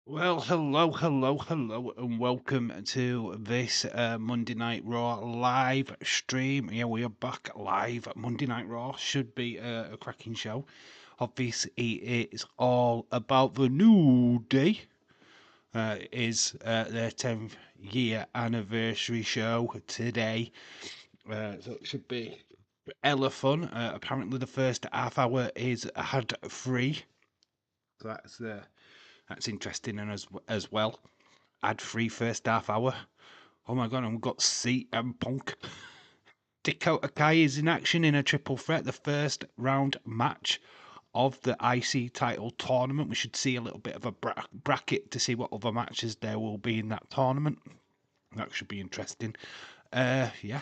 Well, hello, and welcome to this Monday Night Raw live stream. Yeah, we are back live. Monday Night Raw should be a cracking show. Obviously, it's all about the New Day. It is their 10th year anniversary show today. So it should be hella fun. Apparently, the first half hour is ad free. So that's interesting and as well. Ad-free first half hour. Oh my god, and we've got CM Punk. Dakota Kai is in action in a triple threat, the first round match of the IC title tournament. We should see a little bit of a bracket to see what other matches there will be in that tournament. That should be interesting. Yeah,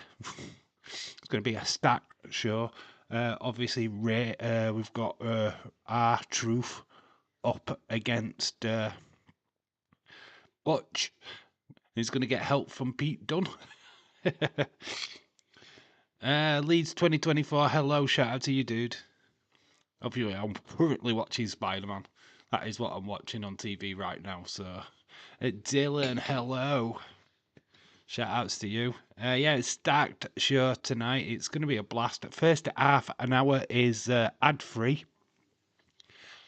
it's going to be a stacked show. Obviously, we've got R-Truth up against Butch. He's going to get help from Pete Dunne. Leeds 2024. Hello, shout out to you, dude. Obviously, I'm currently watching Spider-Man. That is what I'm watching on TV right now. So, Dylan, hello. Shout outs to you. Yeah, it's stacked show tonight. It's going to be a blast. First half an hour is ad free.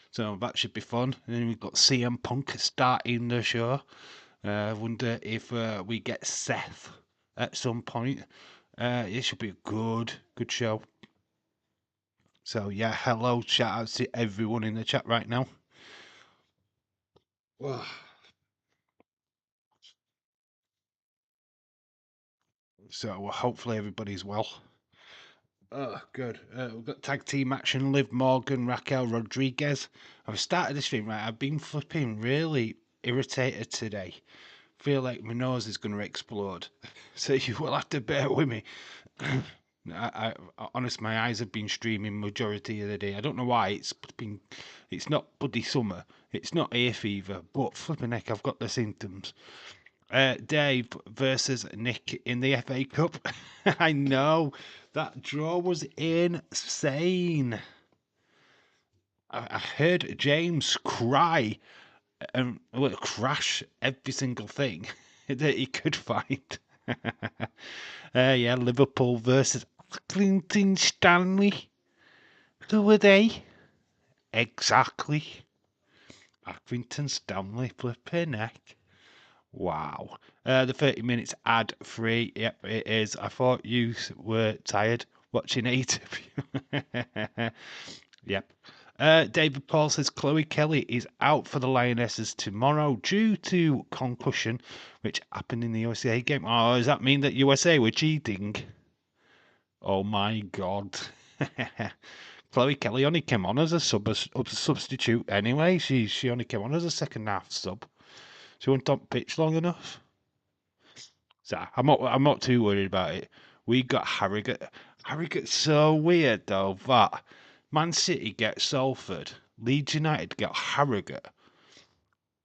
So that should be fun. And then we've got CM Punk starting the show. I wonder if we get Seth at some point. It should be a good show. So yeah, hello, shout out to everyone in the chat right now. So hopefully everybody's well. Oh, good. We've got tag team action. Liv Morgan, Raquel Rodriguez. I've started this stream right. I've been flipping really irritated today. Feel like my nose is going to explode. So you will have to bear with me. I honestly, my eyes have been streaming majority of the day. I don't know why. It's not bloody summer. It's not hay fever. But flipping heck, I've got the symptoms. Dave versus Nick in the FA Cup. I know that draw was insane. I heard James cry and crash every single thing that he could find. Yeah, Liverpool versus Clinton Stanley. Who were they? Exactly. Accrington Stanley flipping heck. Wow. The 30 minutes ad free. Yep, it is. I thought you were tired watching AEW. Yep. David Paul says Chloe Kelly is out for the Lionesses tomorrow due to concussion, which happened in the USA game. Oh, does that mean that USA were cheating? Oh my god. Chloe Kelly only came on as a substitute anyway. She only came on as a second half sub. She wasn't on pitch long enough. So I'm not too worried about it. We got Harrogate. Harrogate's so weird though that Man City get Salford, Leeds United get Harrogate,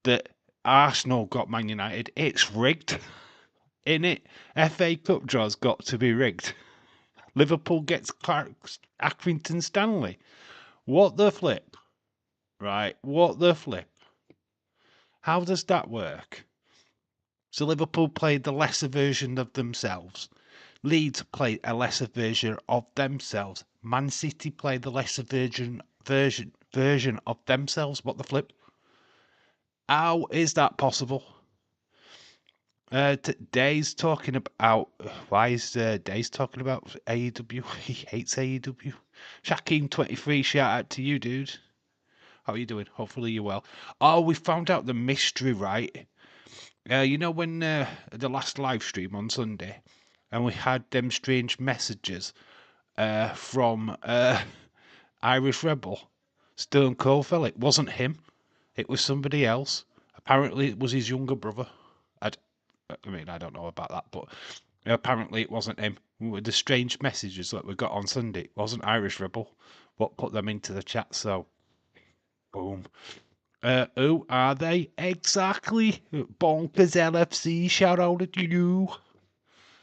that Arsenal got Man United. It's rigged. In it, FA Cup draws got to be rigged. Liverpool gets Accrington Stanley. What the flip? Right, what the flip? How does that work? So Liverpool played the lesser version of themselves. Leeds played a lesser version of themselves. Man City played the lesser version of themselves. What the flip? How is that possible? Days talking about why is Days talking about AEW? He hates AEW. Shaquem23, shout out to you, dude. How are you doing? Hopefully you're well. Oh, we found out the mystery, right? You know when the last live stream on Sunday, and we had them strange messages from Irish Rebel, Stone Cold fell. It wasn't him. It was somebody else. Apparently, it was his younger brother. I mean, I don't know about that, but apparently it wasn't him. With the strange messages that we got on Sunday, it wasn't Irish Rebel. What put them into the chat? So, boom. Who are they exactly? Bonkers LFC. Shout out to you.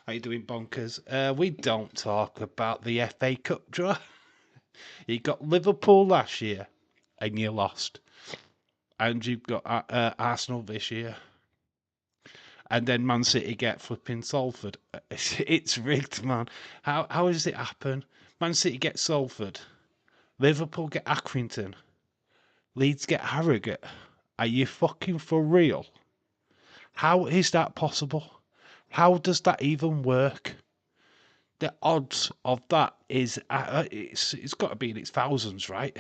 How you doing, Bonkers? We don't talk about the FA Cup draw. You got Liverpool last year, and you lost. and you've got Arsenal this year, and then Man City get flipping Salford. It's rigged, man. How does it happen? Man City get Salford, Liverpool get Accrington, Leeds get Harrogate. Are you fucking for real? How is that possible? How does that even work? The odds of that is it's got to be in its thousands, right?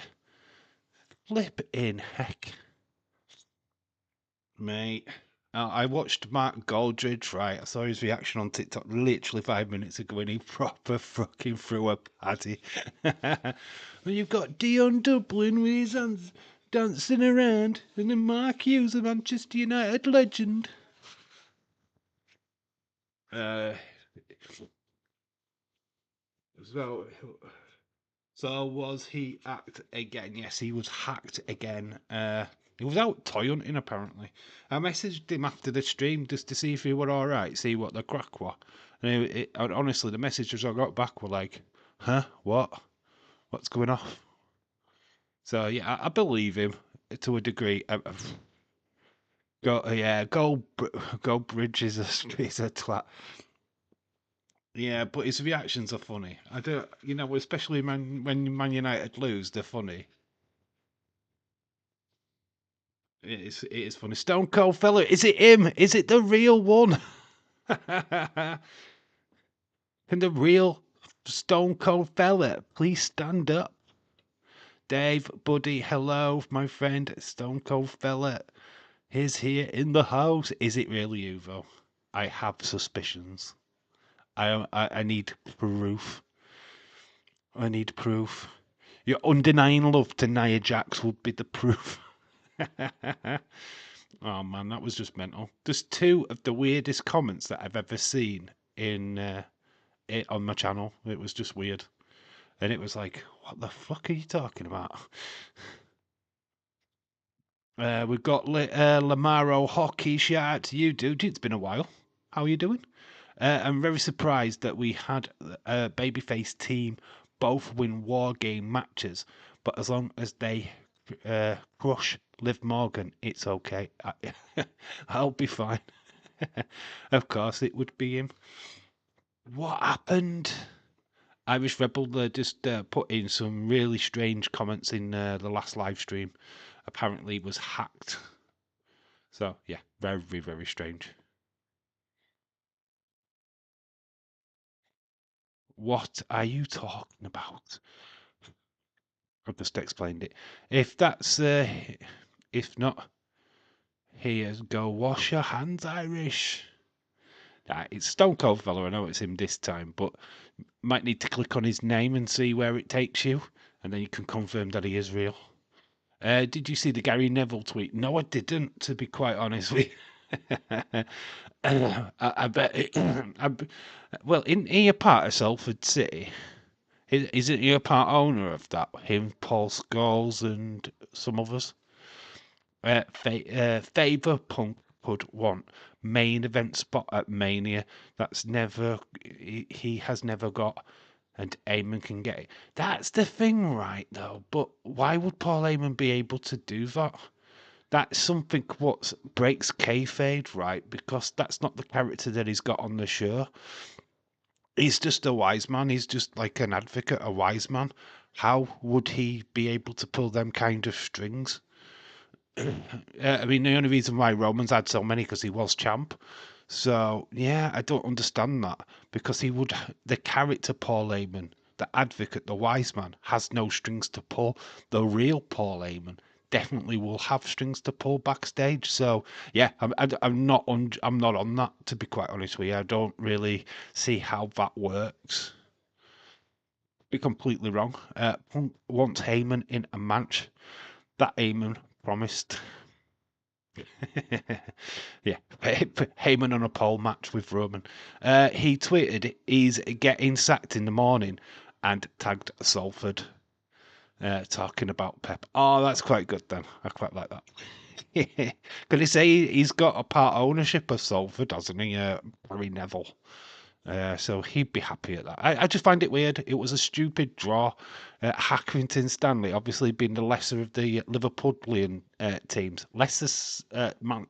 Flip in heck, mate. I watched Mark Goldridge, right? I saw his reaction on TikTok literally 5 minutes ago, and he proper fucking threw a paddy. And you've got Dion Dublin with his hands dancing around, and then Mark Hughes, a Manchester United legend. So was he hacked again? Yes, he was hacked again. He was out toy hunting apparently. I messaged him after the stream just to see if he were all right, see what the crack was. And honestly, the messages I got back were like, "Huh? What? What's going off?" So yeah, I believe him to a degree. Go Bridge is a twat. Yeah, but his reactions are funny. I don't, especially when Man United lose, they're funny. It is funny. Stone Cold fella, is it him? Is it the real one? Can the real Stone Cold fella please stand up? Dave, buddy, hello, my friend. Stone Cold fella is here in the house. Is it really you, though? I have suspicions. I need proof. I need proof. Your undenying love to Nia Jax would be the proof. Oh man, that was just mental. Just two of the weirdest comments that I've ever seen in on my channel. It was just weird, and it was like, what the fuck are you talking about? We've got Lamaro Hockey. Shout out to you, dude. It's been a while. How are you doing? I'm very surprised that we had a babyface team both win war game matches, but as long as they crush Liv Morgan, it's okay. I'll be fine. Of course, it would be him. What happened? Irish Rebel just put in some really strange comments in the last live stream. Apparently, it was hacked. So, yeah, very, very strange. What are you talking about? I've just explained it. If that's, if not, here's go wash your hands, Irish. It's Stone Cold fella. I know it's him this time, but might need to click on his name and see where it takes you, and then you can confirm that he is real. Did you see the Gary Neville tweet? No, I didn't, to be quite honest with you. I bet it, well, isn't he a part of Salford City? Isn't he a part owner of that? Him, Paul Scholes, and some others? Favour Punk would want main event spot at Mania. That's never, he has never got, and Eamon can get it. That's the thing, right, though. But why would Paul Heyman be able to do that? That's something what breaks kayfabe, right? Because that's not the character that he's got on the show. He's just a wise man. He's just like an advocate, a wise man. How would he be able to pull them kind of strings? I mean, the only reason why Roman's had so many because he was champ. So yeah, I don't understand that because he would the character Paul Heyman, the advocate, the wise man, has no strings to pull. The real Paul Heyman definitely will have strings to pull backstage. So yeah, I'm not on that, to be quite honest with you. I don't really see how that works. Be completely wrong. Punk wants Heyman in a match that Heyman promised. Yeah, Heyman on a pole match with Roman. He tweeted he's getting sacked in the morning and tagged Salford, talking about Pep. Oh, that's quite good then. I quite like that. Can he say he's got a part ownership of Salford, doesn't he? Barry Neville. So he'd be happy at that. I just find it weird. It was a stupid draw. Hackington Stanley, obviously being the lesser of the Liverpudlian teams, Leicester's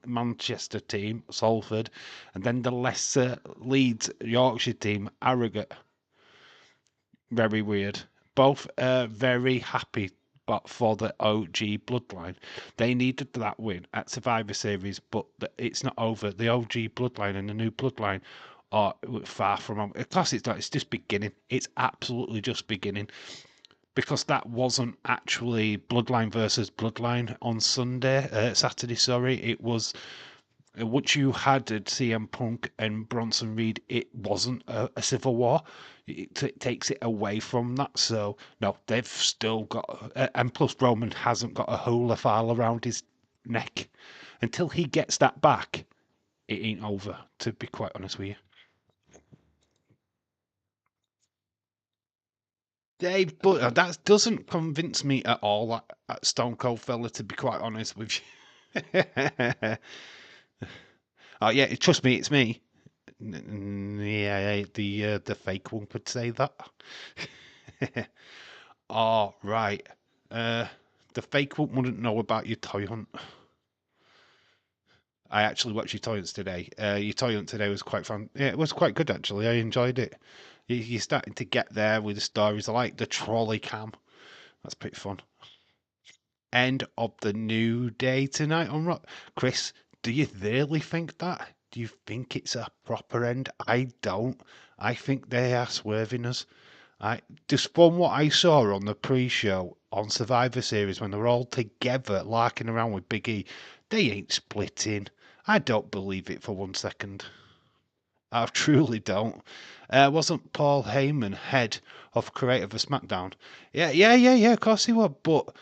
Manchester team, Salford, and then the lesser Leeds Yorkshire team, Harrogate. Very weird. Both very happy, but for the OG bloodline, they needed that win at Survivor Series, but it's not over. The OG bloodline and the new bloodline are far from over. Of course, it's not. It's just beginning. It's absolutely just beginning because that wasn't actually bloodline versus bloodline on Saturday. Sorry, it was. Once you had CM Punk and Bronson Reed, it wasn't a civil war. It takes it away from that. So no, they've still got, and plus Roman hasn't got a hula file around his neck. Until he gets that back, it ain't over. To be quite honest with you, Dave, but that doesn't convince me at all. That Stone Cold fella, to be quite honest with you. Oh yeah, trust me, it's me. Yeah, the fake one could say that. Oh, right. Uh, the fake one wouldn't know about your toy hunt. I actually watched your toy hunts today. Your toy hunt today was quite fun. Yeah, it was quite good actually. I enjoyed it. You're starting to get there with the stories. I like the trolley cam. That's pretty fun. End of the new day tonight on Rock. Chris, do you really think that? Do you think it's a proper end? I don't. I think they are swerving us. I just from what I saw on the pre-show on Survivor Series when they were all together larking around with Big E, they ain't splitting. I don't believe it for 1 second. I truly don't. Wasn't Paul Heyman head of creative of SmackDown? Yeah. Of course he was, but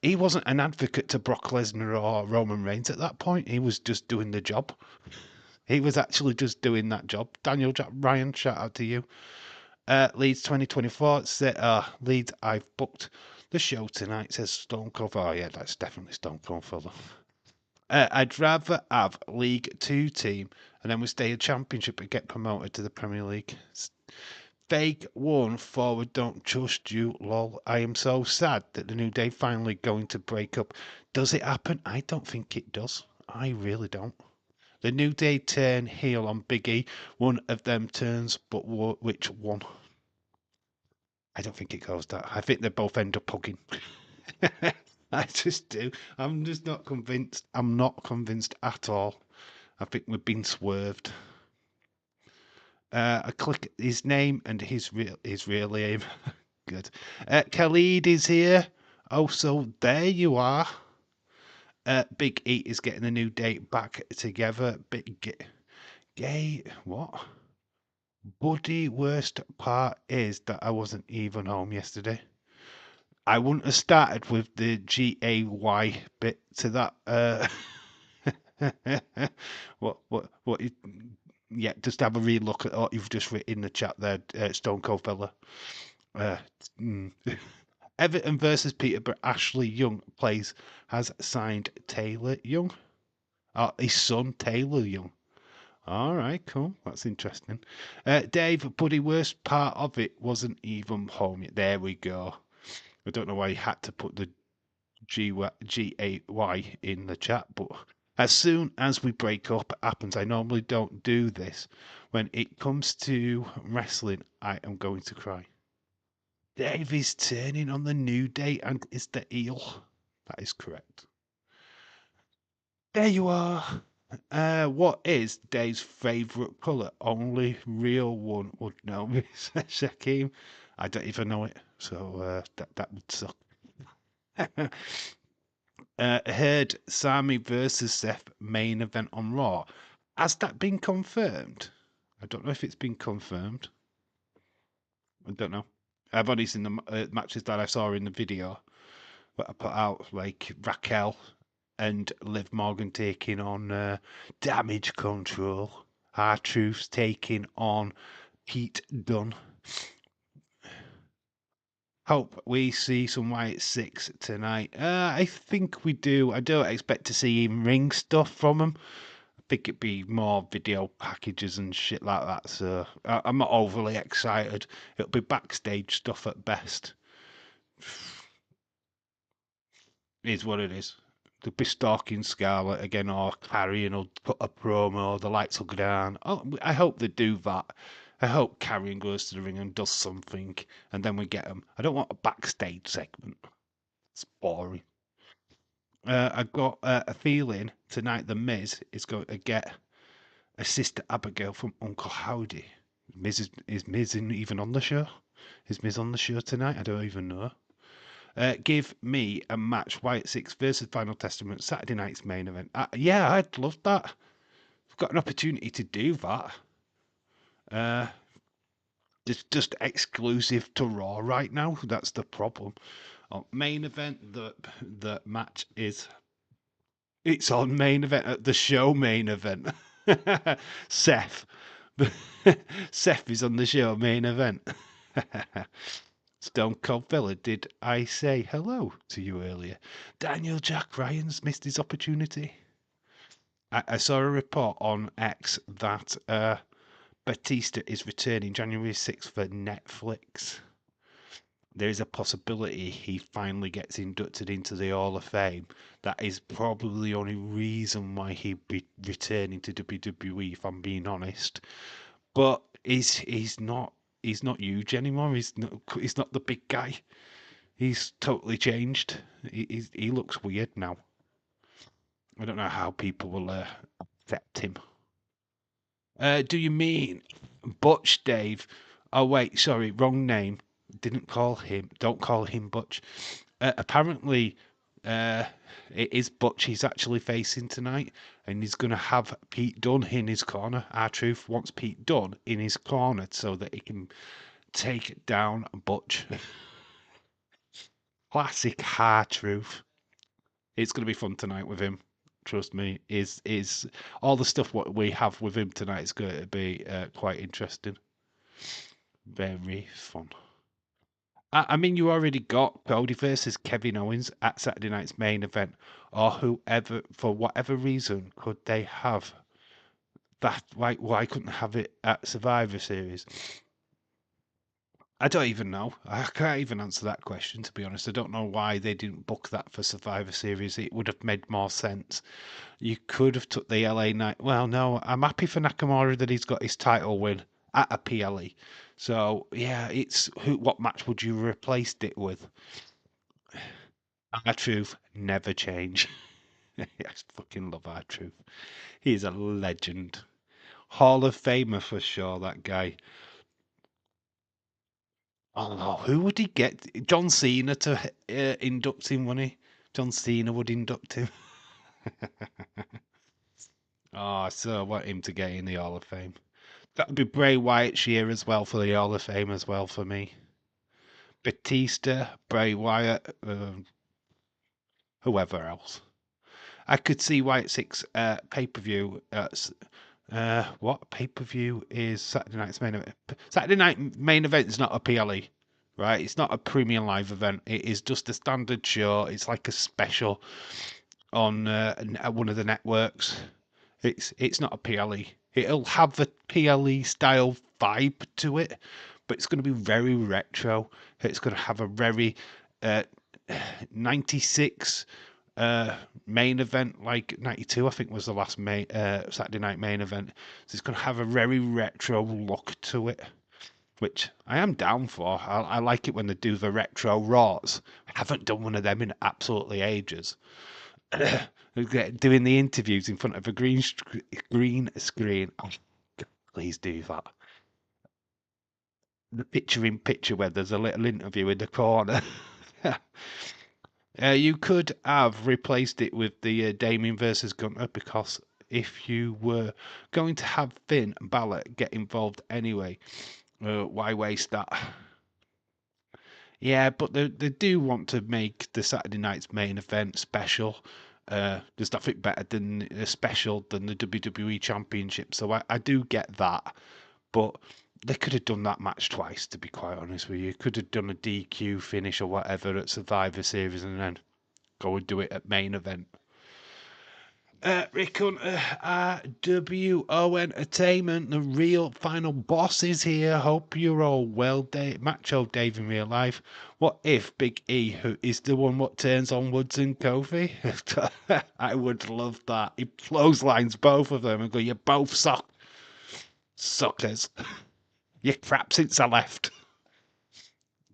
he wasn't an advocate to Brock Lesnar or Roman Reigns at that point. He was just doing the job. He was actually just doing that job. Daniel Ryan, shout out to you. Leeds 2024. Leeds, I've booked the show tonight. Says Stone Cold. Oh, yeah, that's definitely Stone Cold fella. I'd rather have League 2 team and then we stay a championship and get promoted to the Premier League. Fake one forward, don't trust you, lol. I am so sad that the New Day finally going to break up. Does it happen? I don't think it does. I really don't. The New Day turn heel on Big E. One of them turns, but which one? I don't think it goes that. I think they both end up hugging. I just do. I'm just not convinced. I'm not convinced at all. I think we've been swerved. I click his name and his real name. Good. Khalid is here. Oh, so there you are. Big E is getting the New Day back together. Gay. What? Buddy, worst part is that I wasn't even home yesterday. I wouldn't have started with the GAY bit to that. What? Yeah, just have a read look at what you've just written in the chat there, Stone Cold fella. Uh, mm. Everton versus Peterborough. Ashley Young has signed Taylor Young. His son Taylor Young. All right, cool. That's interesting. Dave, buddy, worst part of it wasn't even home yet. There we go. I don't know why he had to put the GAY in the chat, but as soon as we break up, it happens. I normally don't do this. When it comes to wrestling, I am going to cry. Dave is turning on the New Day and is the heel. That is correct. There you are. What is Dave's favourite colour? Only real one would know, says Shakim. I don't even know it, so that would suck. Heard Sami versus Seth main event on Raw. Has that been confirmed? I don't know if it's been confirmed. I don't know. I've only seen the matches that I saw in the video that I put out, like Raquel and Liv Morgan taking on Damage Control. R-Truth's taking on Pete Dunne. Hope we see some White Six tonight. I think we do. I don't expect to see in ring stuff from him. I think it'd be more video packages and shit like that. So I'm not overly excited. It'll be backstage stuff at best. Is what it is. They'll be stalking Scarlett again, or Carrion will put a promo, the lights will go down. Oh, I hope they do that. I hope Carrion goes to the ring and does something, and then we get them. I don't want a backstage segment. It's boring. I've got a feeling tonight the Miz is going to get a Sister Abigail from Uncle Howdy. Is Miz even on the show? Is Miz on the show tonight? I don't even know. Give me a match, Wyatt 6 versus Final Testament, Saturday night's main event. Yeah, I'd love that. I've got an opportunity to do that. It's just exclusive to Raw right now. That's the problem. Main event, the match is... It's on main event, at the show main event. Seth. Seth is on the show main event. Stone Cold Fella, did I say hello to you earlier? Daniel Jack Ryan's missed his opportunity. I saw a report on X that Batista is returning January 6th for Netflix. There is a possibility he finally gets inducted into the Hall of Fame. That is probably the only reason why he'd be returning to WWE, if I'm being honest. But he's not huge anymore. He's not the big guy. He's totally changed. He looks weird now. I don't know how people will accept him. Do you mean Butch, Dave? Oh wait, sorry, wrong name. Don't call him Butch. Apparently, it is Butch he's actually facing tonight, and he's going to have Pete Dunne in his corner. R-Truth wants Pete Dunne in his corner so that he can take down Butch. Classic R-Truth. It's going to be fun tonight with him. Trust me. Is all the stuff what we have with him tonight is going to be quite interesting. Very fun. I mean, you already got Cody versus Kevin Owens at Saturday night's main event, or whoever, for whatever reason, could they have that? Why couldn't they have it at Survivor Series? I don't even know. I can't even answer that question, to be honest. I don't know why they didn't book that for Survivor Series. It would have made more sense. You could have took the LA Night. Well, no, I'm happy for Nakamura that he's got his title win at a PLE. So yeah, it's what match would you replaced it with? R-Truth never change. I fucking love R-Truth. He's a legend. Hall of Famer for sure, that guy. Oh no, who would he get? John Cena to induct him, wouldn't he? John Cena would induct him. Oh, so I want him to get in the Hall of Fame. That would be Bray Wyatt's year as well for the Hall of Fame as well for me. Batista, Bray Wyatt, whoever else. I could see Wyatt 6 pay-per-view. What pay-per-view is Saturday night's main event? Saturday night main event is not a PLE, right? It's not a premium live event. It is just a standard show. It's like a special on one of the networks. It's not a PLE. It'll have the PLE style vibe to it, but it's going to be very retro. It's going to have a very 96 main event, like 92 I think was the last Saturday night main event. So it's going to have a very retro look to it, which I am down for. I like it when they do the retro Raws. I haven't done one of them in absolutely ages. Doing the interviews in front of a green screen. Oh, God, please do that. The picture where there's a little interview in the corner. You could have replaced it with the Damien versus Gunter, because if you were going to have Finn Balor get involved anyway, why waste that? Yeah, but they do want to make the Saturday night's main event special. There's nothing better than a special than the WWE Championship, so I do get that. But they could have done that match twice, to be quite honest with you. Could have done a DQ finish or whatever at Survivor Series and then go and do it at main event. Rick Hunter, RWO Entertainment, the real final boss is here. Hope you're all well. Macho Dave in real life. What if Big E, who is the one what turns on Woods and Kofi? I would love that. He clotheslines both of them and go, you both suckers. You crap since I left.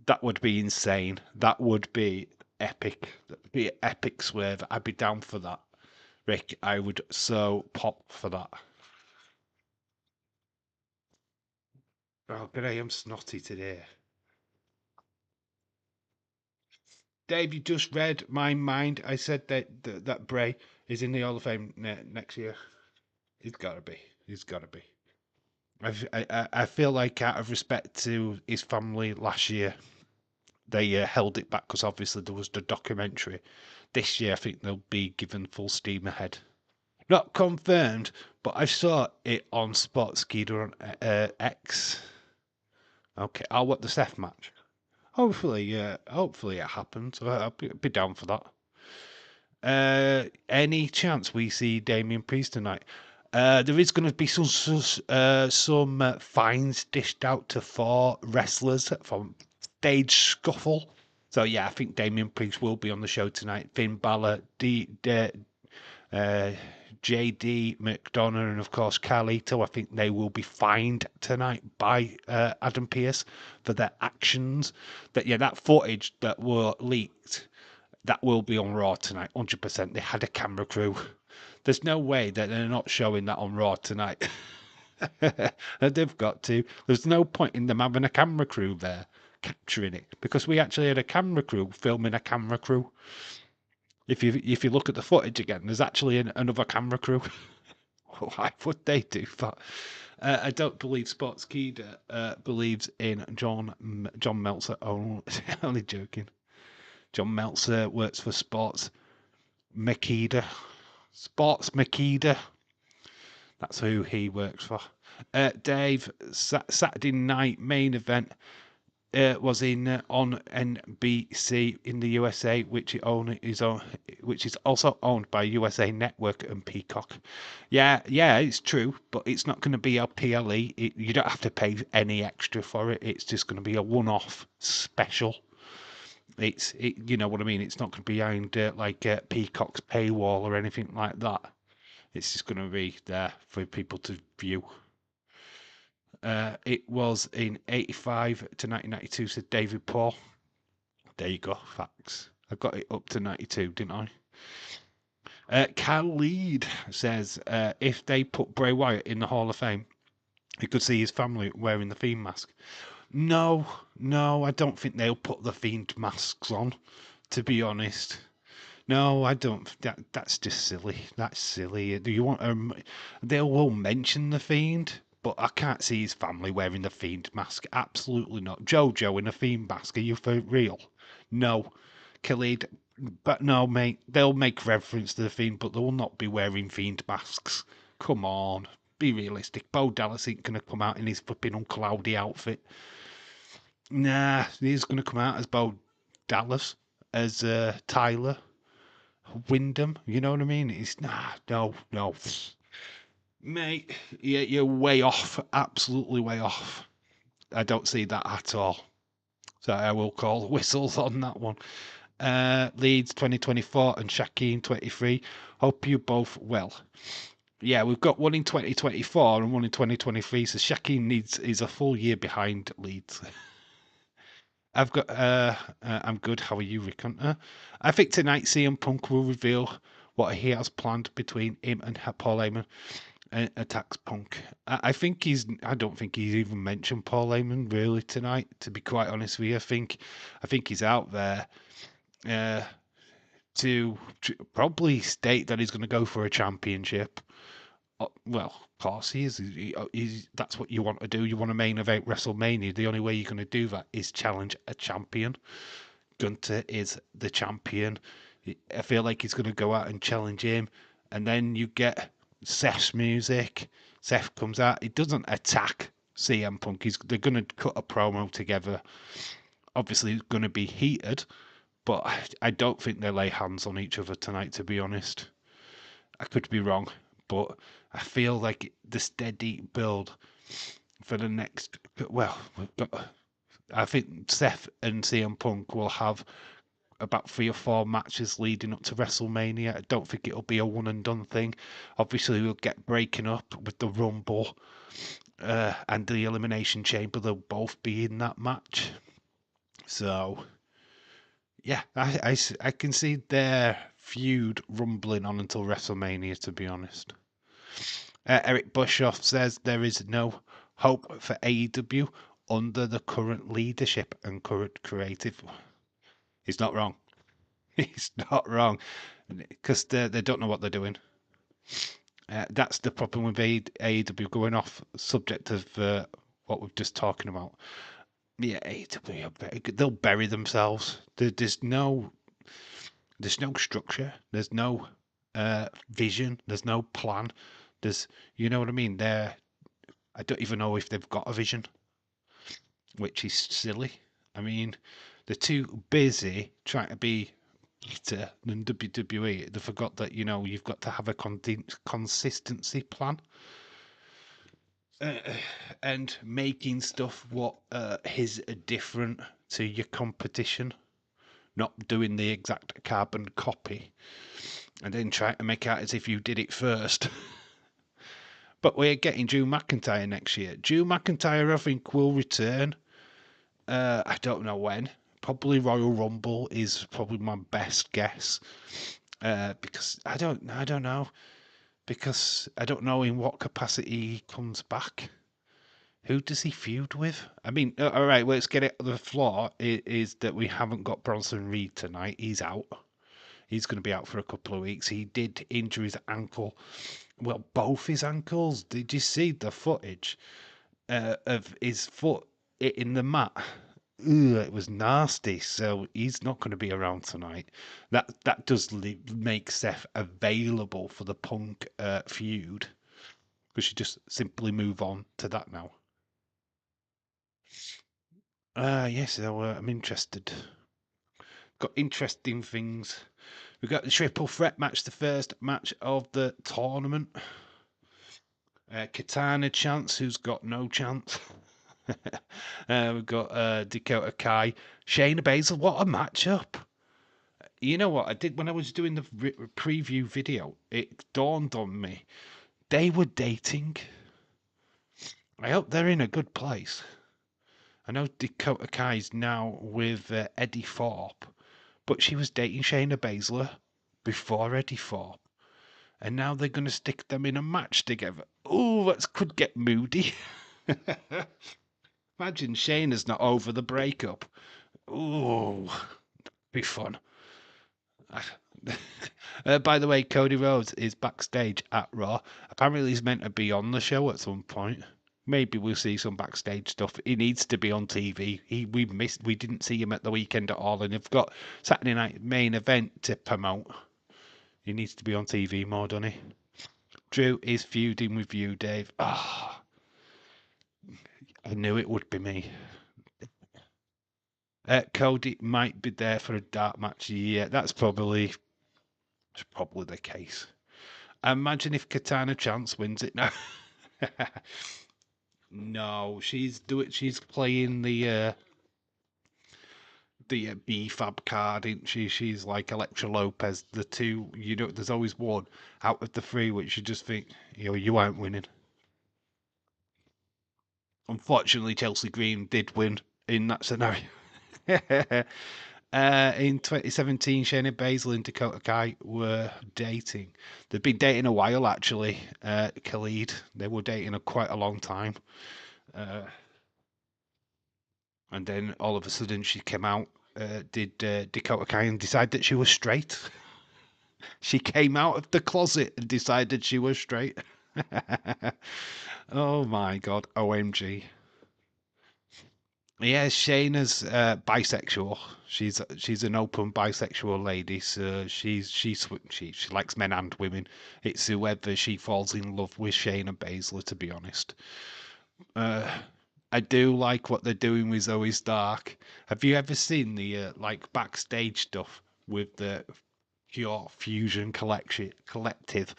That would be insane. That would be epic. That would be an epic swerve. I'd be down for that. Rick, I would so pop for that. Oh, but I am snotty today. Dave, you just read my mind. I said that Bray is in the Hall of Fame next year. He's got to be. He's got to be. I feel like out of respect to his family last year, they held it back because obviously there was the documentary. This year, I think they'll be given full steam ahead. Not confirmed, but I saw it on Sportskeeda on X. Okay, I'll watch the Seth match. Hopefully it happens. I'll be down for that. Any chance we see Damian Priest tonight? There is going to be some fines dished out to 4 wrestlers from stage scuffle. So yeah, I think Damian Priest will be on the show tonight. Finn Balor, JD McDonough, and of course Carlito. I think they will be fined tonight by Adam Pearce for their actions. That footage that were leaked, that will be on Raw tonight, 100%. They had a camera crew. There's no way that they're not showing that on Raw tonight. They've got to. There's no point in them having a camera crew there capturing it, because we actually had a camera crew filming a camera crew. If you look at the footage again, there's actually another camera crew. Why would they do that? I don't believe Sportskeeda believes in John Meltzer. Only joking. John Meltzer works for Sports Makeda. Sports Makeda. That's who he works for. Dave, Saturday night main event was on NBC in the USA, which is also owned by USA Network and Peacock. Yeah, it's true, but it's not going to be a PLE. You don't have to pay any extra for it. It's just going to be a one-off special. You know what I mean. It's not going to be behind like Peacock's paywall or anything like that. It's just going to be there for people to view. It was in 85 to 1992, said David Paul. There you go, facts. I got it up to 92, didn't I? Khalid says, if they put Bray Wyatt in the Hall of Fame, you could see his family wearing the Fiend mask. No, I don't think they'll put the Fiend masks on, to be honest. No, I don't. That's just silly. That's silly. Do you want? They will mention the Fiend, but I can't see his family wearing the Fiend mask. Absolutely not. JoJo in a Fiend mask. Are you for real? No, Khalid. But no, mate. They'll make reference to the Fiend, but they will not be wearing Fiend masks. Come on, be realistic. Bo Dallas ain't gonna come out in his flipping Uncle Howdy outfit. Nah, he's gonna come out as Bo Dallas, as Tyler Wyndham, you know what I mean? It's no, mate. You're way off, absolutely way off. I don't see that at all. So I will call whistles on that one. Leeds 2024 and Shakeen 23. Hope you both well. Yeah, we've got one in 2024 and one in 2023. So Shakeen is a full year behind Leeds. I'm good. How are you, Rick Hunter? I think tonight CM Punk will reveal what he has planned between him and Paul Heyman and attacks Punk. I don't think he's even mentioned Paul Heyman really tonight, to be quite honest with you. I think he's out there to probably state that he's going to go for a championship. Well, of course he is. That's what you want to do. You want to main event WrestleMania. The only way you're going to do that is challenge a champion. Gunter is the champion. I feel like he's going to go out and challenge him. And then you get Seth's music. Seth comes out. He doesn't attack CM Punk. They're going to cut a promo together. Obviously, it's going to be heated. But I don't think they lay hands on each other tonight, to be honest. I could be wrong, but I feel like the steady build for the next. Well, we've got. I think Seth and CM Punk will have about 3 or 4 matches leading up to WrestleMania. I don't think it'll be a one and done thing. Obviously, we'll get breaking up with the Rumble and the Elimination Chamber. They'll both be in that match. So, yeah, I can see their feud rumbling on until WrestleMania, to be honest. Eric Bischoff says there is no hope for AEW under the current leadership and current creative. He's not wrong. He's not wrong, because they don't know what they're doing. That's the problem with AEW, going off subject of what we're just talking about. Yeah, AEW, they'll bury themselves. There's no structure. There's no vision. There's no plan. You know what I mean? I don't even know if they've got a vision, which is silly. I mean, they're too busy trying to be better than WWE. They forgot that, you've got to have a consistency plan. And making stuff what is different to your competition, not doing the exact carbon copy, and then trying to make out as if you did it first. But we're getting Drew McIntyre next year. Drew McIntyre, I think, will return. I don't know when. Probably Royal Rumble is probably my best guess. Because I don't know. Because I don't know in what capacity he comes back. Who does he feud with? I mean, all right, let's get it. The flaw is that we haven't got Bronson Reed tonight. He's out. He's going to be out for a couple of weeks. He did injure his ankle. Well, both his ankles. Did you see the footage of his foot in the mat? Ugh, it was nasty. So he's not going to be around tonight. That does make Seth available for the Punk feud. We should just simply move on to that now. Yes, so, I'm interested. Got interesting things. We've got the triple threat match, the first match of the tournament. Katana Chance, who's got no chance. We've got Dakota Kai, Shayna Baszler. What a matchup! You know what I did when I was doing the preview video? It dawned on me they were dating. I hope they're in a good place. I know Dakota Kai's now with Eddie Thorpe, but she was dating Shayna Baszler before Eddie Thorpe. And now they're going to stick them in a match together. Oh, that could get moody. Imagine Shayna's not over the breakup. Oh, be fun. By the way, Cody Rhodes is backstage at Raw. Apparently he's meant to be on the show at some point. Maybe we'll see some backstage stuff. He needs to be on TV. We didn't see him at the weekend at all, and they've got Saturday night main event to promote. He needs to be on TV more, doesn't he? Drew is feuding with you, Dave. Ah, I knew it would be me. Cody might be there for a dark match. Yeah, that's probably the case. Imagine if Katana Chance wins it now. No, she's playing the B-Fab card, isn't she? She's like Elektra Lopez. The two, there's always one out of the three which you just think, you aren't winning. Unfortunately, Chelsea Green did win in that scenario. In 2017, Shayna Baszler and Dakota Kai were dating. They've been dating a while, actually. Khalid, they were dating quite a long time. And then all of a sudden she came out, did Dakota Kai, and decided that she was straight. She came out of the closet and decided she was straight. Oh my God, OMG. Yeah, Shayna's bisexual. She's an open bisexual lady, so she likes men and women. It's whoever she falls in love with, Shayna Baszler, to be honest. I do like what they're doing with Zoe Stark. Have you ever seen the like backstage stuff with the Pure Fusion Collective.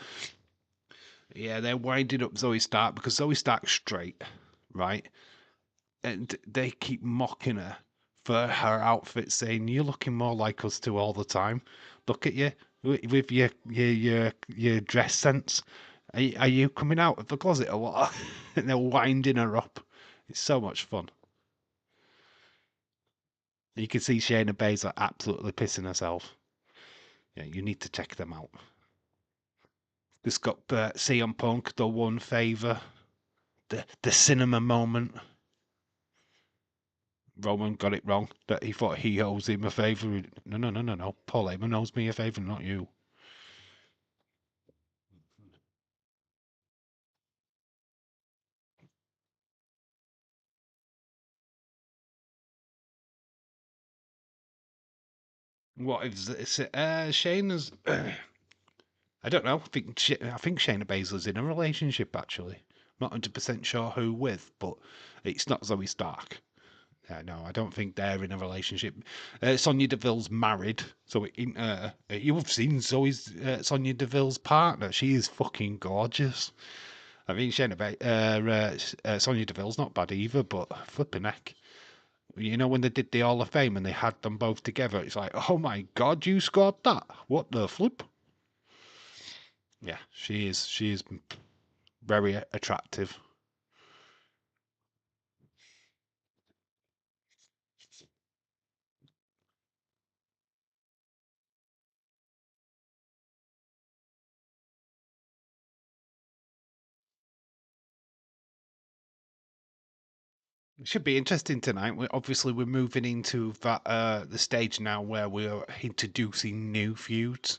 Yeah, they're winding up Zoe Stark because Zoe Stark's straight, right? And they keep mocking her for her outfit, saying, "You're looking more like us two all the time. Look at you with your dress sense. Are you coming out of the closet or what?" And they're winding her up. It's so much fun. You can see Shayna Baszler absolutely pissing herself. Yeah, you need to check them out. This got CM Punk, the one favour, the cinema moment. Roman got it wrong that he thought he owes him a favour. No. Paul Heyman owes me a favour, not you. What is it? Shayna's. I don't know. I think Shayna Baszler's in a relationship actually. Not 100% sure who with, but it's not Zoe Stark. No, I don't think they're in a relationship. Sonya Deville's married, so you have seen Sonya Deville's partner. She is fucking gorgeous. I mean, Sonya Deville's not bad either, but flipping heck. You know when they did the Hall of Fame and they had them both together, it's like, oh my god, you scored that! What the flip? Yeah, she is. She is very attractive. It should be interesting tonight. We're moving into that the stage now where we're introducing new feuds.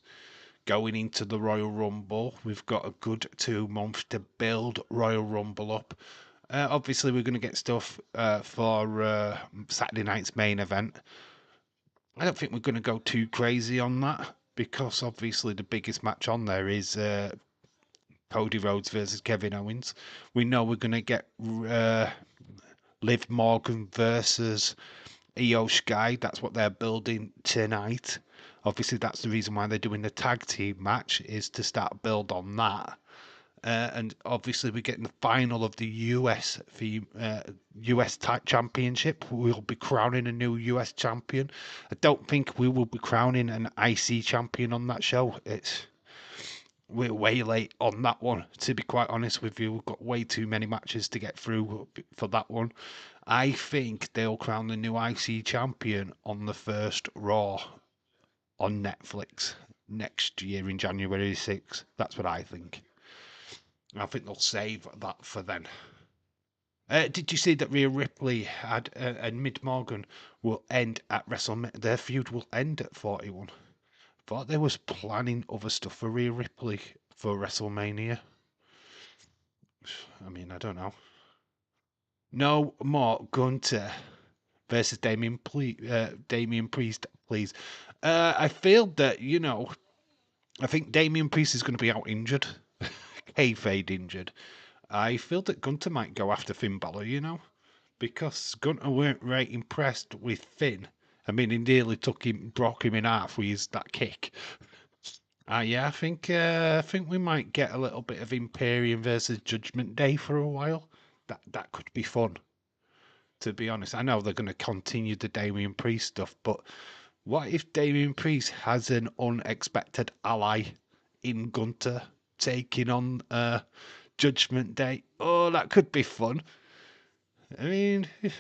Going into the Royal Rumble, we've got a good 2 months to build Royal Rumble up. Obviously, we're going to get stuff for Saturday night's main event. I don't think we're going to go too crazy on that because obviously the biggest match on there is Cody Rhodes versus Kevin Owens. We know we're going to get Liv Morgan versus Io Sky. That's what they're building tonight. Obviously, that's the reason why they're doing the tag team match is to start build on that. And obviously, we're getting the final of the US Championship. We'll be crowning a new US champion. I don't think we will be crowning an IC champion on that show. We're way late on that one, to be quite honest with you. We've got way too many matches to get through for that one. I think they'll crown the new IC champion on the first Raw on Netflix next year in January 6th. That's what I think. I think they'll save that for then. Did you see that Rhea Ripley and Mid Morgan will end at WrestleMania? Their feud will end at 41. Thought they was planning other stuff for Rhea Ripley for WrestleMania. I mean, I don't know. No more Gunter versus Damien Priest, please. I feel that, I think Damien Priest is going to be out injured. Kayfabe injured. I feel that Gunter might go after Finn Balor, because Gunter weren't right impressed with Finn. I mean, he nearly broke him in half with that kick. Yeah, I think we might get a little bit of Imperium versus Judgment Day for a while. That could be fun. To be honest, I know they're going to continue the Damian Priest stuff, but what if Damian Priest has an unexpected ally in Gunter taking on Judgment Day? Oh, that could be fun. I mean, I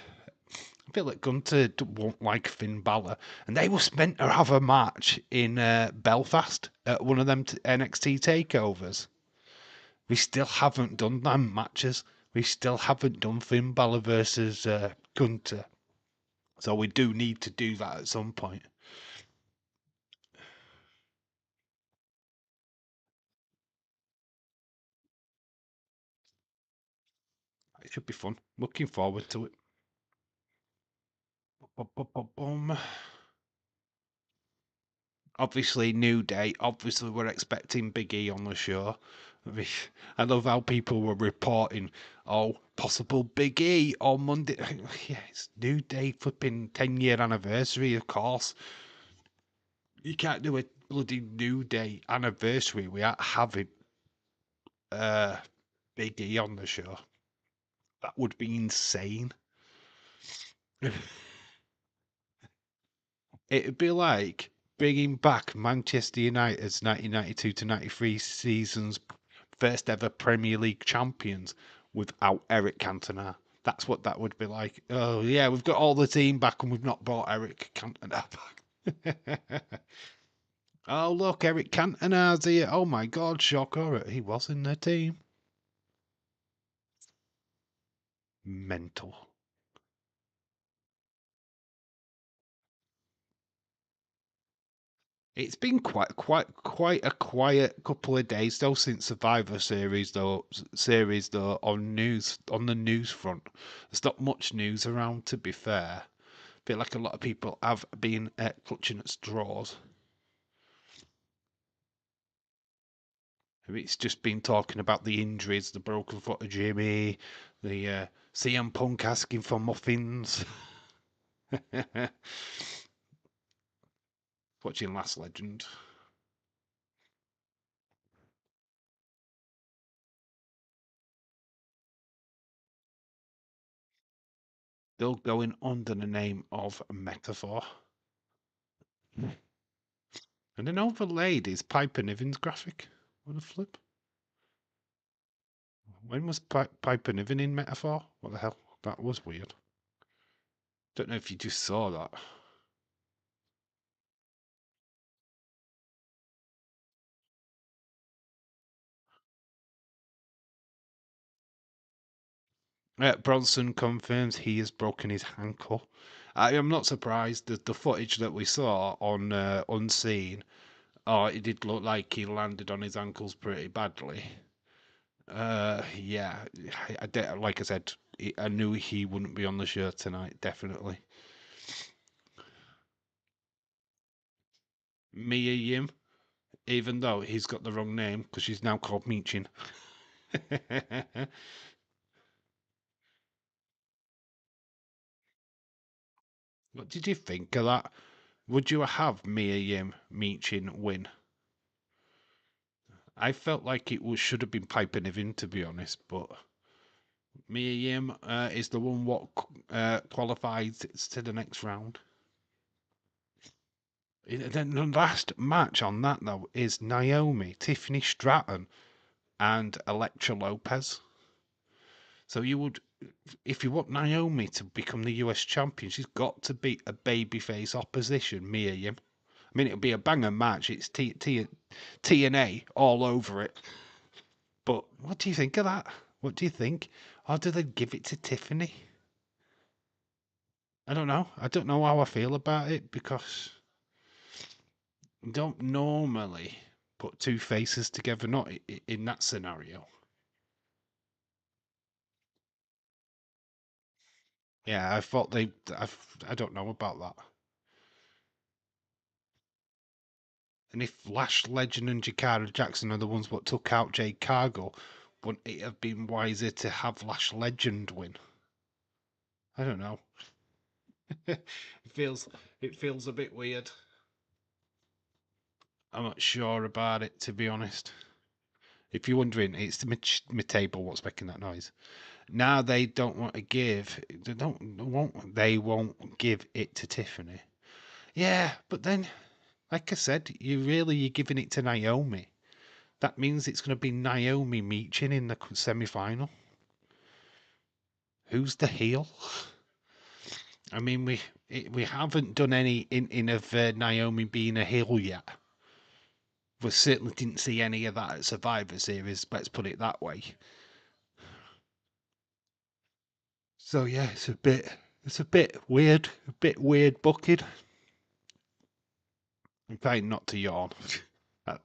feel like Gunter won't like Finn Balor, and they were meant to have a match in Belfast at one of them NXT takeovers. We still haven't done them matches. We still haven't done Finn Balor versus Gunter. So we do need to do that at some point. It should be fun. Looking forward to it. Bum. Obviously, New Day. Obviously, we're expecting Big E on the show. I love how people were reporting, oh, possible Big E on Monday. Yeah, it's New Day flipping 10-year anniversary, of course. You can't do a bloody New Day anniversary, we are having uh, Big E on the show. That would be insane. It'd be like bringing back Manchester United's 1992 to 93 season's first ever Premier League champions without Eric Cantona. That's what that would be like. Oh yeah, we've got all the team back and we've not brought Eric Cantona back. Oh look, Eric Cantona's here. Oh my God, shocker! He was in the team. Mental. It's been quite a quiet couple of days though since Survivor series though on the news front. There's not much news around, to be fair. Feel like a lot of people have been clutching at straws. It's just been talking about the injuries, the broken foot of Jimmy, the CM Punk asking for muffins. Watching Last Legend. Still going under the name of Metaphor. And an overlaid is Piper Niven's graphic. What a flip. When was Piper Niven in Metaphor? What the hell? That was weird. Don't know if you just saw that. Bronson confirms he has broken his ankle. I am not surprised that the footage that we saw on Unseen, it did look like he landed on his ankles pretty badly. Yeah, like I said, I knew he wouldn't be on the show tonight, definitely. Mia Yim, even though he's got the wrong name because she's now called Meechin. What did you think of that? Would you have Mia Yim Meechin win? I felt like it should have been Piper Niven, to be honest, but Mia Yim is the one what qualifies to the next round. Then the last match on that though is Naomi, Tiffany Stratton, and Elektra Lopez. So you would, if you want Naomi to become the US champion, she's got to beat a babyface opposition, Mia Yim. I mean, it'll be a banger match. It's TNA all over it. But what do you think of that? What do you think? Or do they give it to Tiffany? I don't know. I don't know how I feel about it because you don't normally put two faces together, not in that scenario. Yeah, I thought I don't know about that. And if Lash Legend and Jakara Jackson are the ones what took out Jade Cargill, wouldn't it have been wiser to have Lash Legend win? I don't know. it feels a bit weird. I'm not sure about it, to be honest. If you're wondering, it's my table what's making that noise. Now they don't want to give. They won't give it to Tiffany. Yeah, but then, like I said, you're giving it to Naomi. That means it's going to be Naomi Meechin in the semi-final. Who's the heel? I mean, we haven't done any in of Naomi being a heel yet. We certainly didn't see any of that at Survivor Series. Let's put it that way. So yeah, it's a bit weird booking. I'm trying not to yawn.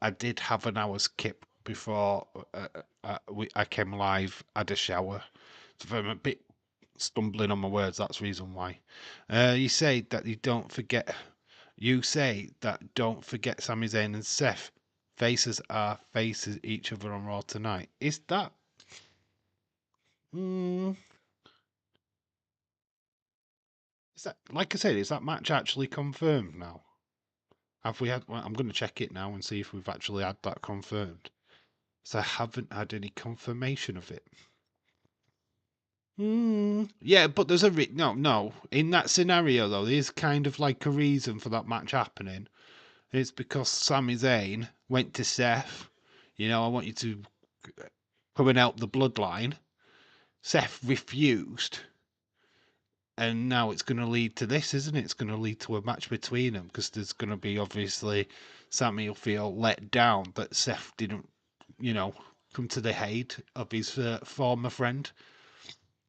I did have an hour skip before I came live. Had a shower, so if I'm a bit stumbling on my words, that's the reason why. You say that you don't forget. You say that don't forget Sami Zayn and Seth. Faces are faces each other on Raw tonight. Is that? Mm, is that like I said? Is that match actually confirmed now? Have we had? Well, I'm going to check it now and see if we've actually had that confirmed. So I haven't had any confirmation of it. Yeah, but there's a no. In that scenario, though, there's kind of like a reason for that match happening. It's because Sami Zayn went to Seth. You know, I want you to come and help the bloodline. Seth refused. And now it's going to lead to this, isn't it? It's going to lead to a match between them because there's going to be obviously Sami will feel let down that Seth didn't, come to the aid of his former friend.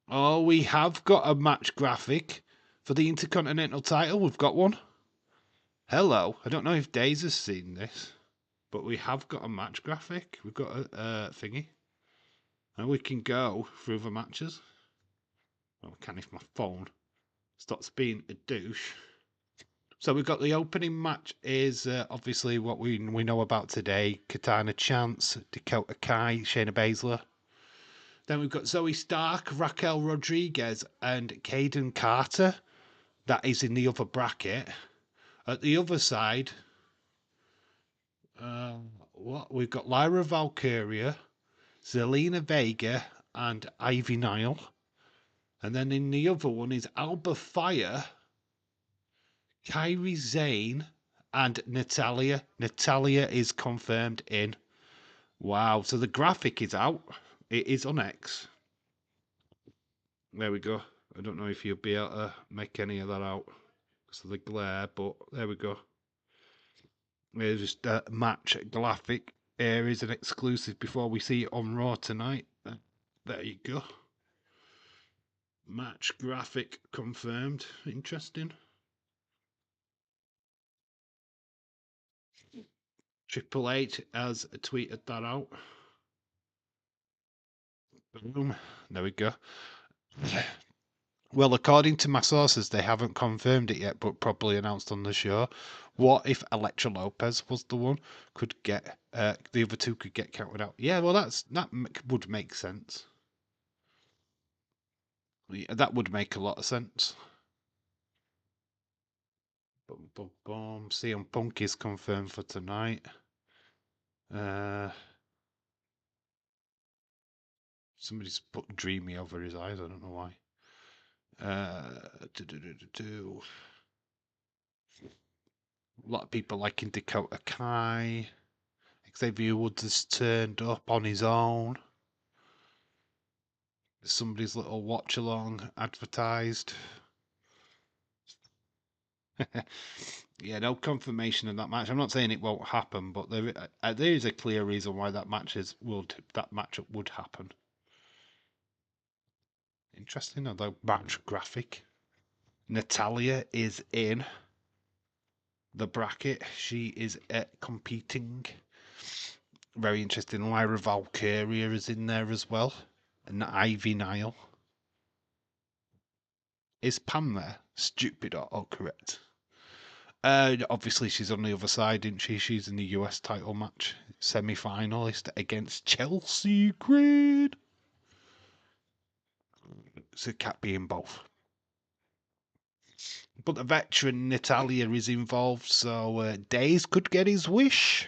Oh, we have got a match graphic for the Intercontinental title. We've got one. Hello. I don't know if Days has seen this, but we have got a match graphic. We've got a thingy. And we can go through the matches. Oh, I can if my phone stops being a douche. So we've got the opening match is obviously what we know about today. Katana Chance, Dakota Kai, Shayna Baszler. Then we've got Zoe Stark, Raquel Rodriguez, and Kaden Carter. That is in the other bracket. At the other side, we've got Lyra Valkyria, Zelina Vega, and Ivy Nile. And then in the other one is Alba Fire, Kairi Zane, and Natalia. Natalia is confirmed in. Wow, so the graphic is out. It is on X. There we go. I don't know if you'll be able to make any of that out because of the glare, but there we go. There's just a match graphic. Here is an exclusive before we see it on Raw tonight. There you go. Match graphic confirmed. Interesting. Triple H has tweeted that out. Boom. There we go. Well, according to my sources, they haven't confirmed it yet, but probably announced on the show. What if Elektra Lopez was the one? Could get the other two could get counted out? Yeah, well, that would make sense. Yeah, that would make a lot of sense. Boom, boom, boom. CM Punk is confirmed for tonight. Somebody's put dreamy over his eyes. I don't know why. A lot of people liking Dakota Kai. Xavier Woods has turned up on his own. Somebody's little watch along advertised. Yeah, no confirmation of that match. I'm not saying it won't happen, but there is a clear reason why that matchup would happen. Interesting, although match graphic. Natalia is in the bracket. She is competing. Very interesting. Lyra Valkyria is in there as well, and Ivy Nile. Is Pam there? Stupid or correct? Obviously, she's on the other side, isn't she? She's in the US title match, semi-finalist against Chelsea Green. So Cat being both. But the veteran Natalia is involved, so Days could get his wish.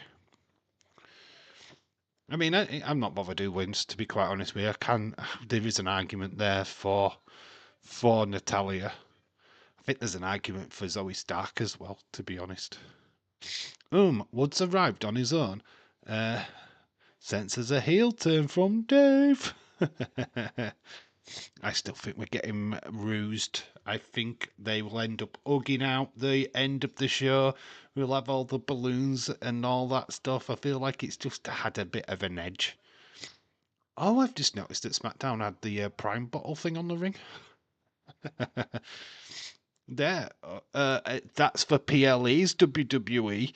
I mean, I'm not bothered who wins, to be quite honest with you. There is an argument there for Natalia. I think there's an argument for Zoe Stark as well, to be honest. Woods arrived on his own. Senses a heel turn from Dave. I still think we're getting rused. I think they will end up hugging out the end of the show. We'll have all the balloons and all that stuff. I feel like it's just had a bit of an edge. Oh, I've just noticed that SmackDown had the Prime bottle thing on the ring. There. That's for PLE's WWE.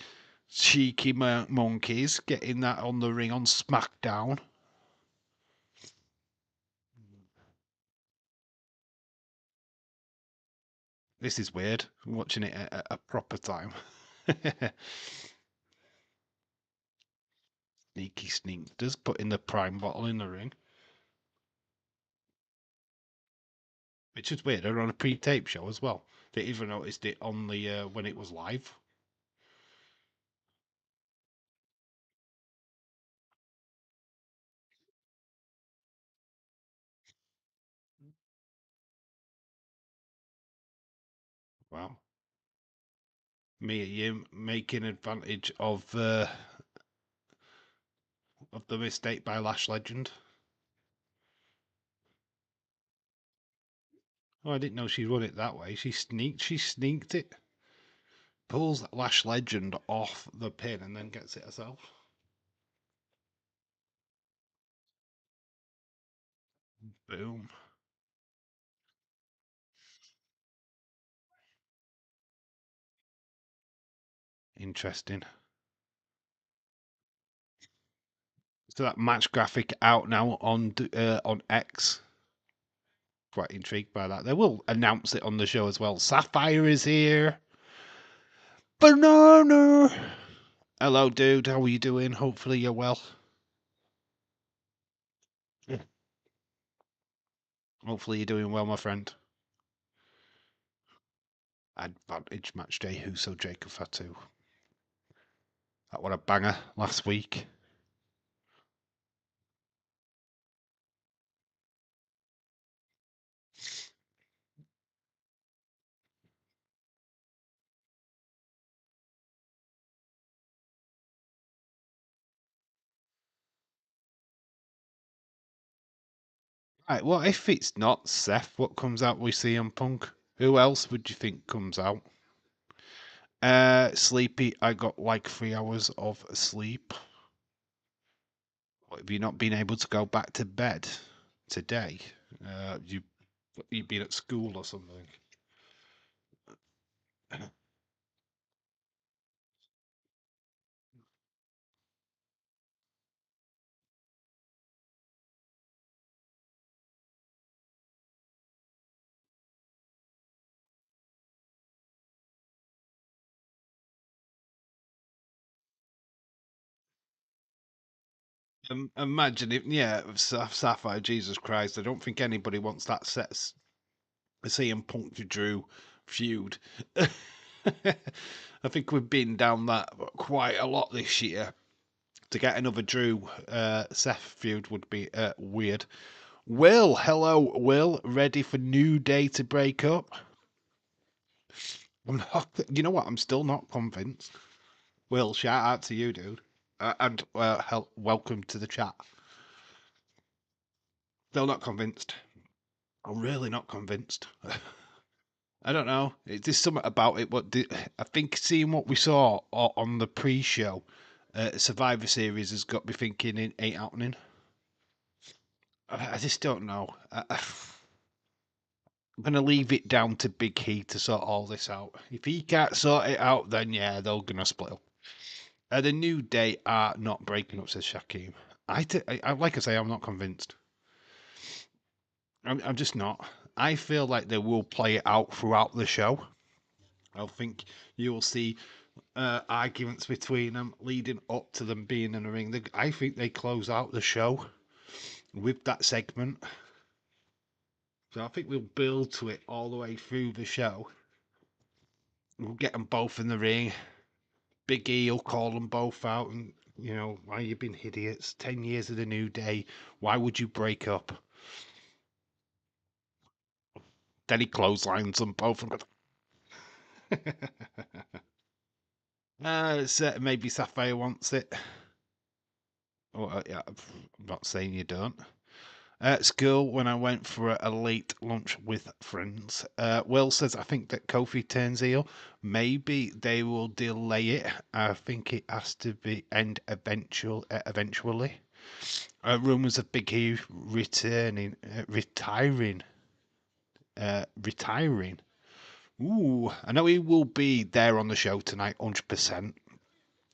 Cheeky monkeys getting that on the ring on SmackDown. This is weird. I'm watching it at a proper time. Sneaky sneakers putting the Prime bottle in the ring. Which is weird. They're on a pre-tape show as well. They even noticed it on the when it was live. Wow. Mia Yim making advantage of the mistake by Lash Legend. Oh, I didn't know she run it that way. She sneaked it. Pulls Lash Legend off the pin and then gets it herself. Boom. Interesting. So that match graphic out now on X. Quite intrigued by that. They will announce it on the show as well. Sapphire is here. Banana. Hello, dude. How are you doing? Hopefully you're well. Hopefully you're doing well, my friend. Advantage match day. Huso Jacob Fatu. That was a banger last week. Right, what if it's not Seth? What comes out with CM Punk? Who else would you think comes out? Sleepy. I got like 3 hours of sleep. What, have you not been able to go back to bed today? You've been at school or something? Imagine if, yeah, Sapphire. Jesus Christ! I don't think anybody wants that sets CM Punk to Drew feud. I think we've been down that quite a lot this year. To get another Drew Seth feud would be weird. Will, hello, Will. Ready for New Day to break up? I'm not. You know what? I'm still not convinced. Will, shout out to you, dude, and welcome to the chat. Still not convinced. I'm really not convinced. I don't know. There's something about it. I think seeing what we saw on the pre-show, Survivor Series has got me thinking it ain't happening. I just don't know. I'm going to leave it down to Big He to sort all this out. If he can't sort it out, then yeah, they're going to split up. The New Day are not breaking up, says Shaquem. Like I say, I'm not convinced. I'm just not. I feel like they will play it out throughout the show. I think you'll see arguments between them leading up to them being in the ring. I think they close out the show with that segment. So I think we'll build to it all the way through the show. We'll get them both in the ring. Big E will call them both out and, you know, why you been idiots? 10 years of the New Day. Why would you break up? Then he clotheslines them both. Maybe Sapphire wants it. Oh, yeah, I'm not saying you don't. At school, when I went for a late lunch with friends, Will says, I think that Kofi turns heel. Maybe they will delay it. I think it has to be end eventually. Rumours of Big E retiring. Ooh, I know he will be there on the show tonight, 100%.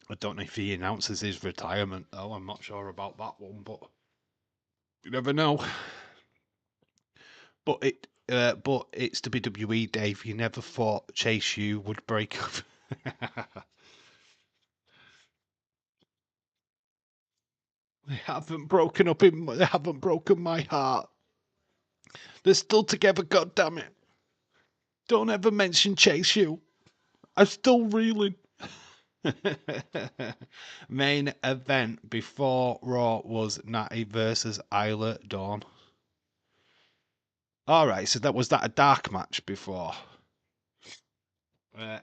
I don't know if he announces his retirement, though. I'm not sure about that one, but you never know. But it's WWE, Dave. You never thought Chase U would break up. They haven't broken up they haven't broken my heart. They're still together, God damn it. Don't ever mention Chase U. I'm still reeling. Main event before Raw was Natty versus Isla Dawn. Alright, so that was that a dark match before?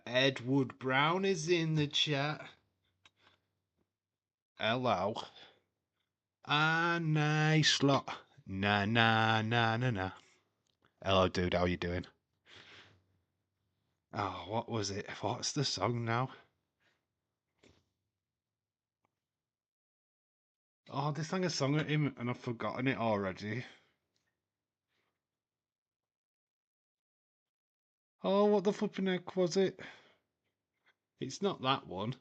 Edward Brown is in the chat. Hello. Nice lot. Na na na na na. Hello, dude. How you doing? Oh, what was it? What's the song now? Oh, they sang a song at him and I've forgotten it already. Oh, what the flipping heck was it? It's not that one.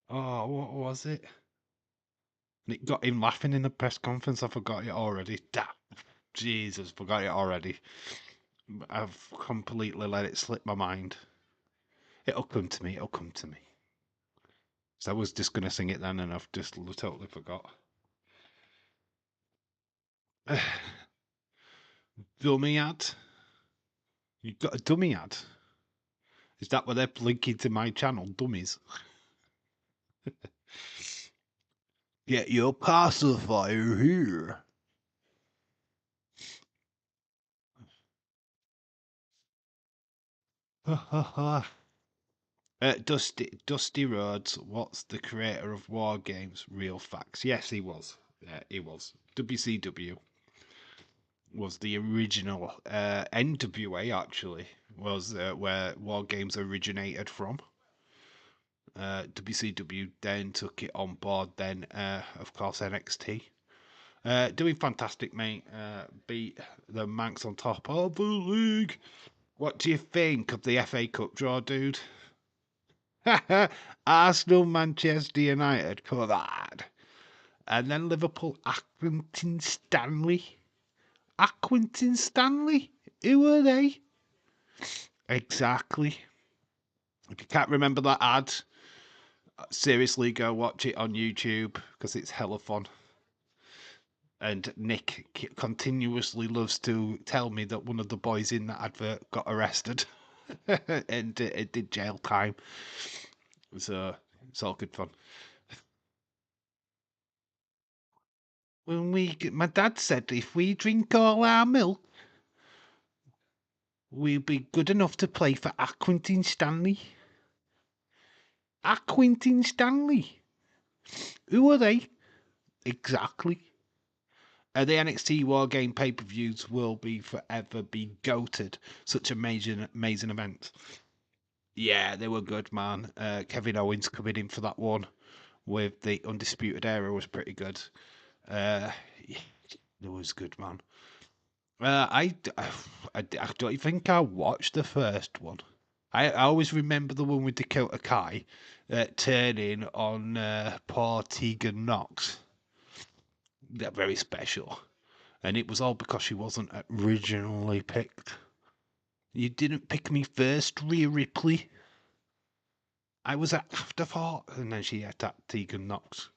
Oh, what was it? And it got him laughing in the press conference. I forgot it already. Jesus, forgot it already. I've completely let it slip my mind. It'll come to me. It'll come to me. So I was just going to sing it then and I've just totally forgot. Dummy ad? You got a dummy ad? Is that what they're linking to my channel? Dummies. Get your pacifier here. Dusty Rhodes, what's the creator of War Games? Real facts. Yes, he was. Yeah, he was. WCW was the original. NWA actually was where War Games originated from. WCW then took it on board. Then, of course, NXT. Doing fantastic, mate. Beat the Manx on top of the league. What do you think of the FA Cup draw, dude? Arsenal, Manchester United, come on. And then Liverpool, Accrington Stanley. Accrington Stanley? Who are they? Exactly. If you can't remember that ad, seriously go watch it on YouTube because it's hella fun. And Nick continuously loves to tell me that one of the boys in that advert got arrested and it did jail time. So it's all good fun. My dad said if we drink all our milk, we'll be good enough to play for Accrington Stanley. Accrington Stanley. Who are they? Exactly. The NXT War Game pay-per-views will be forever be goated. Such amazing event. Yeah, they were good, man. Kevin Owens coming in for that one with the Undisputed Era was pretty good. Yeah, it was good, man. I don't think I watched the first one. I always remember the one with Dakota Kai turning on poor Tegan Knox. They're very special. And it was all because she wasn't originally picked. You didn't pick me first, Rhea Ripley. I was at afterthought. And then she attacked Tegan Knox.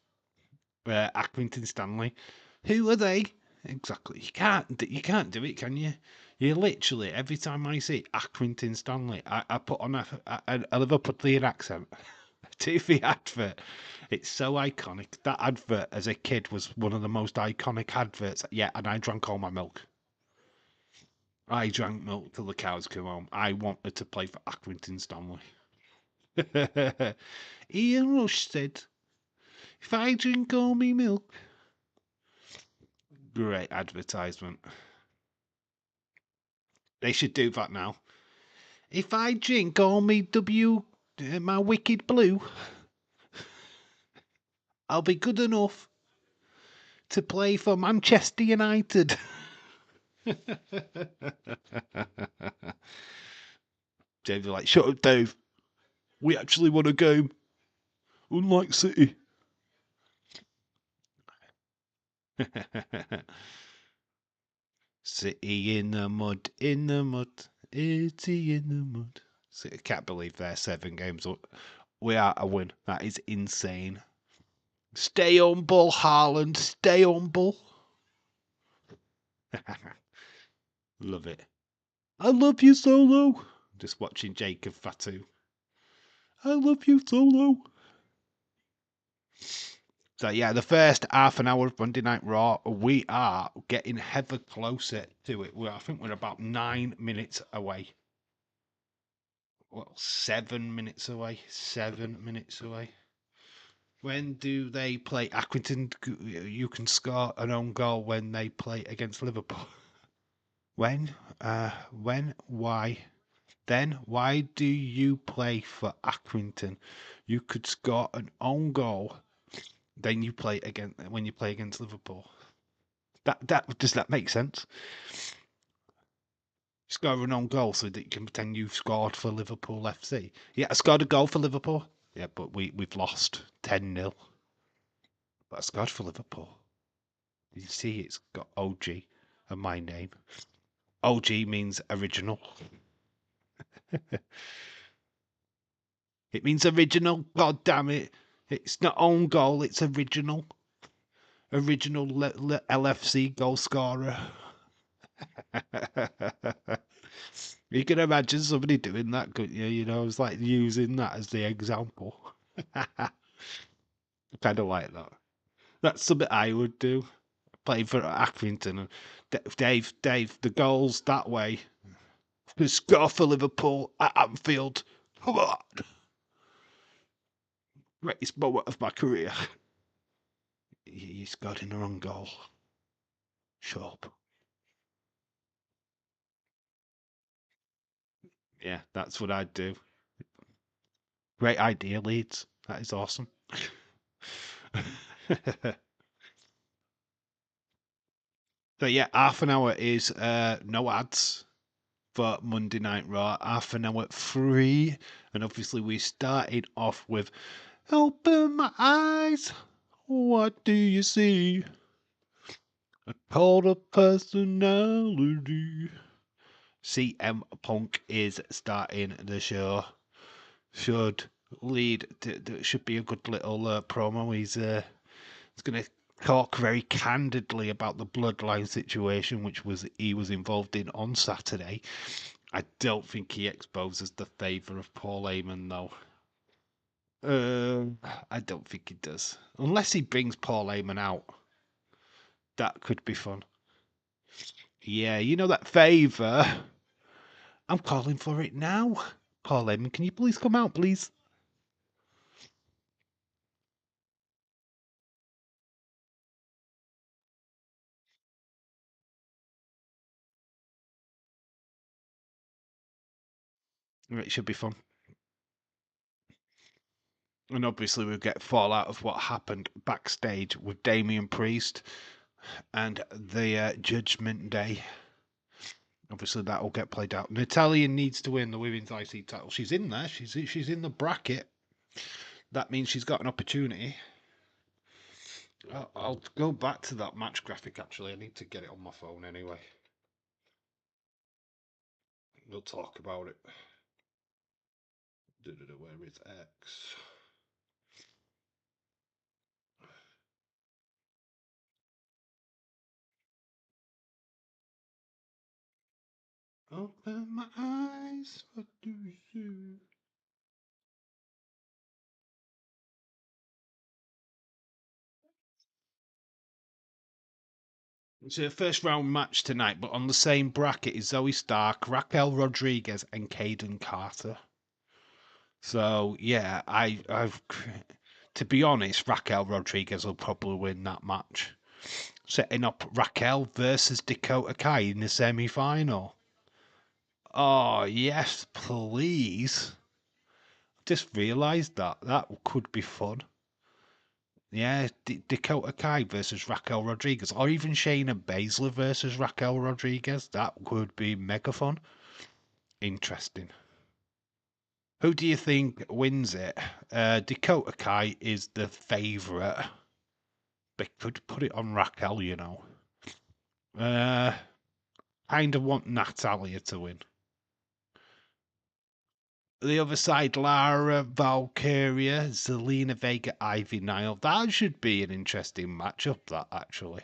Accrington Stanley. Who are they? Exactly. You can't do it, can you? You literally, every time I see Accrington Stanley, I put on a Liverpudlian accent to the advert. It's so iconic. That advert as a kid was one of the most iconic adverts. Yeah, and I drank all my milk. I drank milk till the cows came home. I wanted to play for Accrington Stanley. Ian Rush said, if I drink all my milk. Great advertisement. They should do that now. If I drink all my wicked blue, I'll be good enough to play for Manchester United. Dave's like, shut up, Dave. We actually won a game. Unlike City. City in the mud, City in the mud. I can't believe they're 7 games up. We are a win. That is insane. Stay humble, Haaland. Stay humble. Love it. I love you, Solo. Just watching Jacob Fatu. I love you, Solo. So yeah, the first half an hour of Monday Night Raw, we are getting ever closer to it. I think we're about 9 minutes away. Well, 7 minutes away. 7 minutes away. When do they play Accrington? You can score an own goal when they play against Liverpool. When? When? Why? Then why do you play for Accrington? You could score an own goal. Then you play again when you play against Liverpool. That does that make sense? Score an own goal so that you can pretend you've scored for Liverpool FC. Yeah, I scored a goal for Liverpool. Yeah, but we've lost 10-0. But I scored for Liverpool. You see, it's got OG and my name. OG means original. It means original. God damn it! It's not own goal. It's original. Original LFC goal scorer. You can imagine somebody doing that, couldn't you? You know, it's like using that as the example. Kind of like that. That's something I would do. Play for Accrington. Dave, the goals that way. Score for Liverpool at Anfield. Come on. Greatest moment of my career. You scored in the wrong goal. Shut up. Yeah, that's what I'd do. Great idea, Leeds. That is awesome. So yeah, half an hour is no ads for Monday Night Raw. Half an hour free, and obviously we started off with "Open my eyes, what do you see? A cult of personality." CM Punk is starting the show. Should lead to should be a good little promo. He's going to talk very candidly about the bloodline situation, which he was involved in on Saturday. I don't think he exposes the favour of Paul Heyman, though. I don't think he does. Unless he brings Paul Heyman out. That could be fun. Yeah, you know that favour? I'm calling for it now. Paul Heyman, can you please come out, please? It should be fun. And obviously we'll get fallout of what happened backstage with Damian Priest and the Judgment Day. Obviously that will get played out. Natalya needs to win the women's IC title. She's in there. She's in the bracket. That means she's got an opportunity. I'll go back to that match graphic, actually. I need to get it on my phone anyway. We'll talk about it. Where is X? Open my eyes, what do you see? It's a first round match tonight, but on the same bracket is Zoe Stark, Raquel Rodriguez, and Caden Carter. So yeah, I've to be honest, Raquel Rodriguez will probably win that match. Setting up Raquel versus Dakota Kai in the semi-final. Oh yes, please. Just realised that could be fun. Yeah, Dakota Kai versus Raquel Rodriguez, or even Shayna Baszler versus Raquel Rodriguez. That would be mega fun. Interesting. Who do you think wins it? Dakota Kai is the favourite. They could put it on Raquel, you know. Kind of want Natalia to win. The other side, Lara, Valkyria, Zelina Vega, Ivy Nile. That should be an interesting matchup, that actually.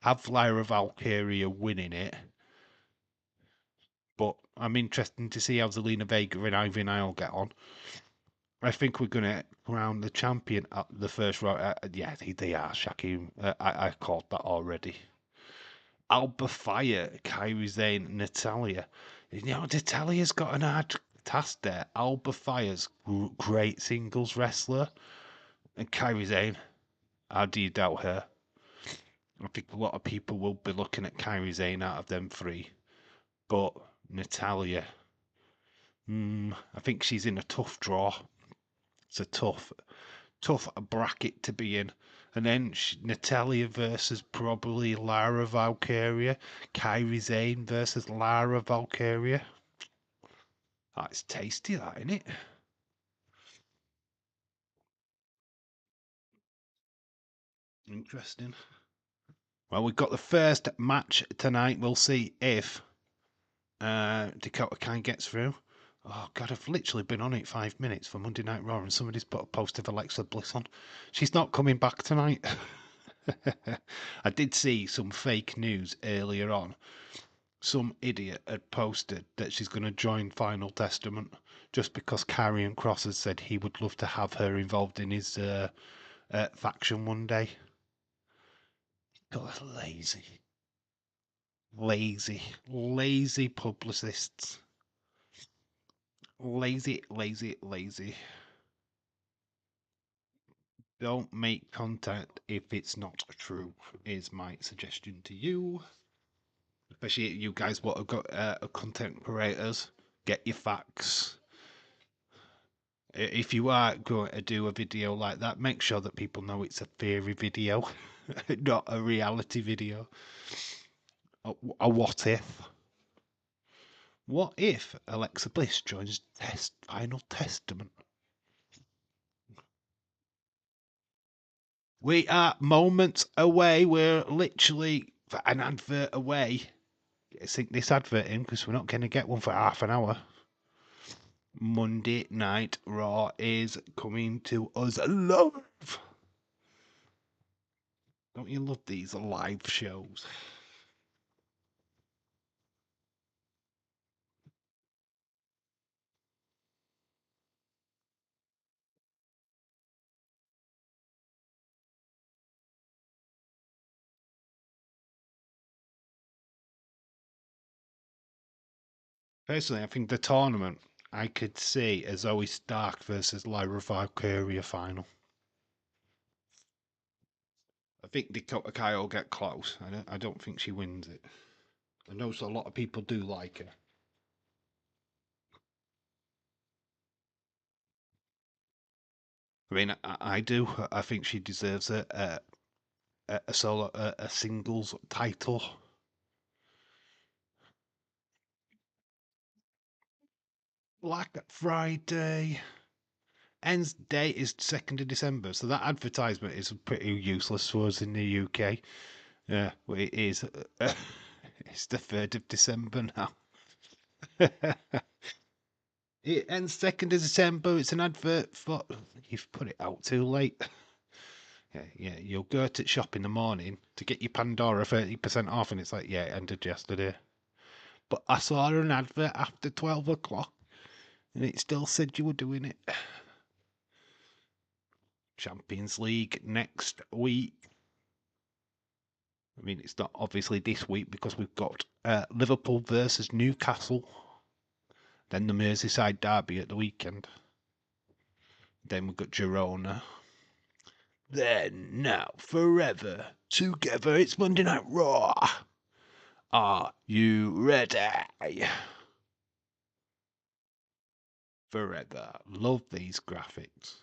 Have Lyra Valkyria winning it. But I'm interested to see how Zelina Vega and Ivy Nile get on. I think we're going to crown the champion at the first round. Yeah, they are, Shaquem. I called that already. Alba Fire, Kairi Sane, Natalia. You know, Natalia's got an hard task there. Alba Fire's great singles wrestler. And Kairi Sane, how do you doubt her? I think a lot of people will be looking at Kairi Sane out of them three. But Natalia, I think she's in a tough draw. It's a tough bracket to be in. And then Natalia versus probably Lara Valkyria. Kairi Sane versus Lara Valkyria. That's tasty, that, isn't it? Interesting. Well, we've got the first match tonight. We'll see if Dakota Kai gets through. Oh, God, I've literally been on it 5 minutes for Monday Night Raw and somebody's put a post of Alexa Bliss on. She's not coming back tonight. I did see some fake news earlier on. Some idiot had posted that she's going to join Final Testament just because Karrion Kross has said he would love to have her involved in his faction one day. God, lazy publicists. Lazy. Don't make content if it's not true, is my suggestion to you. Especially you guys what have got content creators. Get your facts. If you are going to do a video like that, make sure that people know it's a theory video, not a reality video. A what if? What if Alexa Bliss joins Final Testament? We are moments away. We're literally an advert away. Sync this advert in because we're not going to get one for half an hour. Monday Night Raw is coming to us live. Don't you love these live shows? Personally, I think the tournament I could see as Zoe Stark versus Lyra Valkyria final. I think Dakota Kai will get close. I don't think she wins it. I know so a lot of people do like her. I mean, I do. I think she deserves a solo, a singles title. Black Friday. Ends date is 2nd of December, so that advertisement is pretty useless for us in the UK. Yeah, well, it is. It's the 3rd of December now. It ends 2nd of December. It's an advert for. You've put it out too late. Yeah, you'll go to shop in the morning to get your Pandora 30% off, and it's like, yeah, it ended yesterday. But I saw an advert after 12 o'clock, and it still said you were doing it. Champions League next week. I mean, it's not obviously this week because we've got Liverpool versus Newcastle, then the Merseyside derby at the weekend. Then we've got Girona. Then, now, forever, together, it's Monday Night Raw. Are you ready? Forever. Love these graphics.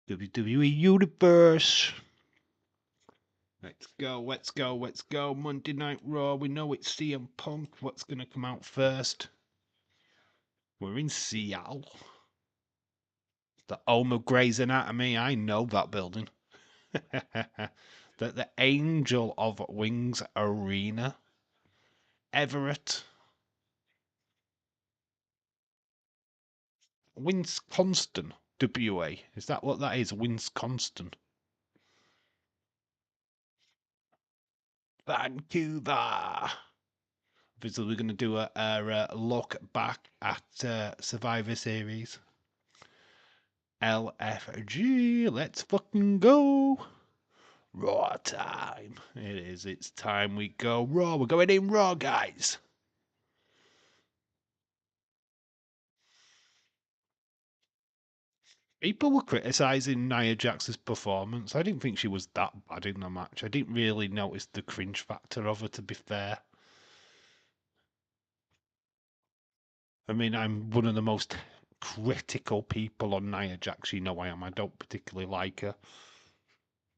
WWE Universe. Let's go. Monday Night Raw. We know it's CM Punk. What's going to come out first? We're in Seattle. The home of Grey's Anatomy. I know that building. the Angel of Wings Arena. Everett. Wisconsin. WA. Is that what that is? Wisconsin. Vancouver. Obviously, we're going to do a look back at Survivor Series. LFG, let's fucking go. Raw time. It is. It's time we go Raw. We're going in Raw, guys. People were criticising Nia Jax's performance. I didn't think she was that bad in the match. I didn't really notice the cringe factor of her, to be fair. I mean, I'm one of the most critical people on Nia Jax. You know I am. I don't particularly like her.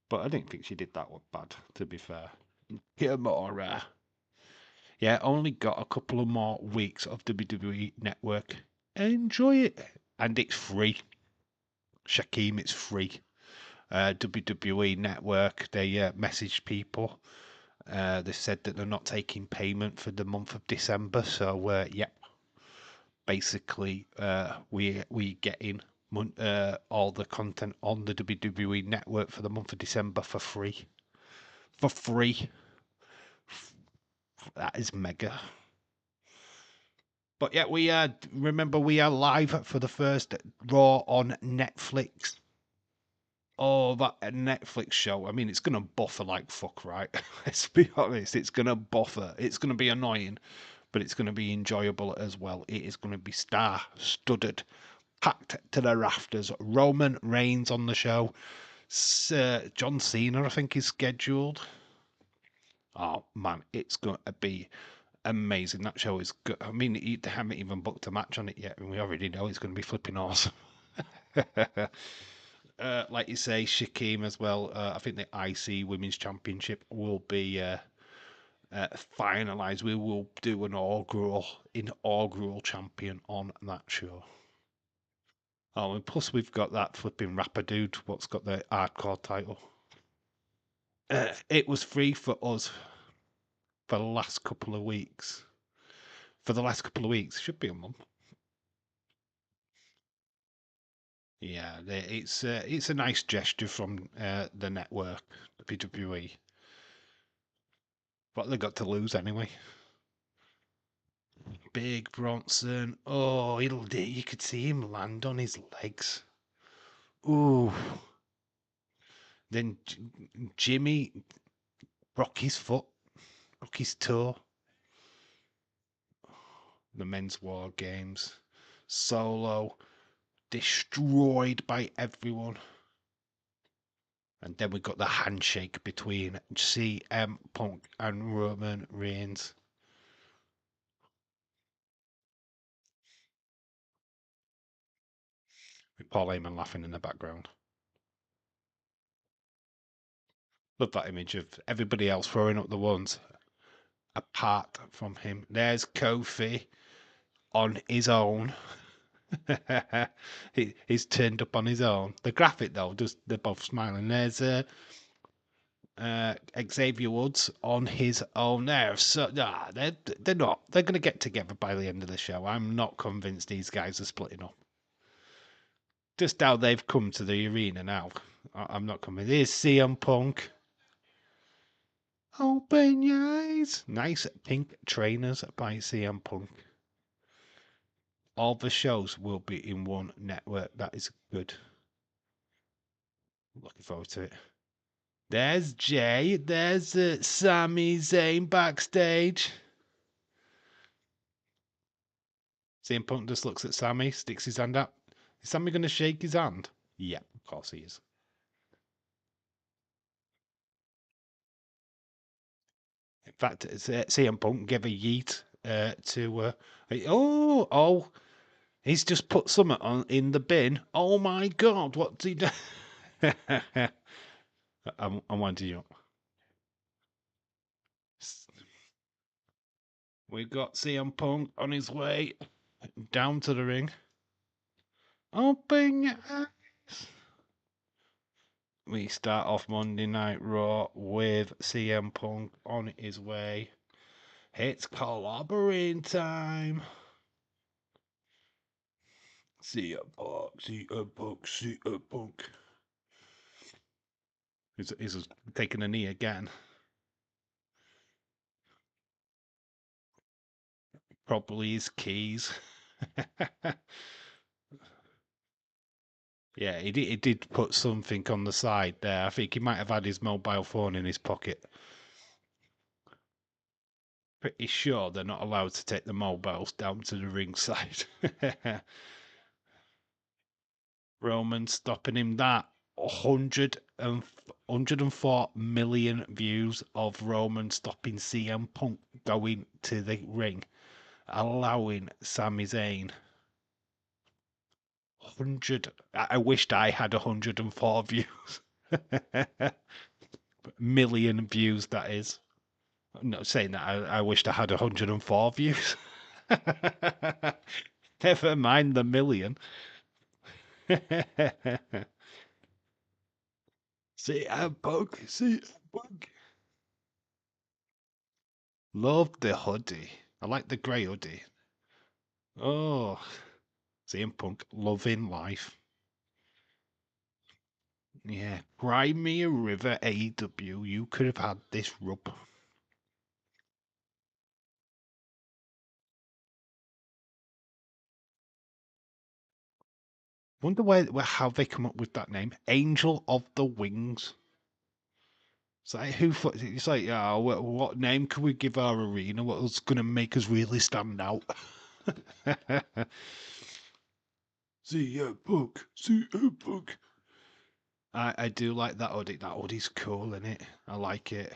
But I didn't think she did that bad, to be fair. Kimura. Yeah, only got a couple of more weeks of WWE Network. Enjoy it. And it's free. Shaquem, it's free. WWE Network, they messaged people. They said that they're not taking payment for the month of December. So, yeah, basically, we get in all the content on the WWE Network for the month of December for free. For free. That is mega. But yeah, remember we are live for the first Raw on Netflix. Oh, that Netflix show. I mean, it's gonna buffer like fuck, right? Let's be honest, it's gonna buffer. It's gonna be annoying, but it's gonna be enjoyable as well. It is gonna be star-studded, packed to the rafters. Roman Reigns on the show. John Cena, I think, is scheduled. Oh man, it's gonna be amazing. That show is good. I mean, they haven't even booked a match on it yet, and we already know it's going to be flipping awesome. Like you say, Shaquem as well. I think the IC Women's Championship will be finalised. We will do an inaugural champion on that show. Oh, and plus we've got that flipping rapper dude. What's got the hardcore title? It was free for us for the last couple of weeks. Should be a month. Yeah, it's a nice gesture from the network, the WWE. What they got to lose anyway? Big Bronson. Oh, you could see him land on his legs. Ooh. Then Jimmy broke his foot, broke his toe. The men's war games. Solo destroyed by everyone. And then we got the handshake between CM Punk and Roman Reigns. With Paul Heyman laughing in the background. Love that image of everybody else throwing up the ones apart from him. There's Kofi on his own. He's turned up on his own. The graphic though, just they're both smiling. There's Xavier Woods on his own there. So they're not. They're going to get together by the end of the show. I'm not convinced these guys are splitting up. Just how they've come to the arena now, I'm not convinced. Here's CM Punk. Open your eyes. Nice pink trainers by CM Punk. All the shows will be in one network. That is good. Looking forward to it. There's Jay. There's Sami Zayn backstage. CM Punk just looks at Sami, sticks his hand up. Is Sami going to shake his hand? Yeah, of course he is. In fact, CM Punk gave a yeet to. Oh, he's just put something on in the bin. Oh my God, what's he done? I'm winding you up. We've got CM Punk on his way down to the ring. Open your eyes. We start off Monday Night Raw with CM Punk on his way. It's clobbering time. CM Punk, CM Punk, CM Punk. He's taking a knee again. Probably his keys. Yeah, he did put something on the side there. I think he might have had his mobile phone in his pocket. Pretty sure they're not allowed to take the mobiles down to the ringside. Roman stopping him that 104 million views of Roman stopping CM Punk going to the ring, allowing Sami Zayn 100. I wished I had 104 views. Million views, that is. I'm not saying that I wished I had 104 views. Never mind the million. See a bug, see a bug. Love the hoodie. I like the grey hoodie. Oh, CM Punk, loving life. Yeah, Crimea River AEW, you could have had this rub. Wonder how they come up with that name, Angel of the Wings. It's like it's like, yeah, what name can we give our arena? What's going to make us really stand out? See a book, see a book. I do like that hoodie. That hoodie's cool, isn't it? I like it.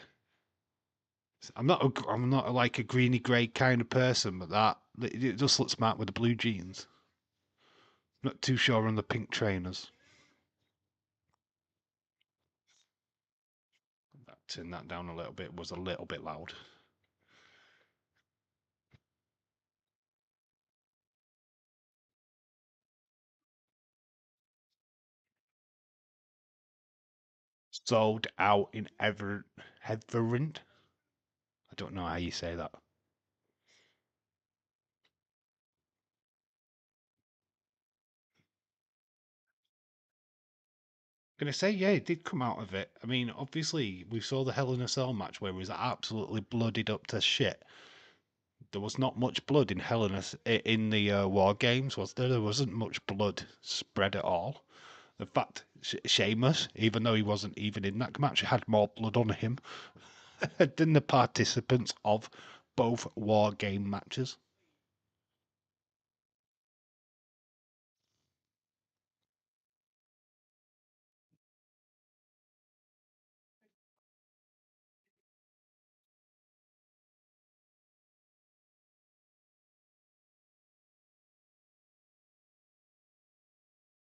I'm not like a greeny grey kind of person, but that it just looks smart with the blue jeans. Not too sure on the pink trainers. Turn that down a little bit. Was a little bit loud. Sold out in Everend. I don't know how you say that. Gonna say, yeah, it did come out of it. I mean, obviously, we saw the Hell in a Cell match where he was absolutely bloodied up to shit. There was not much blood in in the War Games, was there? There wasn't much blood spread at all. In fact, Sheamus, even though he wasn't even in that match, had more blood on him than the participants of both War Game matches.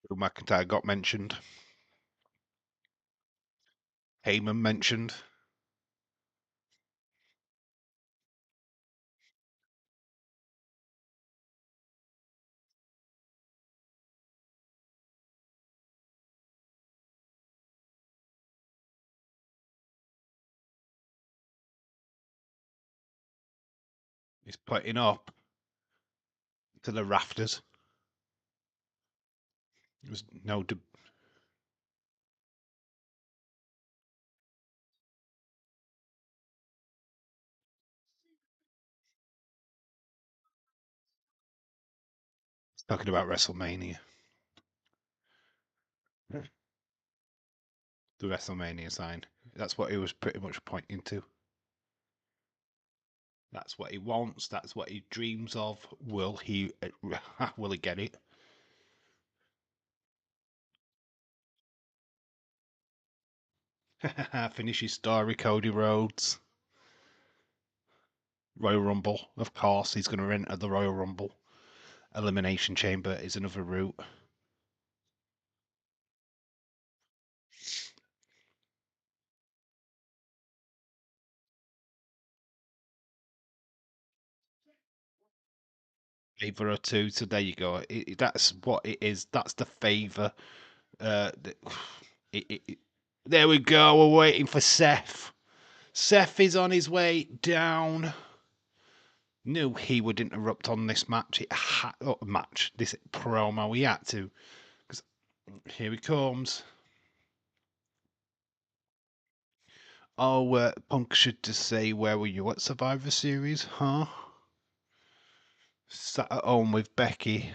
Drew McIntyre got mentioned. Heyman mentioned. He's putting up to the rafters. There's no. Talking about WrestleMania. The WrestleMania sign. That's what he was pretty much pointing to. That's what he wants. That's what he dreams of. Will he? Will he get it? Finish his story, Cody Rhodes. Royal Rumble, of course. He's going to enter the Royal Rumble. Elimination Chamber is another route. Favor or two. So there you go. That's what it is. That's the favor. Uh, it, it, it- there we go. We're waiting for Seth. Seth is on his way down. Knew he would interrupt on this match. This promo. He had to. Because here he comes. Oh, Punk should just say, "Where were you at Survivor Series?" Huh? Sat at home with Becky.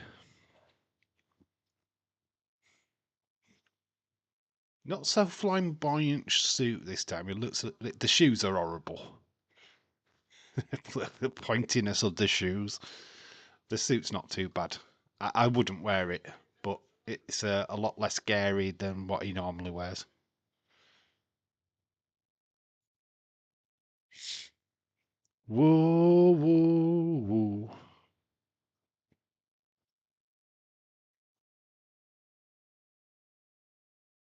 Not so flamboyant suit this time. It looks the shoes are horrible. The pointiness of the shoes. The suit's not too bad. I wouldn't wear it, but it's a lot less scary than what he normally wears. Woo woo woo.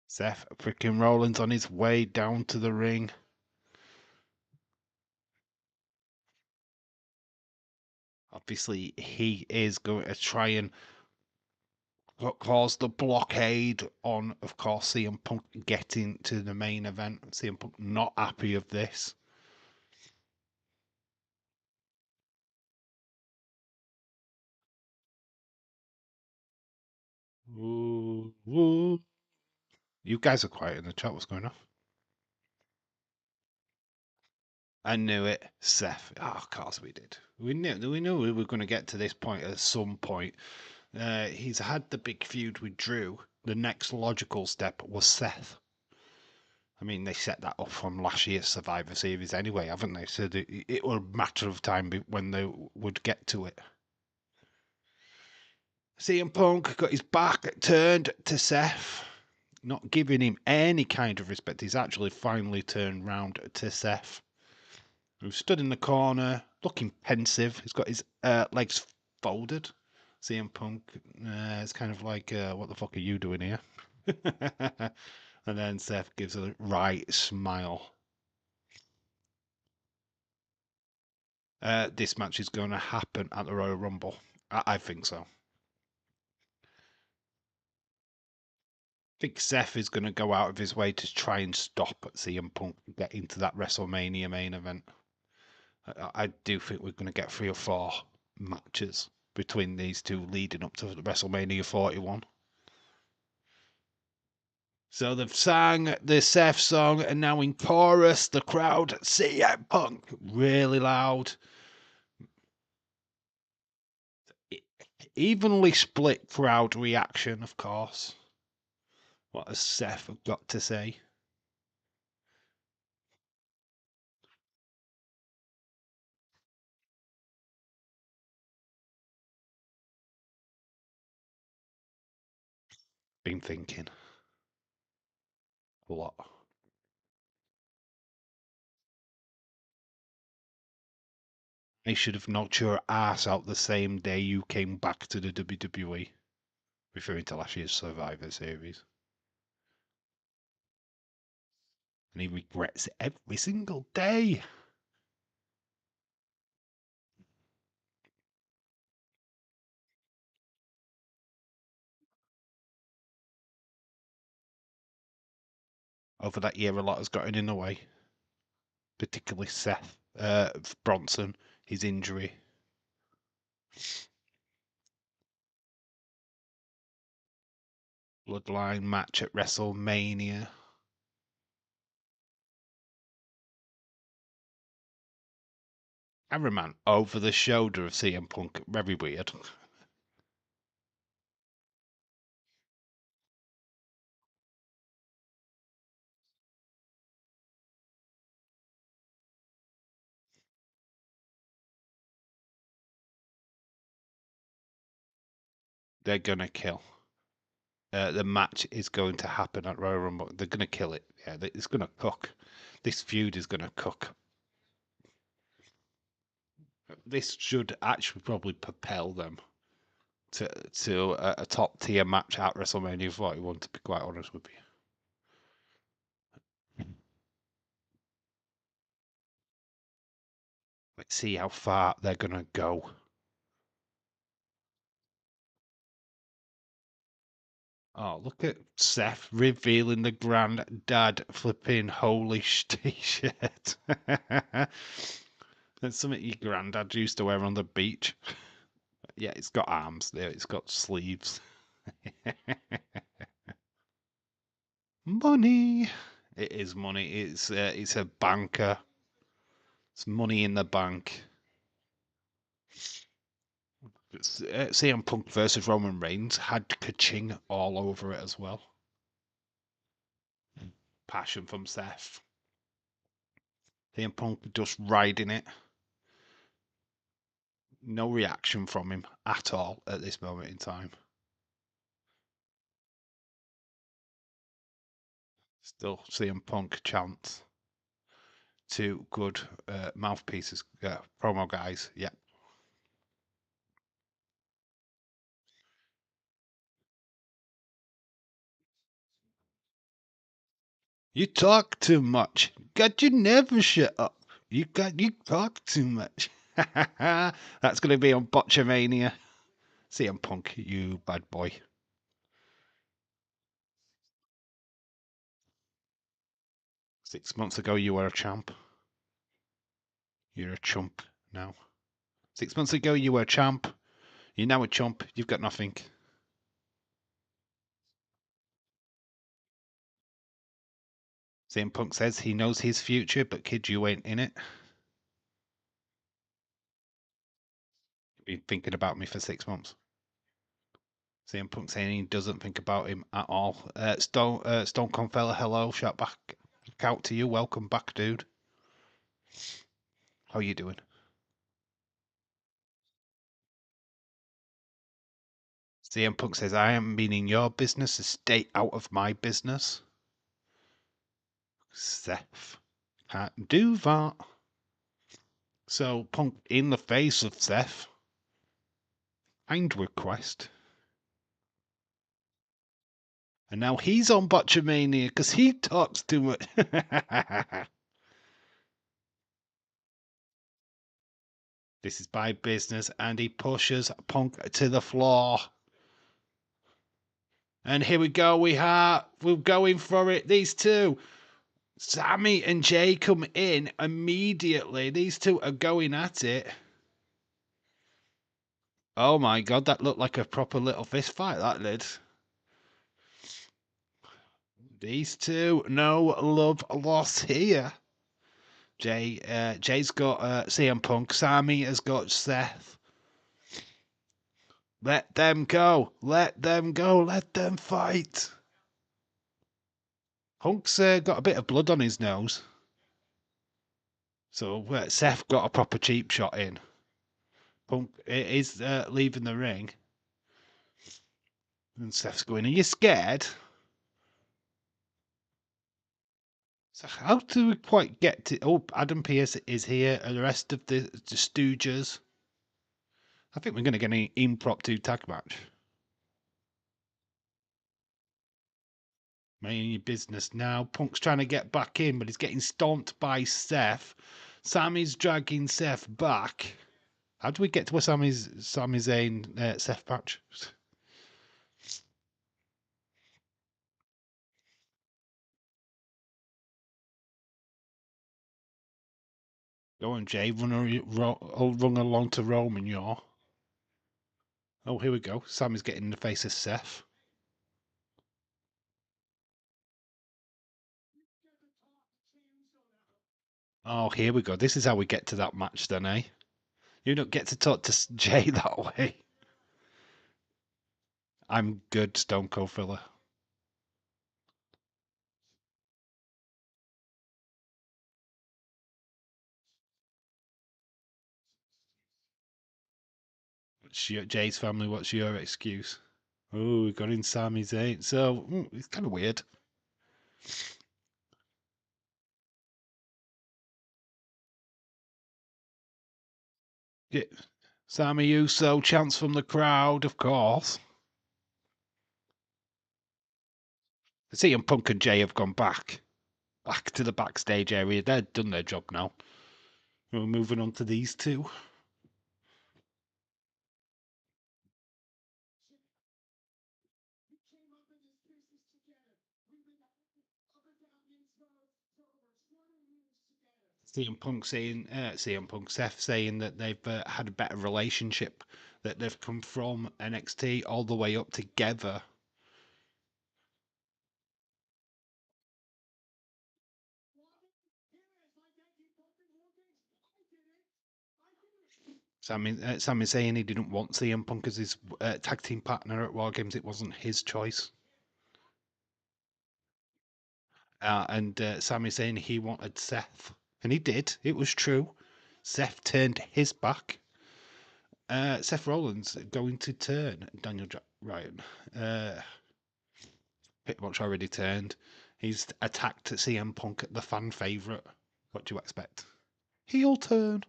Seth freaking Rollins on his way down to the ring. Obviously, he is going to try and cause the blockade on, of course, CM Punk getting to the main event. CM Punk not happy of this. Woo, woo. You guys are quiet in the chat. What's going on? I knew it, Seth. Oh, of course we did. We knew we were going to get to this point at some point. He's had the big feud with Drew. The next logical step was Seth. I mean, they set that up from last year's Survivor Series anyway, haven't they? So it was a matter of time when they would get to it. CM Punk got his back turned to Seth, not giving him any kind of respect. He's actually finally turned round to Seth, who stood in the corner, looking pensive. He's got his legs folded. CM Punk, it's kind of like, what the fuck are you doing here? And then Seth gives a right smile. This match is going to happen at the Royal Rumble. I think so. I think Seth is going to go out of his way to try and stop CM Punk getting to that WrestleMania main event. I do think we're going to get 3 or 4 matches between these two leading up to WrestleMania 41. So they've sang the Seth song, and now in chorus, the crowd, CM Punk, really loud. Evenly split crowd reaction, of course. What has Seth got to say? Been thinking a lot. I should have knocked your ass out the same day you came back to the WWE, referring to last year's Survivor Series. And he regrets it every single day. Over that year, a lot has gotten in the way, particularly Seth Bronson, his injury. Bloodline match at WrestleMania. Iron Man over the shoulder of CM Punk. Very weird. They're going to kill. The match is going to happen at Royal Rumble. They're going to kill it. Yeah, it's going to cook. This feud is going to cook. This should actually probably propel them to a top tier match at WrestleMania 41, to be quite honest with you. Let's see how far they're going to go. Oh, look at Seth revealing the granddad flipping holy t-shirt. That's something your granddad used to wear on the beach. Yeah, it's got arms there. It's got sleeves. Money. It is money. It's a banker. It's money in the bank. CM Punk versus Roman Reigns had ka-ching all over it as well. Passion from Seth. CM Punk just riding it. No reaction from him at all at this moment in time. Still CM Punk chants. Two good mouthpieces, promo guys. Yeah. You talk too much. God, you never shut up. You talk too much. That's going to be on Botchamania. CM Punk, you bad boy. 6 months ago, you were a champ. You're a chump now. 6 months ago, you were a champ. You're now a chump. You've got nothing. CM Punk says he knows his future, but kid, you ain't in it. You've been thinking about me for 6 months. CM Punk saying he doesn't think about him at all. Stone Cold fella, hello, shout back out to you. Welcome back, dude. How you doing? CM Punk says, I am meaning your business, so stay out of my business. Seth can't do that. So Punk in the face of Seth. Kind request. And now he's on Botchamania because he talks too much. This is by business, and he pushes Punk to the floor. And here we go. We're going for it. These two, Sammy and Jay, come in immediately. These two are going at it. Oh my god, that looked like a proper little fist fight, that did. These two, no love lost here. Jay's got CM Punk. Sammy has got Seth. Let them go. Let them go. Let them fight. Punk's got a bit of blood on his nose. So Seth got a proper cheap shot in. Punk is leaving the ring. And Seth's going, are you scared? So how do we quite get to... Oh, Adam Pearce is here. And the rest of the Stooges. I think we're going to get an impromptu tag match. Mind your business now. Punk's trying to get back in, but he's getting stomped by Seth. Sammy's dragging Seth back. How do we get to a Sami Zayn Seth match? Go on, Jay. Run along to Roman, you're. Oh, here we go. Sammy's getting in the face of Seth. Oh, here we go. This is how we get to that match then, eh? You don't get to talk to Jay that way. I'm good, Stone Cold fella. Jay's family, what's your excuse? Oh, we got in Sami Zayn. So, it's kind of weird. Yeah. Sami Uso, chants from the crowd, of course. CM Punk and Jay have gone back to the backstage area. They've done their job now. We're moving on to these two. CM Punk, Seth saying that they've had a better relationship, that they've come from NXT all the way up together. Sami saying he didn't want CM Punk as his tag team partner at War Games. It wasn't his choice. And Sami saying he wanted Seth, and he did. It was true. Seth turned his back. Seth Rollins going to turn Daniel Ryan. Pretty much already turned. He's attacked CM Punk, the fan favourite. What do you expect? Heel turn.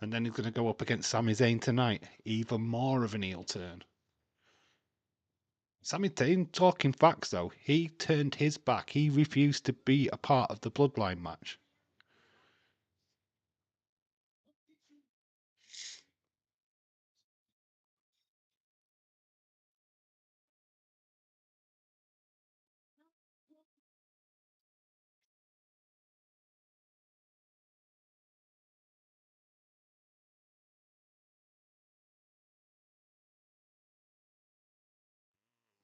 And then he's going to go up against Sami Zayn tonight. Even more of an heel turn. Sami Zayn, talking facts though, he turned his back. He refused to be a part of the Bloodline match.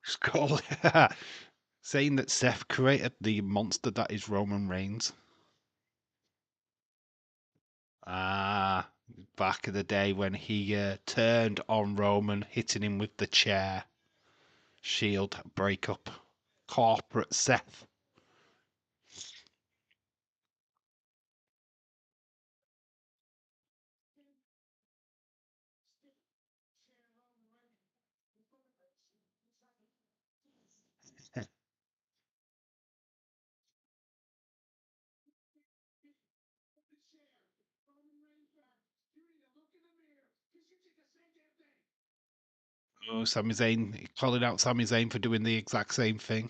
Skull. Saying that Seth created the monster that is Roman Reigns. Ah, back in the day when he turned on Roman, hitting him with the chair. Shield breakup. Corporate Seth. Oh, Sami Zayn, calling out Sami Zayn for doing the exact same thing.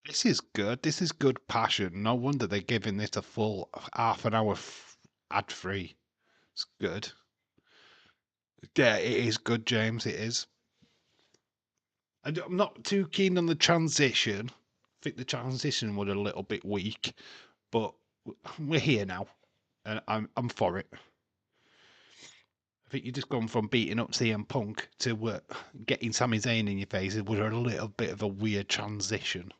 This is good. This is good passion. No wonder they're giving this a full half an hour ad free. It's good. Yeah, it is good, James. It is. I'm not too keen on the transition. I think the transition was a little bit weak, but we're here now, and I'm for it. I think you've just gone from beating up CM Punk to getting Sami Zayn in your face. It was a little bit of a weird transition.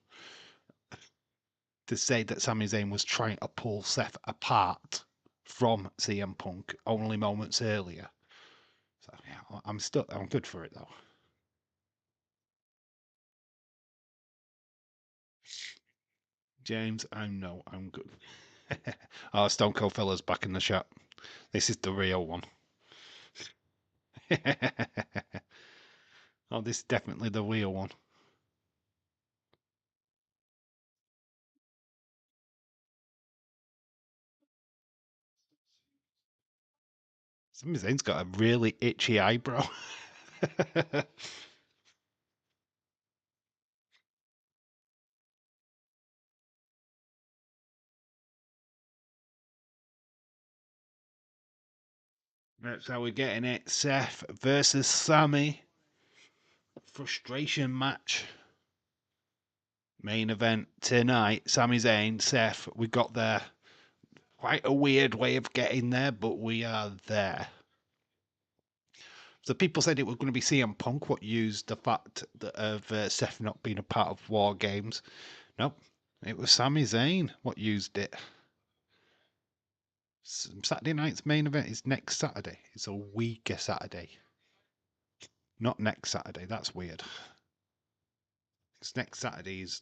To say that Sami Zayn was trying to pull Seth apart from CM Punk only moments earlier. So yeah, I'm good for it though. James, I know I'm good. Oh, Stone Cold Fella's back in the chat. This is the real one. Oh, this is definitely the real one. Sami Zayn's got a really itchy eyebrow. That's how we're getting it. Seth versus Sammy. Frustration match. Main event tonight. Sami Zayn, Seth. We got there. Quite a weird way of getting there, but we are there. So people said it was going to be CM Punk what used the fact that of Seth not being a part of War Games. Nope, it was Sami Zayn what used it. Saturday night's main event is next Saturday. It's a weaker Saturday. Not next Saturday. That's weird. It's next Saturday is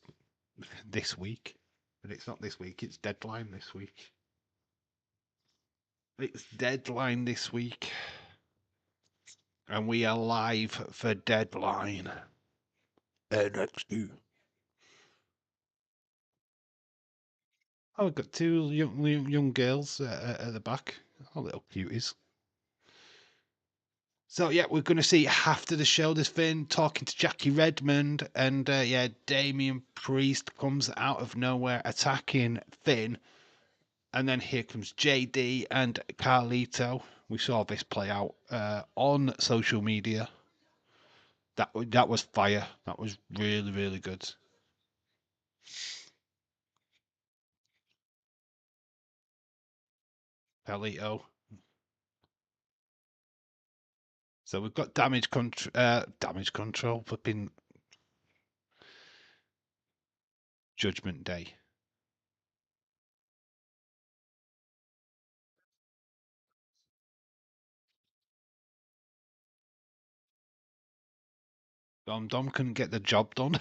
this week, but it's not this week. It's deadline this week. It's deadline this week. And we are live for deadline. NXT. Oh, we've got two young girls at the back. Oh, little cuties. So yeah, we're going to see after the show. There's Finn talking to Jackie Redmond, and yeah, Damian Priest comes out of nowhere attacking Finn, and then here comes JD and Carlito. We saw this play out on social media. That was fire. That was really good. Carlito. So we've got damage control, flipping Judgment Day. Dom couldn't get the job done.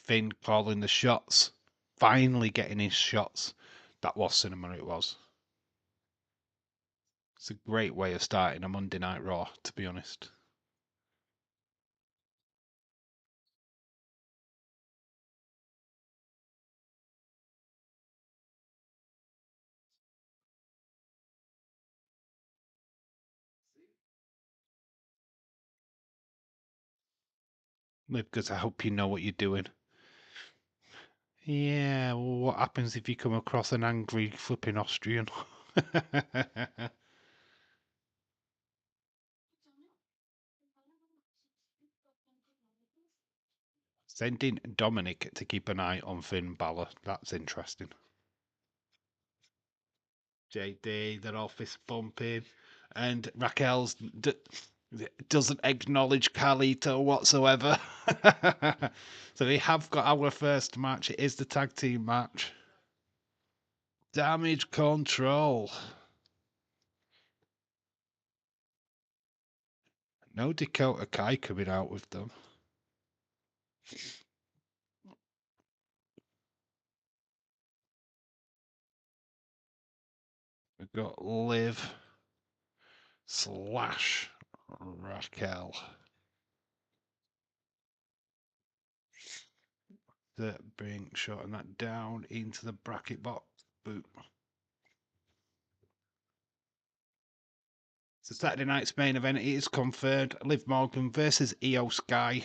Finn calling the shots. Finally getting his shots. That was cinema, it was. It's a great way of starting a Monday Night Raw, to be honest. Because I hope you know what you're doing. Yeah, well, what happens if you come across an angry flipping Austrian? Sending Dominic to keep an eye on Finn Balor. That's interesting. JD, they're all fist bumping. And Raquel's doesn't acknowledge Carlito whatsoever. So we have got our first match. It is the tag team match. Damage Control. No Dakota Kai coming out with them. We've got Liv slash Raquel. That being shorting that down into the bracket box. Boot. So Saturday night's main event, it is confirmed. Liv Morgan versus Io Sky.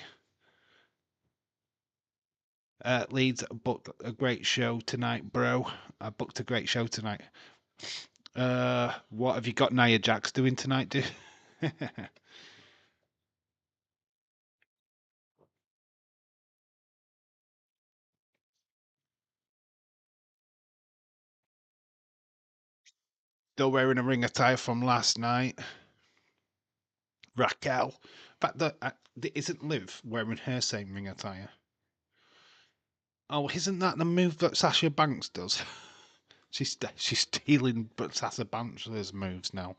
Leeds booked a great show tonight, bro. I booked a great show tonight. What have you got Nia Jax doing tonight, dude? Still wearing a ring attire from last night. Raquel. In fact, isn't Liv wearing her same ring attire? Oh, isn't that the move that Sasha Banks does? She's stealing Sasha Banks' moves now.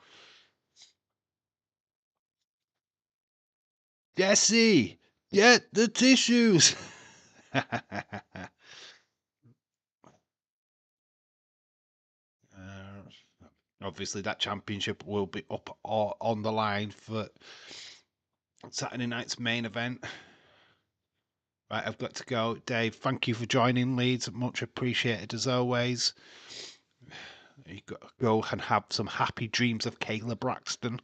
Jesse, get the tissues. Obviously, that championship will be up or on the line for Saturday night's main event. Right, I've got to go. Dave, thank you for joining, Leeds. Much appreciated as always. You got to go and have some happy dreams of Kayla Braxton.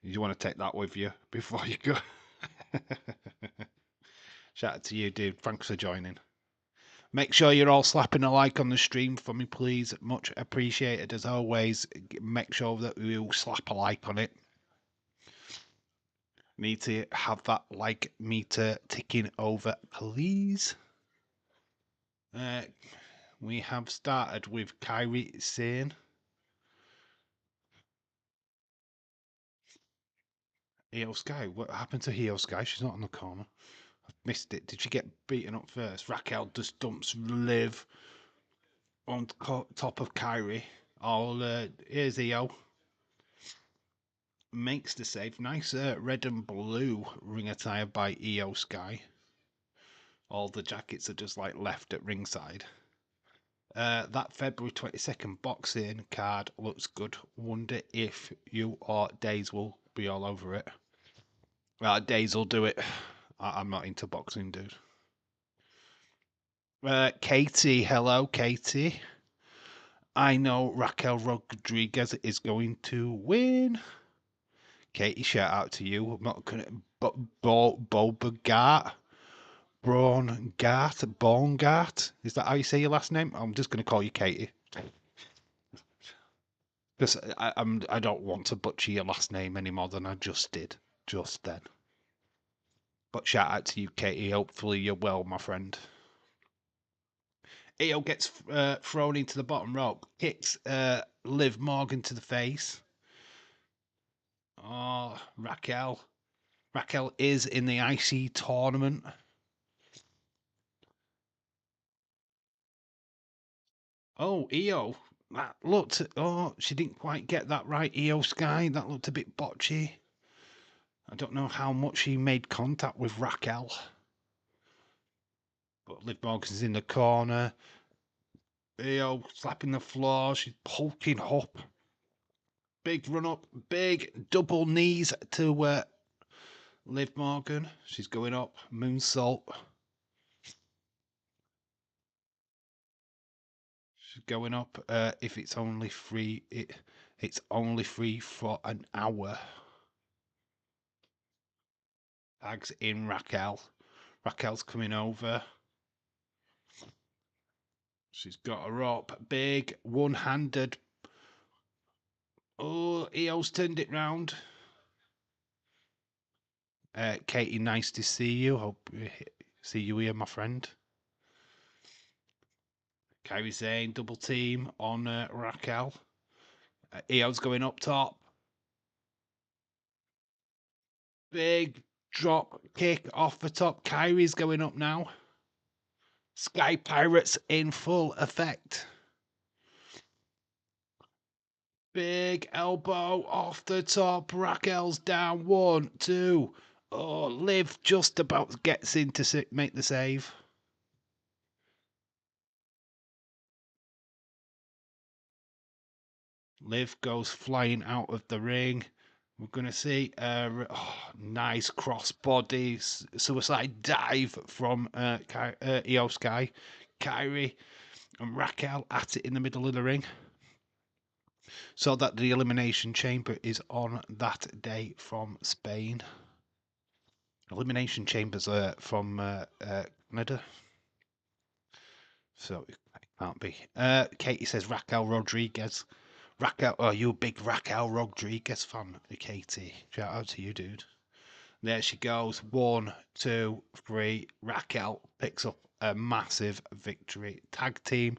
You want to take that with you before you go? Shout out to you, dude. Thanks for joining. Make sure you're all slapping a like on the stream for me, please. Much appreciated as always. Make sure that you slap a like on it. Need to have that like meter ticking over, please. We have started with Kyrie saying, Io Sky. What happened to Io Sky? She's not on the corner. I've missed it. Did she get beaten up first? Raquel just dumps Liv on top of Kyrie. Here's Io. Makes the save. Nice red and blue ring attire by Io Sky. All the jackets are just like left at ringside. That February 22nd boxing card looks good. Wonder if you or Days will be all over it. Days will do it. I'm not into boxing, dude. Katie, hello, Katie. I know Raquel Rodriguez is going to win. Katie, shout out to you. I'm not gonna. Bogart, Braungart. Is that how you say your last name? I'm just gonna call you Katie. Because I don't want to butcher your last name any more than I just did just then. But shout out to you, Katie. Hopefully you're well, my friend. Io gets thrown into the bottom rope, kicks Liv Morgan to the face. Oh, Raquel. Raquel is in the IC tournament. Oh, Io. That looked. Oh, she didn't quite get that right, Io Sky. That looked a bit botchy. I don't know how much she made contact with Raquel. But Liv Morgan's in the corner. Io slapping the floor. She's poking up. Big run up. Big double knees to Liv Morgan. She's going up. Moonsault. She's going up. If it's only free, it's only free for an hour. Tags in Raquel. Raquel's coming over. She's got her up. Big one-handed. Oh, Io's turned it round. Katie, nice to see you. Hope see you here, my friend. Kairi Sane, double team on Raquel. Io's going up top. Big drop kick off the top. Kairi's going up now. Sky Pirates in full effect. Big elbow off the top. Raquel's down. 1, 2. Oh, Liv just about gets in to make the save. Liv goes flying out of the ring. We're going to see a nice crossbody suicide dive from Io Sky. Kairi and Raquel at it in the middle of the ring. So that the Elimination Chamber is on that day from Spain. Elimination Chambers from Canada. So it can't be. Katie says Raquel Rodriguez. Raquel, oh, you a big Raquel Rodriguez fan, Katie. Shout out to you, dude. There she goes. 1, 2, 3. Raquel picks up a massive victory. Tag team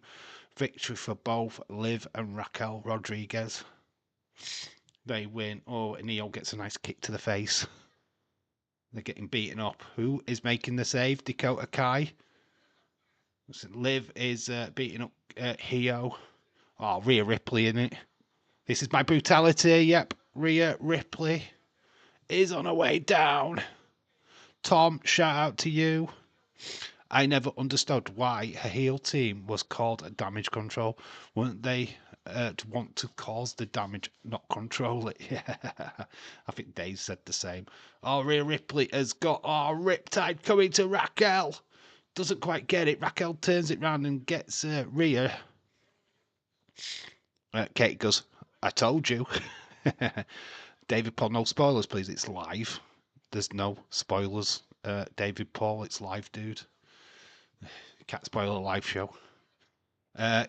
victory for both Liv and Raquel Rodriguez. They win. Oh, and Neil gets a nice kick to the face. They're getting beaten up. Who is making the save? Dakota Kai. Liv is beating up Hio. Oh, Rhea Ripley, in it. This is my brutality. Yep, Rhea Ripley is on her way down. Tom, shout out to you. I never understood why her heel team was called Damage Control. Weren't they want to cause the damage, not control it? Yeah, I think Dave said the same. Oh, Rhea Ripley has got Riptide coming to Raquel. Doesn't quite get it. Raquel turns it round and gets Rhea. Kate goes, I told you. David Paul, no spoilers, please. It's live. There's no spoilers. David Paul, it's live, dude. Can't spoil a live show.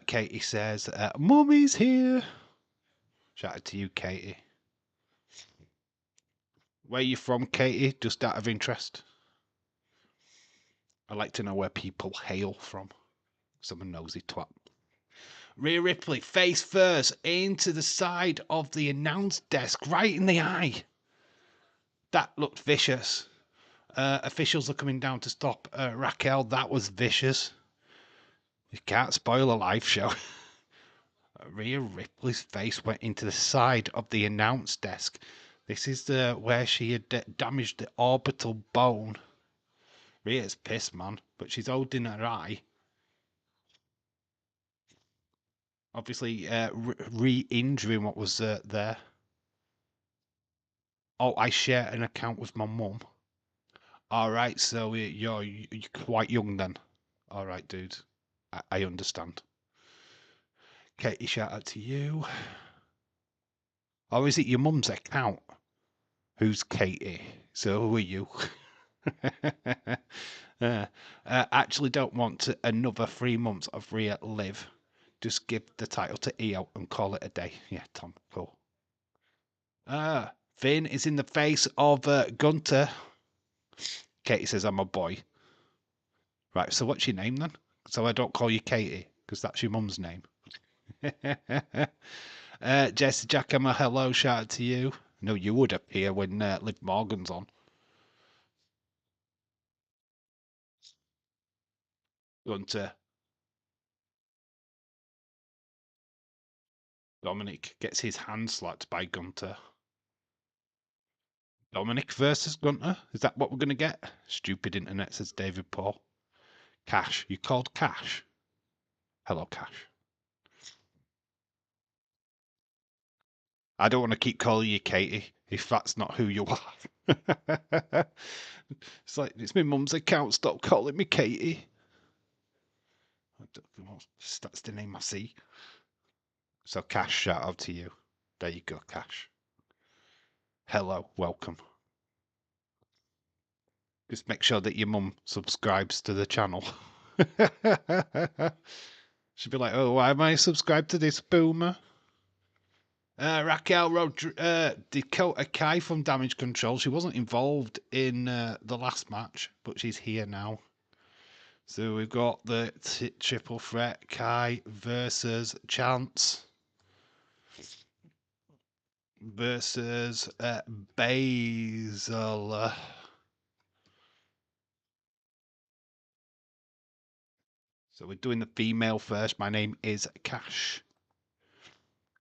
Katie says, Mummy's here. Shout out to you, Katie. Where are you from, Katie? Just out of interest. I like to know where people hail from. Someone nosy twat. Rhea Ripley, face first, into the side of the announce desk, right in the eye. That looked vicious. Officials are coming down to stop Raquel. That was vicious. You can't spoil a live show. Rhea Ripley's face went into the side of the announce desk. This is where she had damaged the orbital bone. Rhea's pissed, man, but she's holding her eye. Obviously, re-injuring what was there. Oh, I share an account with my mum. All right, so you're quite young then. All right, dude. I understand. Katie, shout out to you. Or is it your mum's account? Who's Katie? So who are you? Actually don't want another 3 months of Rhea Liv. Just give the title to Io and call it a day. Yeah, Tom, cool. Finn is in the face of Gunter. Katie says, I'm a boy. Right, so what's your name then? So I don't call you Katie, because that's your mum's name. Jesse Jackhammer, hello, shout out to you. No, you would appear when Liv Morgan's on. Gunter. Dominic gets his hand slapped by Gunter. Dominic versus Gunter? Is that what we're going to get? Stupid internet, says David Paul. Cash. You called Cash? Hello, Cash. I don't want to keep calling you Katie if that's not who you are. It's like, it's my mum's account. Stop calling me Katie. That's the name I see. So, Cash, shout out to you. There you go, Cash. Hello, welcome. Just make sure that your mum subscribes to the channel. She'd be like, oh, why am I subscribed to this boomer? Raquel Dakota Kai from Damage Control. She wasn't involved in the last match, but she's here now. So we've got the triple threat, Kai versus Chance versus Basil. So we're doing the female first. My name is Cash.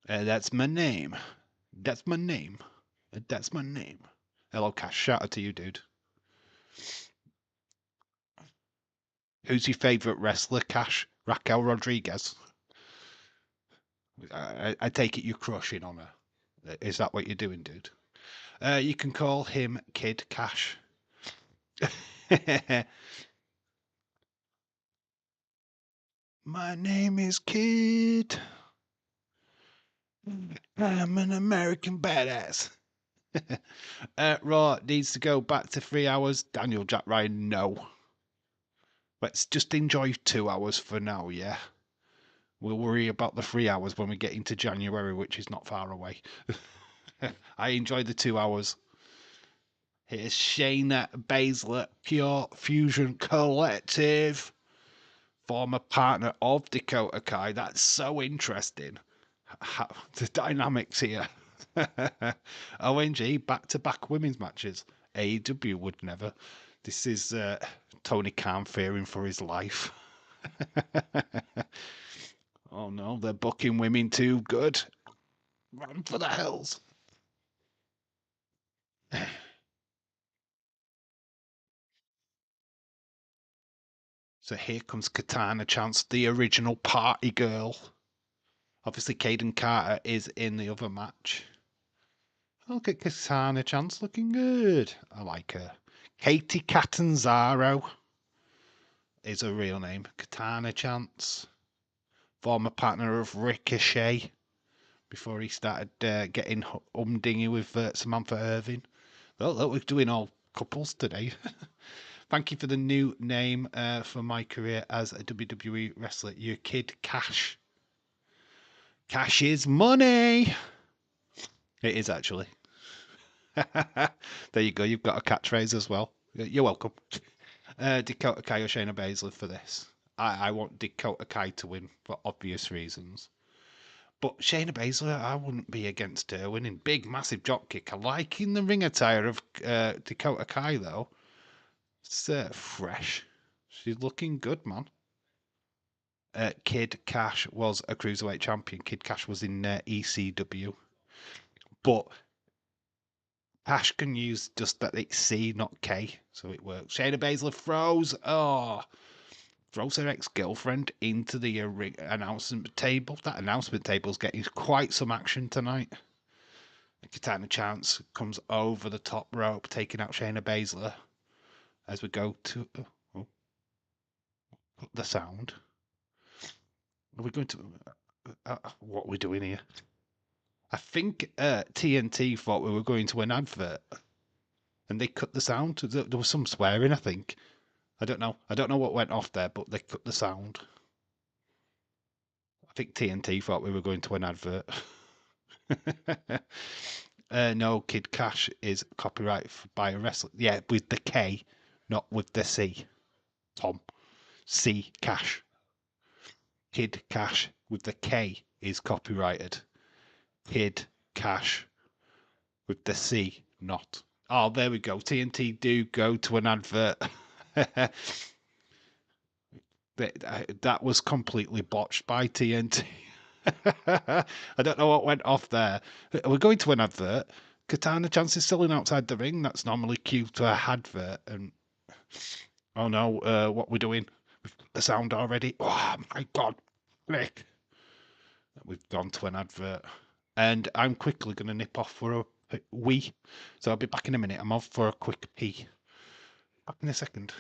That's my name. That's my name. That's my name. Hello, Cash. Shout out to you, dude. Who's your favourite wrestler, Cash? Raquel Rodriguez. I take it you're crushing on her. Is that what you're doing, dude? You can call him Kid Cash. My name is Kid. I'm an American badass. Raw needs to go back to 3 hours. Daniel Jack Ryan, no. Let's just enjoy 2 hours for now, yeah? We'll worry about the 3 hours when we get into January, which is not far away. I enjoy the 2 hours. Here's Shayna Baszler, Pure Fusion Collective. Former partner of Dakota Kai. That's so interesting. The dynamics here. ONG, back-to-back women's matches. AEW would never. This is Tony Khan fearing for his life. Oh no, they're booking women too good. Run for the hills. So here comes Katana Chance, the original party girl. Obviously, Kaden Carter is in the other match. Look at Katana Chance looking good. I like her. Katie Catanzaro is her real name. Katana Chance. Former partner of Ricochet before he started getting humdingy with Samantha Irvin. Well, look, we're doing all couples today. Thank you for the new name for my career as a WWE wrestler. Your Kid Cash. Cash is money. It is actually. There you go. You've got a catchphrase as well. You're welcome. Dakota Kai or Shayna Baszler for this. I want Dakota Kai to win for obvious reasons. But Shayna Baszler, I wouldn't be against her winning. Big, massive dropkick. I like in the ring attire of Dakota Kai, though. It's fresh. She's looking good, man. Kid Cash was a cruiserweight champion. Kid Cash was in ECW. But Cash can use just that it's C, not K, so it works. Shayna Baszler throws her ex-girlfriend into the announcement table. That announcement table's getting quite some action tonight. Katana Chance comes over the top rope, taking out Shayna Baszler as we go to the sound. Are we going to... what are we doing here? I think TNT thought we were going to an advert, and they cut the sound. There was some swearing, I think. I don't know. I don't know what went off there, but they cut the sound. I think TNT thought we were going to an advert. No, Kid Cash is copyright by a wrestler. Yeah, with the K, not with the C. Tom. C Cash. Kid Cash with the K is copyrighted. Kid Cash with the C, not. Oh, there we go. TNT do go to an advert. That was completely botched by TNT. I don't know what went off there. We're going to an advert. Katana Chance is selling outside the ring. That's normally cue to a advert. And oh no, what we're doing? The sound already. Oh my god, Nick. We've gone to an advert. And I'm quickly going to nip off for a wee. So I'll be back in a minute. I'm off for a quick pee. Back in a second.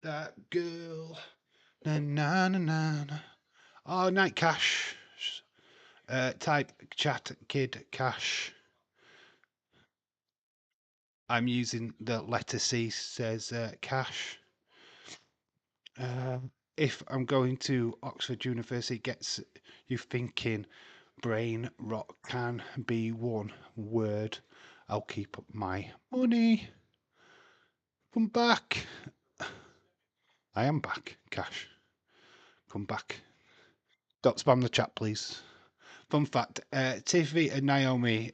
That girl. Na na na na. Na. Oh, Night Cash. Type chat Kid Cash. I'm using the letter C, says Cash. If I'm going to Oxford University, gets you thinking brain rot can be one word. I'll keep my money. Come back. I am back, Cash. Come back. Don't spam the chat, please. Fun fact, Tiffy and Naomi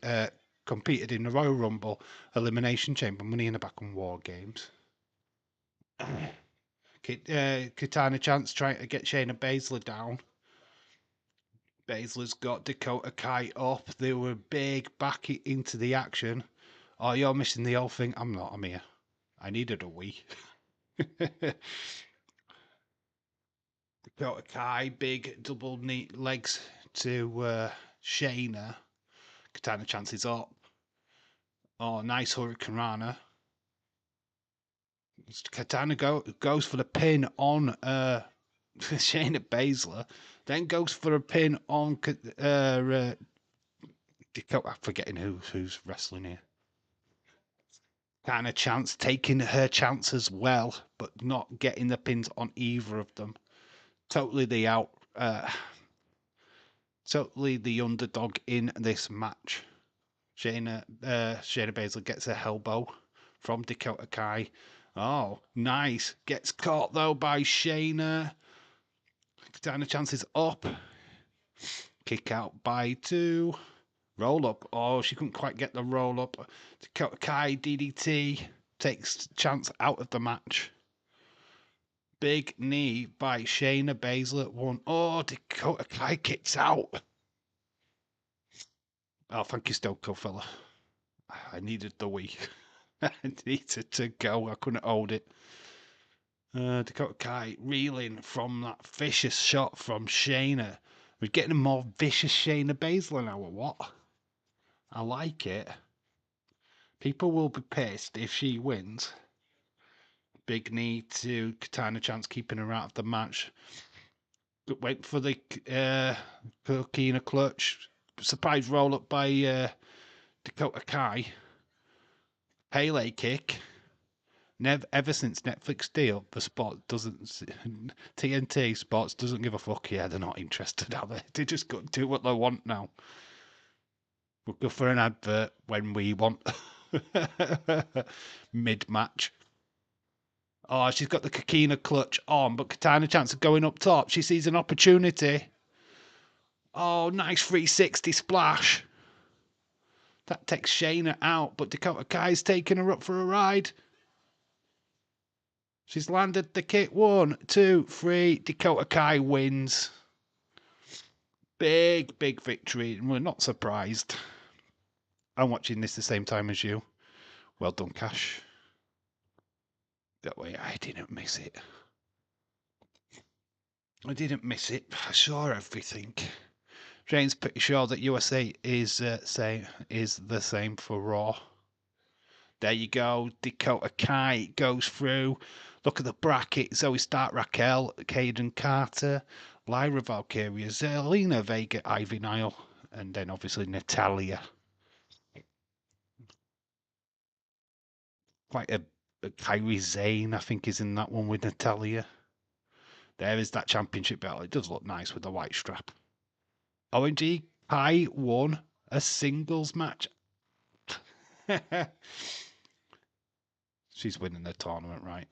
competed in the Royal Rumble Elimination Chamber Money in the Bank and War Games. Katana Chance trying to get Shayna Baszler down. Baszler's got Dakota Kai up. They were big back into the action. Oh, you're missing the whole thing. I'm not. I'm here. I needed a wee. Dakota Kai, big double knee legs to Shayna. Katana Chance is up. Oh, nice Hurricane Rana. Katana goes for the pin on Shayna Baszler, then goes for a pin on Dakota. I'm forgetting who's wrestling here. Kind of Chance taking her chance as well, but not getting the pins on either of them. Totally the totally the underdog in this match. Shayna Baszler gets a elbow from Dakota Kai. Oh, nice. Gets caught though by Shayna. Katana Chance is up. Kick out by 2. Roll up. Oh, she couldn't quite get the roll up. Dakota Kai DDT takes Chance out of the match. Big knee by Shayna Baszler at 1. Oh, Dakota Kai kicks out. Oh, thank you, Stoko fella. I needed the week. I needed to go. I couldn't hold it. Dakota Kai reeling from that vicious shot from Shayna. We're getting a more vicious Shayna Baszler now, or what? I like it. People will be pissed if she wins. Big knee to Katana Chance, keeping her out of the match. Wait for the Coquina clutch. Surprise roll up by Dakota Kai. Pele kick. Ever since Netflix deal, the sport doesn't. TNT Sports doesn't give a fuck. Yeah, they're not interested, are they? They just got to do what they want now. We'll go for an advert when we want. Mid match. Oh, she's got the Coquina clutch on, but Katana Chance of going up top. She sees an opportunity. Oh, nice 360 splash. That takes Shayna out, but Dakota Kai's taking her up for a ride. She's landed the kick. 1, 2, 3. Dakota Kai wins. Big, big victory. And we're not surprised. I'm watching this the same time as you. Well done, Cash. That way I didn't miss it. I didn't miss it. I saw everything. Jane's pretty sure that USA is the same for Raw. There you go. Dakota Kai goes through. Look at the bracket. Zoe Stark, Raquel, Kaden Carter, Lyra Valkyria, Zelina Vega, Ivy Nile, and then obviously Natalia. Quite a Kairi Zane, I think, is in that one with Natalia. There is that championship belt. It does look nice with the white strap. OMG, Kai won a singles match. She's winning the tournament, right?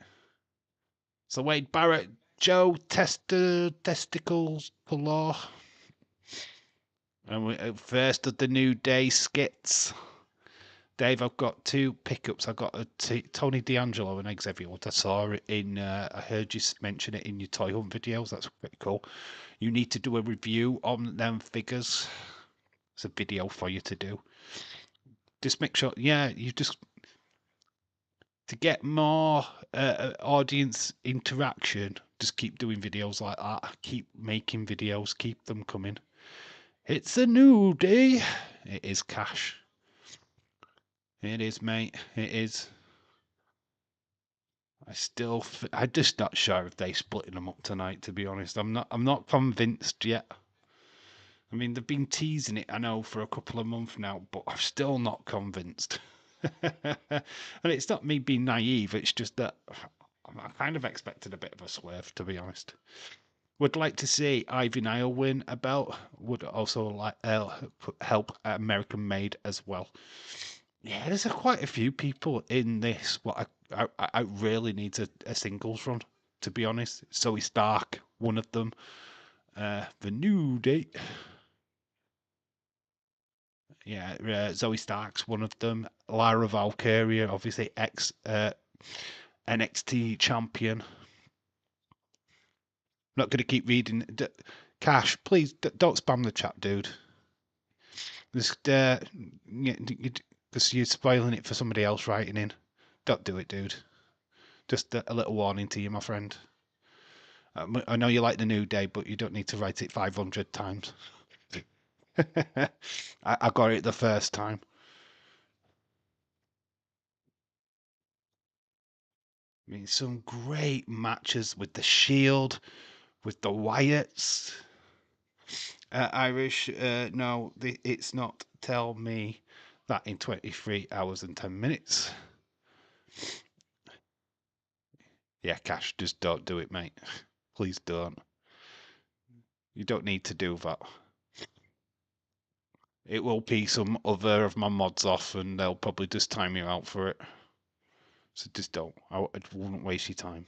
So Wade Barrett, Joe Testicles Law. And we first of the New Day skits. Dave, I've got 2 pickups. I've got Tony D'Angelo and Xavier Woods. I saw it in, I heard you mention it in your Toy Hunt videos. That's pretty cool. You need to do a review on them figures. It's a video for you to do. Just make sure, yeah, you just, to get more audience interaction, just keep doing videos like that. Keep making videos. Keep them coming. It's a new day. It is, Cash. It is, mate. It is. I'm just not sure if they're splitting them up tonight, to be honest. I'm not convinced yet. I mean, they've been teasing it, I know, for a couple of months now, but I'm still not convinced. And it's not me being naive, it's just that I kind of expected a bit of a swerve, to be honest. Would like to see Ivy Nile win a belt. Would also like help American Made as well. Yeah, there's quite a few people in this. What I really need a singles run, to be honest. Zoe Stark, one of them. The New Day. Yeah, Zoe Stark's one of them. Lyra Valkyria, obviously ex NXT champion. I'm not going to keep reading. Cash, please don't spam the chat, dude. Just because you're spoiling it for somebody else writing in. Don't do it, dude. Just a little warning to you, my friend. I know you like the New Day, but you don't need to write it 500 times. I got it the first time. I mean, some great matches with the Shield, with the Wyatts. Irish, no, it's not. Tell me that in 23 hours and 10 minutes. Yeah, Cash, just don't do it, mate. Please don't. You don't need to do that. It will pee some other of my mods off and they'll probably just time you out for it. So just don't. I wouldn't waste your time.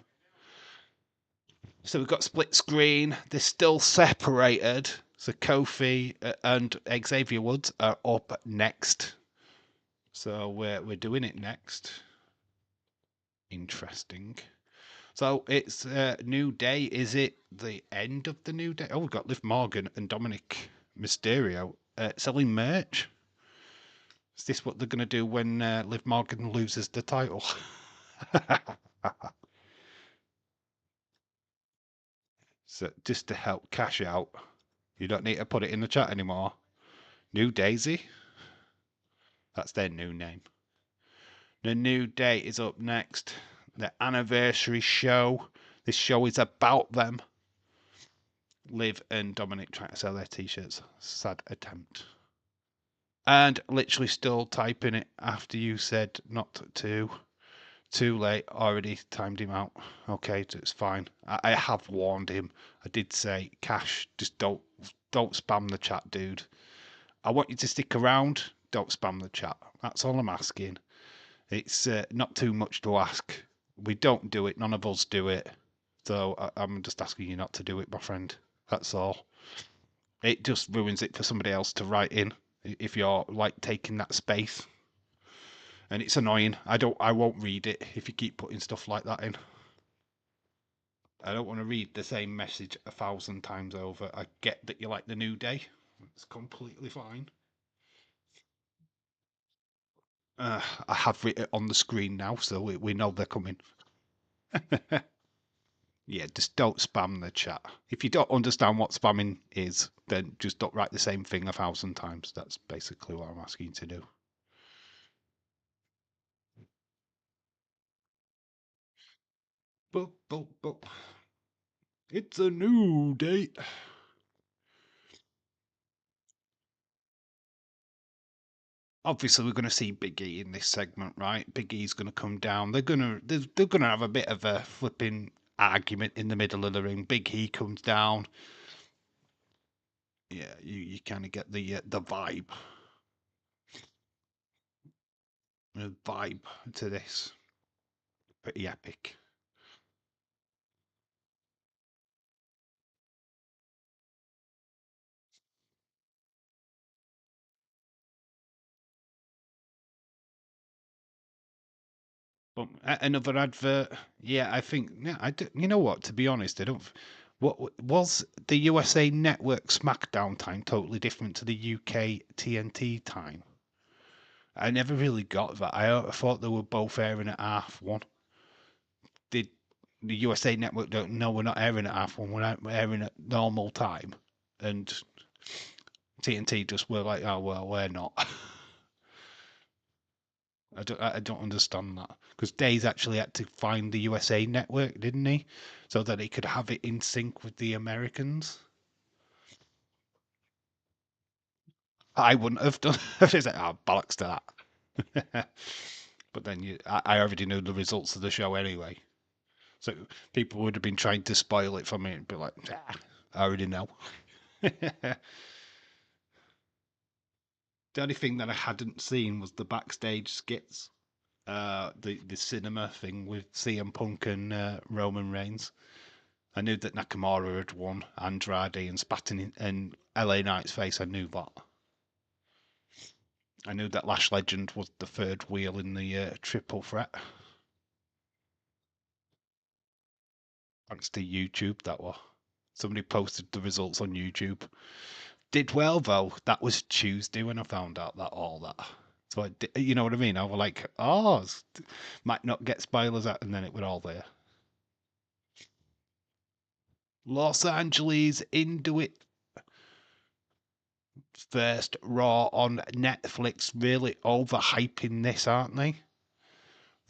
So we've got split screen. They're still separated. So Kofi and Xavier Woods are up next. So we're doing it next. Interesting. So it's a new day. Is it the end of the new day? Oh, we've got Liv Morgan and Dominic Mysterio selling merch. Is this what they're going to do when Liv Morgan loses the title? So just to help cash out, you don't need to put it in the chat anymore. New Daisy. That's their new name. The New Day is up next. The anniversary show. This show is about them. Liv and Dominic trying to sell their t-shirts. Sad attempt. And literally still typing it after you said not to. Too late. Already timed him out. Okay, it's fine. I have warned him. I did say, Cash, just don't spam the chat, dude. I want you to stick around. Don't spam the chat. That's all I'm asking. It's not too much to ask. We don't do it. None of us do it. So I'm just asking you not to do it, my friend. That's all. It just ruins it for somebody else to write in if you're like taking that space. And it's annoying. I won't read it if you keep putting stuff like that in. I don't want to read the same message 1,000 times over. I get that you like the New Day. It's completely fine. I have it on the screen now, so we know they're coming. Yeah, just don't spam the chat. If you don't understand what spamming is, then just don't write the same thing 1,000 times. That's basically what I'm asking you to do. But. It's a new day. Obviously, we're going to see Big E in this segment, right? Big E's going to come down. They're gonna have a bit of a flipping argument in the middle of the ring. Big E comes down. Yeah, you kind of get the vibe to this. Pretty epic. But another advert. Yeah, I think. Yeah, I do, you know what? To be honest, I don't. What was the USA Network SmackDown time totally different to the UK TNT time? I never really got that. I thought they were both airing at half one. Did the USA Network don't know we're not airing at half one, we're airing at normal time, and TNT just were like, oh well, we're not. I don't understand that because Days actually had to find the USA Network, didn't he, so that he could have it in sync with the Americans. I wouldn't have done. I was like, oh, bollocks to that. But then I already knew the results of the show anyway. So people would have been trying to spoil it for me and be like, I already know. The only thing that I hadn't seen was the backstage skits. The cinema thing with CM Punk and Roman Reigns. I knew that Nakamura had won Andrade and spatting in LA Knight's face. I knew that. I knew that Lash Legend was the third wheel in the triple threat. Thanks to YouTube, that was. Somebody posted the results on YouTube. Did well though. That was Tuesday when I found out that all that. So you know what I mean? I was like, oh, might not get spoilers out, and then it was all there. Los Angeles into it first. Raw on Netflix, really overhyping this, aren't they?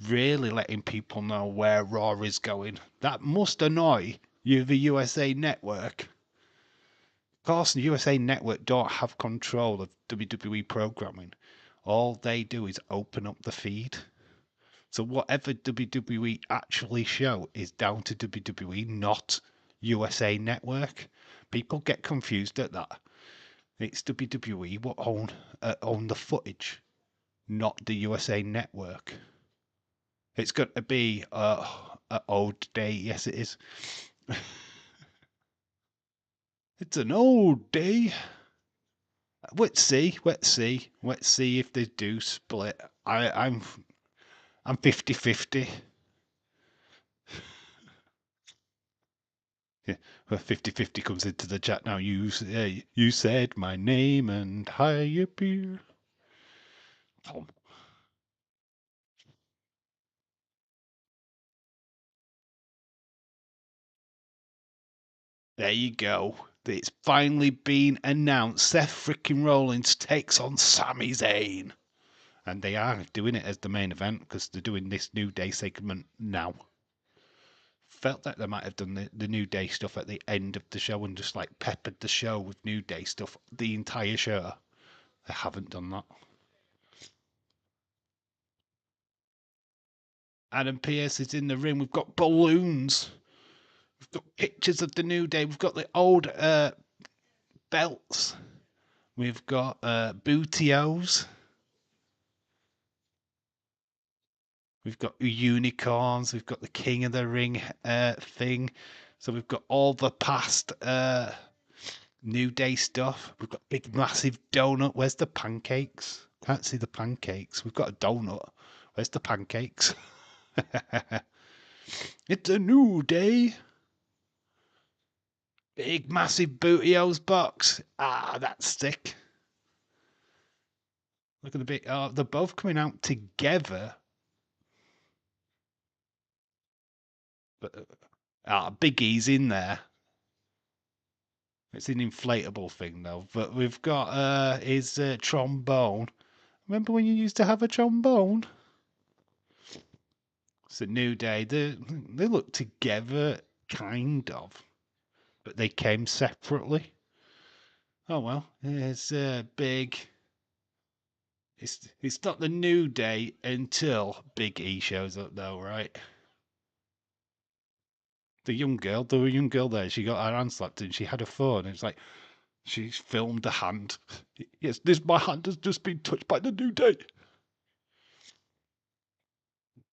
Really letting people know where Raw is going. That must annoy you, the USA Network. Of course, the USA Network don't have control of WWE programming. All they do is open up the feed. So whatever WWE actually show is down to WWE, not USA Network. People get confused at that. It's WWE what own the footage, not the USA Network. It's got to be an old day. Yes, it is. It's an old day. Let's see. Let's see if they do split. I'm 50-50. Yeah, well, 50-50 comes into the chat now. You said my name and I appear. Tom. There you go. It's finally been announced. Seth freaking Rollins takes on Sami Zayn. And they are doing it as the main event because they're doing this New Day segment now. Felt that they might have done the New Day stuff at the end of the show and just like peppered the show with New Day stuff the entire show. They haven't done that. Adam Pearce is in the ring. We've got balloons. We've got pictures of the New Day. We've got the old belts. We've got bootios. We've got unicorns. We've got the King of the Ring thing. So we've got all the past New Day stuff. We've got big, massive donut. Where's the pancakes? Can't see the pancakes. We've got a donut. Where's the pancakes? It's a new day. Big, massive bootios box. Ah, that's sick. Look at the big. Oh, they're both coming out together. But Big E's in there. It's an inflatable thing though. But we've got his trombone. Remember when you used to have a trombone? It's a new day. They look together, kind of, but they came separately. Oh well, it's big. It's not the New Day until Big E shows up, though, right? The young girl there, she got her hand slapped and she had a phone. And it's like she's filmed the hand. Yes, my hand has just been touched by the New Day.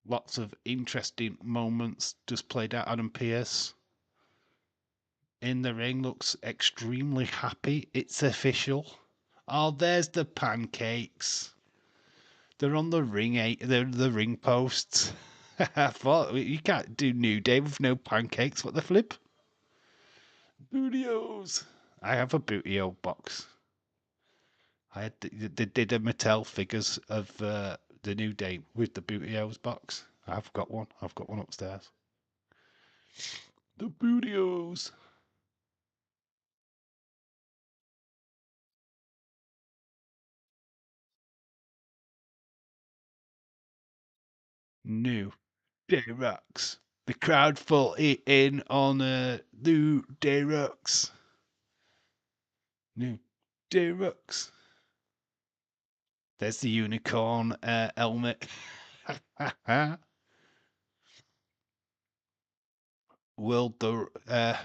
Lots of interesting moments just played out. Adam Pearce in the ring looks extremely happy. It's official. Oh, there's the pancakes. They're on the ring. They're the ring posts. I thought you can't do New Day with no pancakes. What the flip? Bootios. I have a bootio box. They did a Mattel figures of the New Day with the bootios box. I've got one. I've got one upstairs. The bootios. New Day Rocks. The crowd full in on New Day Rocks. New Day Rocks. There's the unicorn helmet. Will the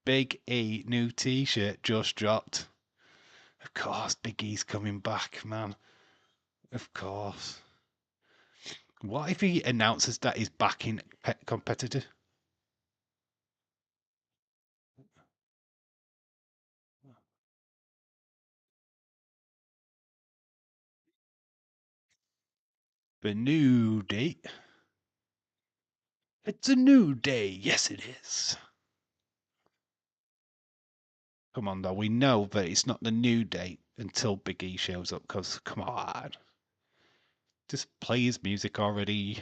Big E new T-shirt just dropped? Of course, Big E's coming back, man. Of course. What if he announces that he's back in Pet Competitor? The new date. It's a new day. Yes, it is. Come on, though. We know that it's not the new date until Big E shows up. Because, come on. Just play his music already.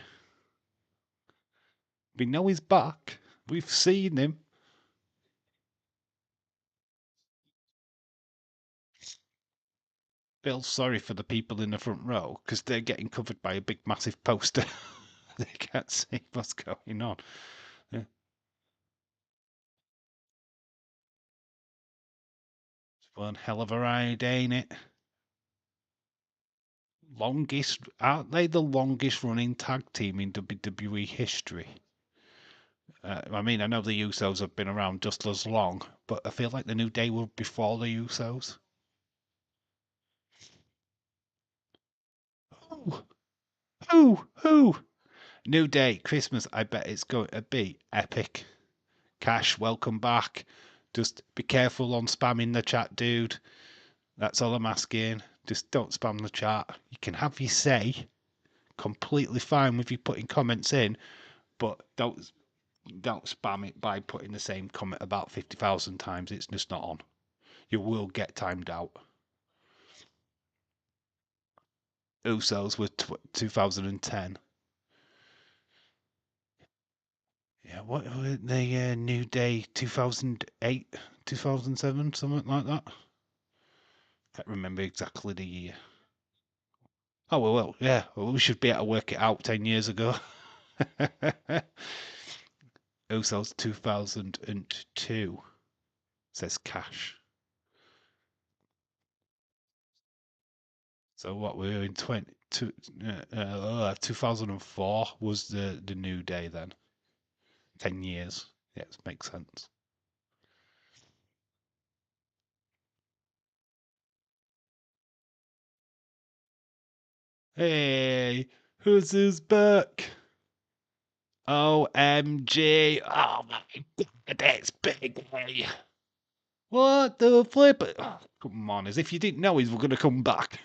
We know he's back. We've seen him. Feel sorry for the people in the front row because they're getting covered by a big, massive poster. They can't see what's going on. Yeah. It's one hell of a ride, ain't it? Aren't they the longest running tag team in WWE history? I mean, I know the Usos have been around just as long, but I feel like the New Day were before the Usos. Who? New Day, Christmas, I bet it's going to be epic. Cash, welcome back. Just be careful on spamming the chat, dude. That's all I'm asking. Just don't spam the chat. You can have your say. Completely fine with you putting comments in, but don't don't spam it by putting the same comment about 50,000 times. It's just not on. You will get timed out. Usos were 2010. Yeah, what were they? New Day 2008, 2007, something like that. Can't remember exactly the year. Oh well, yeah. Well, we should be able to work it out 10 years ago. Usos 2002 says Cash. So what we were in 2004 was the New Day then. 10 years. Yes, makes sense. Hey, who's his back? OMG. Oh my god, that's big. Hey. What the flip? Oh, come on, as if you didn't know he was going to come back.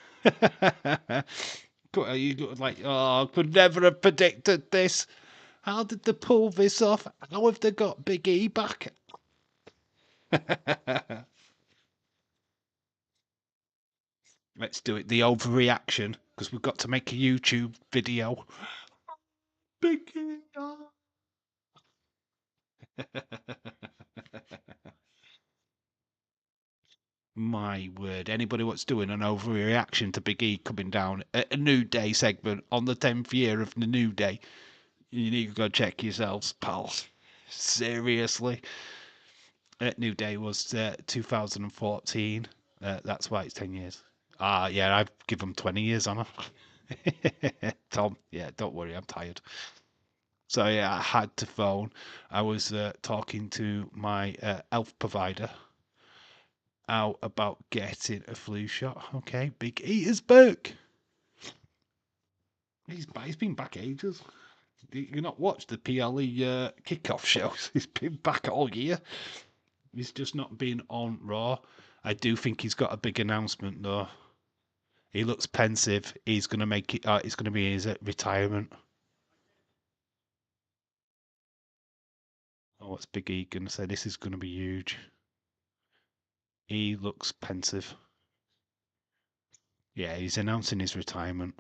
You like, oh, I could never have predicted this. How did they pull this off? How have they got Big E back? Let's do it. The overreaction, because we've got to make a YouTube video. Big E. Oh. My word. Anybody what's doing an overreaction to Big E coming down at a New Day segment on the 10th year of the New Day, you need to go check yourselves, pals. Seriously. New Day was 2014. That's why it's 10 years. Yeah, I've given them 20 years on her. Tom, yeah, don't worry, I'm tired. So, yeah, I had to phone. I was talking to my health provider out about getting a flu shot. Okay, Big E is back. He's been back ages. You not watched the PLE kickoff shows? He's been back all year. He's just not been on Raw. I do think he's got a big announcement though. He looks pensive. He's gonna make it. It's gonna be his retirement. Oh, what's Big E gonna say? This is gonna be huge. He looks pensive. Yeah, he's announcing his retirement.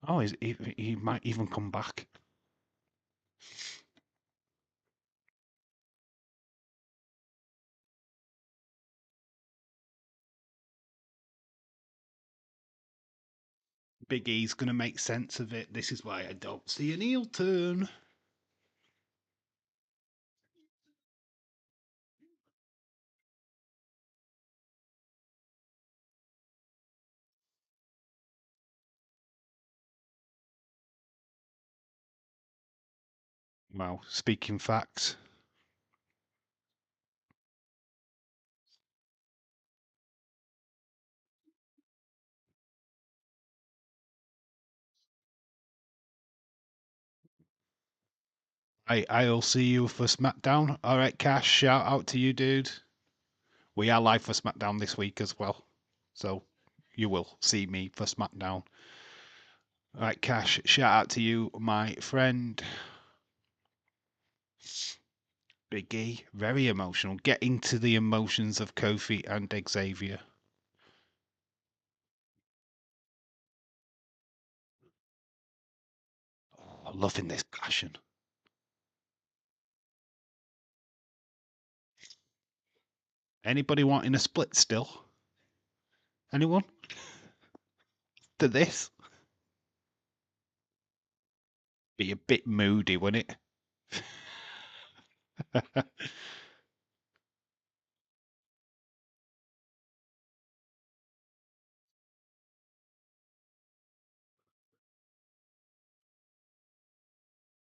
Oh, he might even come back. Big E's gonna make sense of it. This is why I don't see an heel turn. Well, speaking facts. I'll see you for SmackDown. All right, Cash. Shout out to you, dude. We are live for SmackDown this week as well, so you will see me for SmackDown. All right, Cash. Shout out to you, my friend. Big E, very emotional. Getting to the emotions of Kofi and Xavier. Oh, loving this passion. Anybody wanting a split still? Anyone? To this? Be a bit moody, wouldn't it?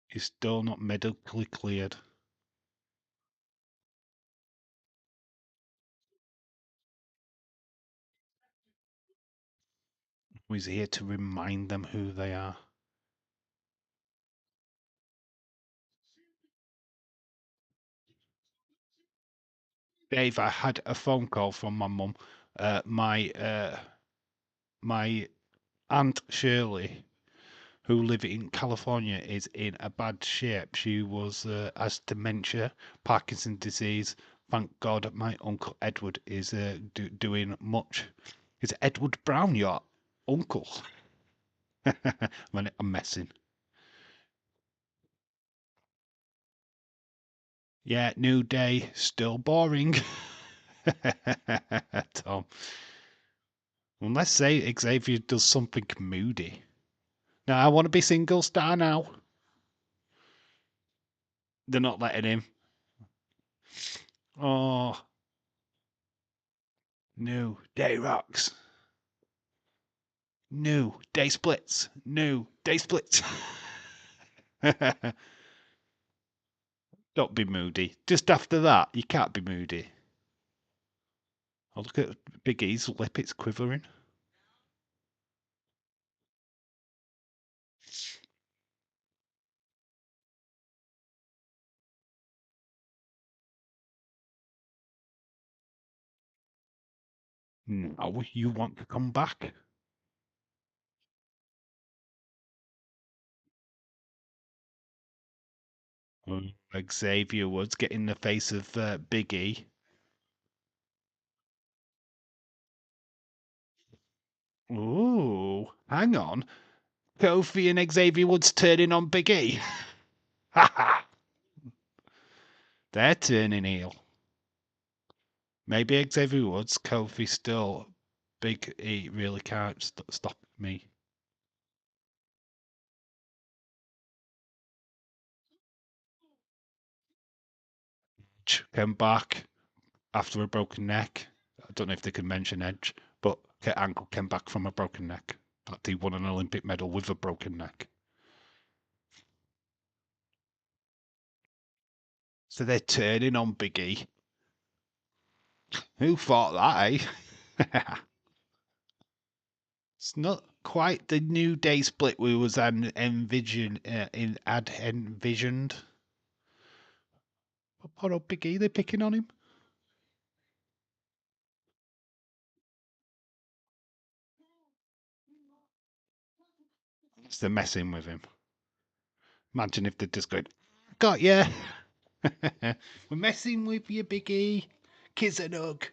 He's still not medically cleared. He's here to remind them who they are. Dave, I had a phone call from my mum. My aunt Shirley, who live in California, is in a bad shape. She has dementia, Parkinson's disease. Thank God my uncle Edward is doing much. Is Edward Brown your uncle? I'm messing. Yeah, new day, still boring. Tom. Unless say Xavier does something moody. Now I want to be single star now. They're not letting him. Oh, new day rocks. New day splits. New day splits. Don't be moody. Just after that, you can't be moody. Oh, look at Big E's lip, it's quivering. Now you want to come back? Xavier Woods get in the face of Big E. Ooh, hang on. Kofi and Xavier Woods turning on Big E. Ha ha! They're turning heel. Maybe Xavier Woods, Kofi still. Big E really can't stop me. Came back after a broken neck. I don't know if they can mention Edge, but Kurt Angle came back from a broken neck. But he won an Olympic medal with a broken neck. So they're turning on Big E. Who thought that, eh? It's not quite the New Day split we was envisioned. But poor old Big E, they're picking on him. They're messing with him. Imagine if they're just going, got ya. We're messing with you, Big E. Kiss and hug.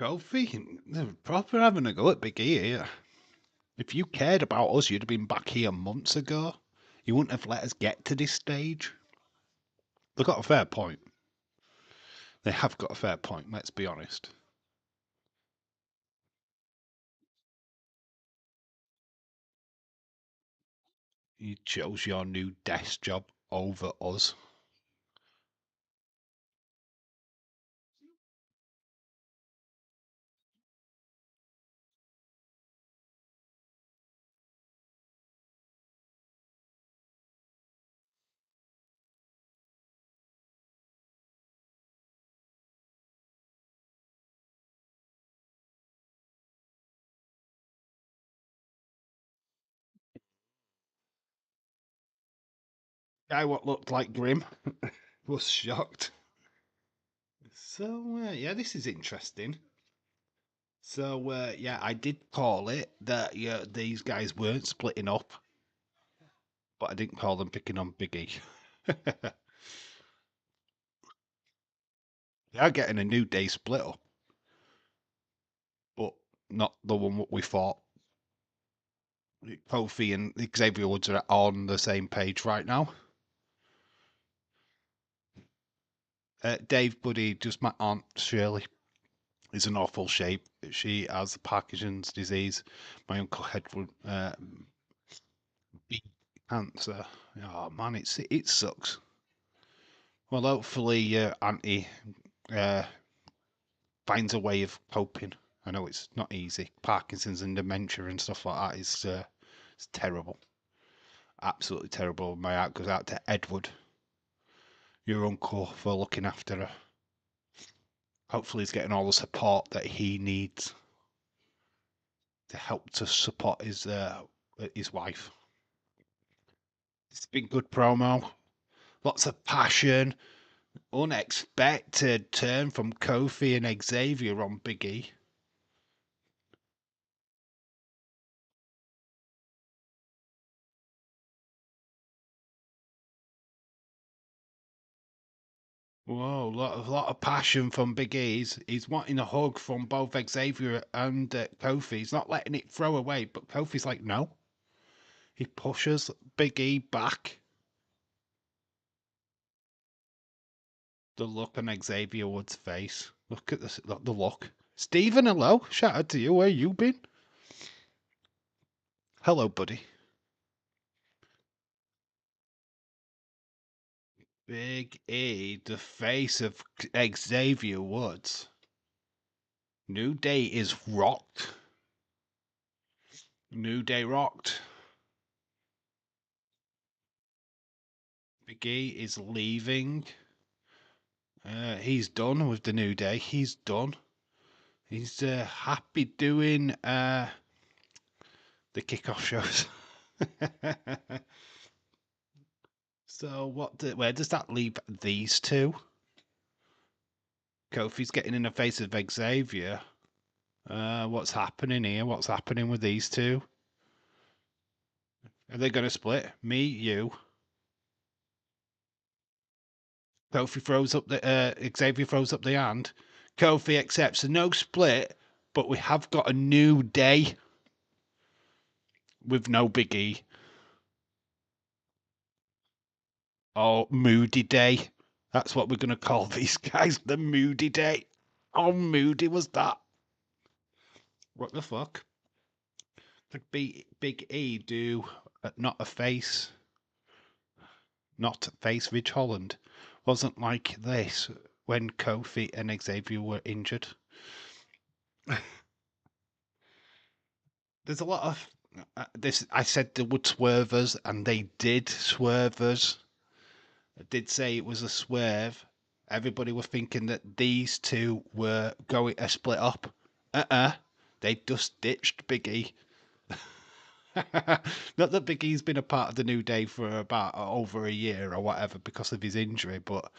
Kofi, they're proper having a go at Big E here. If you cared about us, you'd have been back here months ago. You wouldn't have let us get to this stage. They've got a fair point. They have got a fair point, let's be honest. You chose your new desk job over us. Guy what looked like Grim was shocked. So, yeah, this is interesting. So, yeah, I did call it that these guys weren't splitting up, but I didn't call them picking on Biggie. They are getting a new day split up, but not the one what we thought. Kofi and Xavier Woods are on the same page right now. Dave, buddy, just my aunt Shirley is in awful shape. She has Parkinson's disease. My uncle Edward Cancer. Oh man, it sucks. Well, hopefully, Auntie finds a way of coping. I know it's not easy. Parkinson's and dementia and stuff like that is it's terrible. Absolutely terrible. My heart goes out to Edward, your uncle, for looking after her. Hopefully he's getting all the support that he needs to help to support his wife. It's been good promo. Lots of passion. Unexpected turn from Kofi and Xavier on Big E. Whoa, lot of passion from Big E. He's wanting a hug from both Xavier and Kofi. He's not letting it throw away, but Kofi's like, no. He pushes Big E back. The look on Xavier Woods' face. Look at this, the look. Stephen, hello. Shout out to you. Where you been? Hello, buddy. Big E, the face of Xavier Woods. New Day is rocked. New Day rocked. Big E is leaving. He's done with the New Day. He's done. He's happy doing the kickoff shows. So where does that leave these two? Kofi's getting in the face of Xavier. What's happening here? What's happening with these two? Are they going to split? Me, you. Kofi throws up the Xavier throws up the hand. Kofi accepts a no split, but we have got a New Day with no Big E. Oh, Moody Day. That's what we're going to call these guys, the Moody Day. How moody was that? What the fuck? Did Big E do not a face Ridge Holland? Wasn't like this when Kofi and Xavier were injured. There's a lot of this. I said there would swervers, and they did swervers. I did say it was a swerve. Everybody was thinking that these two were going to split up. They just ditched Big E. Not that Big E's been a part of the New Day for about over a year or whatever because of his injury, but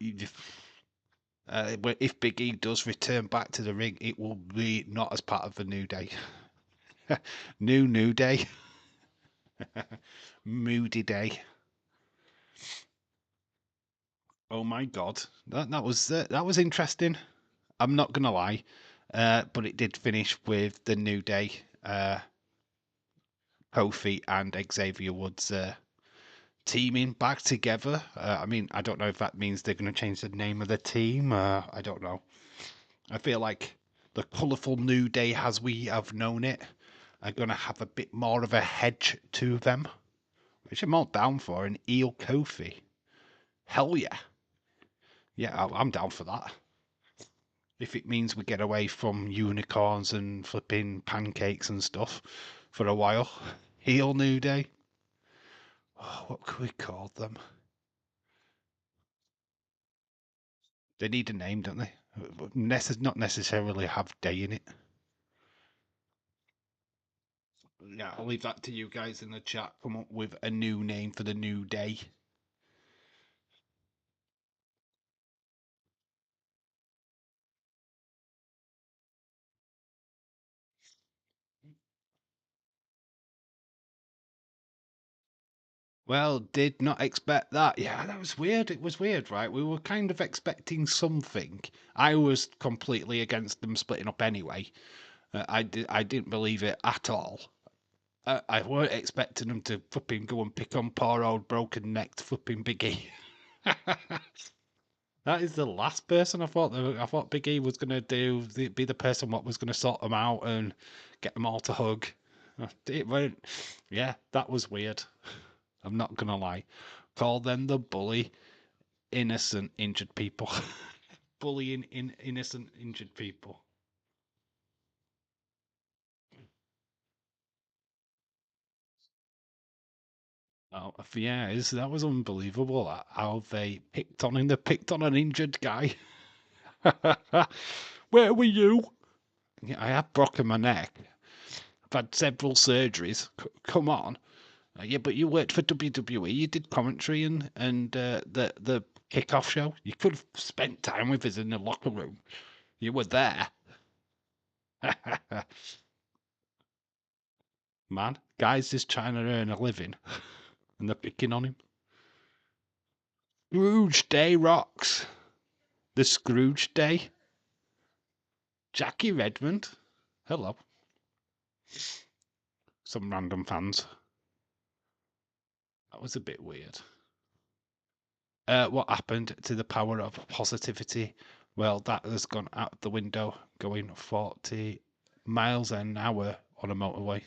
if Big E does return back to the ring, it will be not as part of the New Day. New Day. Moody Day. Oh my god, that was interesting. I'm not gonna lie, but it did finish with the New Day, Kofi and Xavier Woods teaming back together. I mean, I don't know if that means they're going to change the name of the team. I don't know. I feel like the colourful New Day, as we have known it, are going to have a bit more of a hedge to them, which I'm all down for. An eel Kofi. Hell yeah. Yeah, I'm down for that. If it means we get away from unicorns and flipping pancakes and stuff for a while. Heel New Day. Oh, what could we call them? They need a name, don't they? Not necessarily have day in it. Yeah, I'll leave that to you guys in the chat. Come up with a new name for the New Day. Well, did not expect that. Yeah, that was weird. It was weird, right? We were kind of expecting something. I was completely against them splitting up anyway. I didn't believe it at all. I weren't expecting them to flipping go and pick on poor old broken necked flipping Big E. That is the last person I thought. I thought Big E was gonna be the person what was gonna sort them out and get them all to hug. It went, yeah, that was weird. I'm not gonna lie. Call them the bully innocent injured people. Bullying innocent injured people. Oh, yeah, that was unbelievable. How they picked on him. They picked on an injured guy. Where were you? Yeah, I have broken my neck. I've had several surgeries. Come on. Yeah, but you worked for WWE. You did commentary and the kickoff show. You could have spent time with us in the locker room. You were there. Man, guys just trying to earn a living and they're picking on him. Scrooge Day rocks. The Scrooge Day. Jackie Redmond. Hello. Some random fans. That was a bit weird. What happened to the power of positivity? Well, that has gone out the window, going 40 miles an hour on a motorway.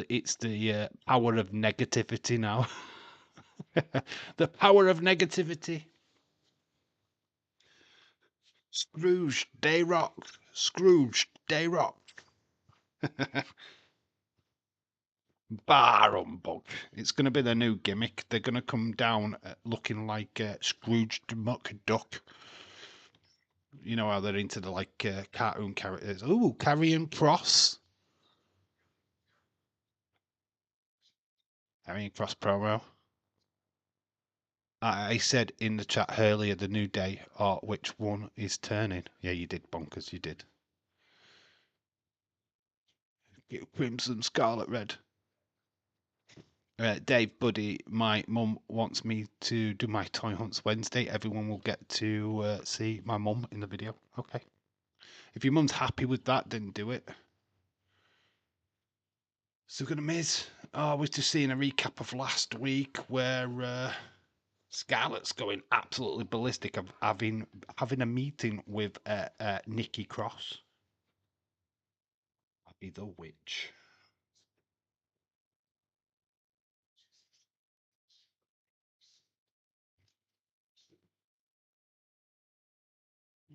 It's the power of negativity now. The power of negativity. Scrooge, day rock. Scrooge, day rock. Bar humbug. It's going to be the new gimmick. They're going to come down looking like Scrooge McDuck. You know how they're into the cartoon characters. Ooh, Carrying Cross. Carrying Cross promo. I said in the chat earlier, the New Day, or which one is turning? Yeah, you did, bonkers, you did. Get Crimson Scarlet Red. Dave, buddy, my mum wants me to do my toy hunts Wednesday. Everyone will get to see my mum in the video. Okay. If your mum's happy with that, then do it. So we're going to miss. Oh, we're just seeing a recap of last week where Scarlett's going absolutely ballistic of having a meeting with Nikki Cross. Abby the Witch.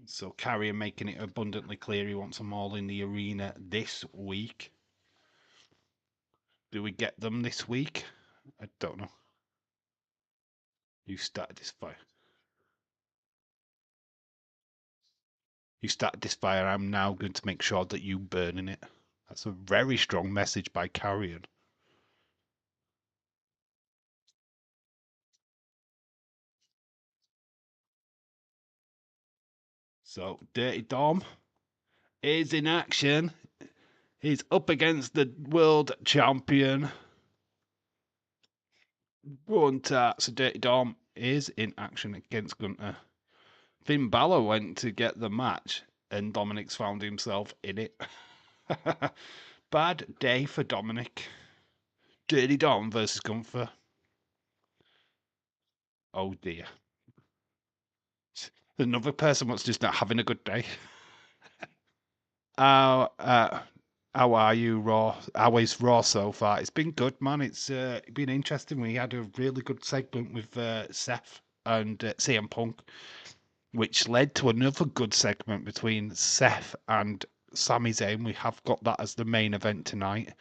So Carrier making it abundantly clear he wants them all in the arena this week. Do we get them this week? I don't know. You started this fire. You started this fire. I'm now going to make sure that you burn in it. That's a very strong message by Carrion. So Dirty Dom is in action. He's up against the world champion. Gunter. So Dirty Dom is in action against Gunter. Finn Balor went to get the match, and Dominic's found himself in it. Bad day for Dominic. Dirty Dom versus Gunther. Oh dear. Another person what's just not having a good day. How are you, Raw? How is Raw so far? It's been good, man. It's been interesting. We had a really good segment with Seth and CM Punk, which led to another good segment between Seth and Sami Zayn. We have got that as the main event tonight.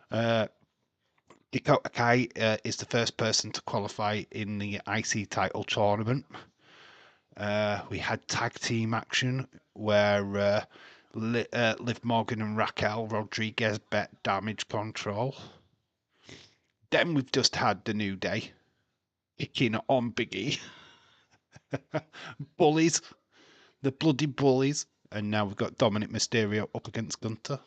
Dakota Kai is the first person to qualify in the IC title tournament. We had tag team action where Liv Morgan and Raquel Rodriguez bet Damage Control. Then we've just had the New Day picking on Biggie. Bullies. The bloody bullies. And now we've got Dominic Mysterio up against Gunter.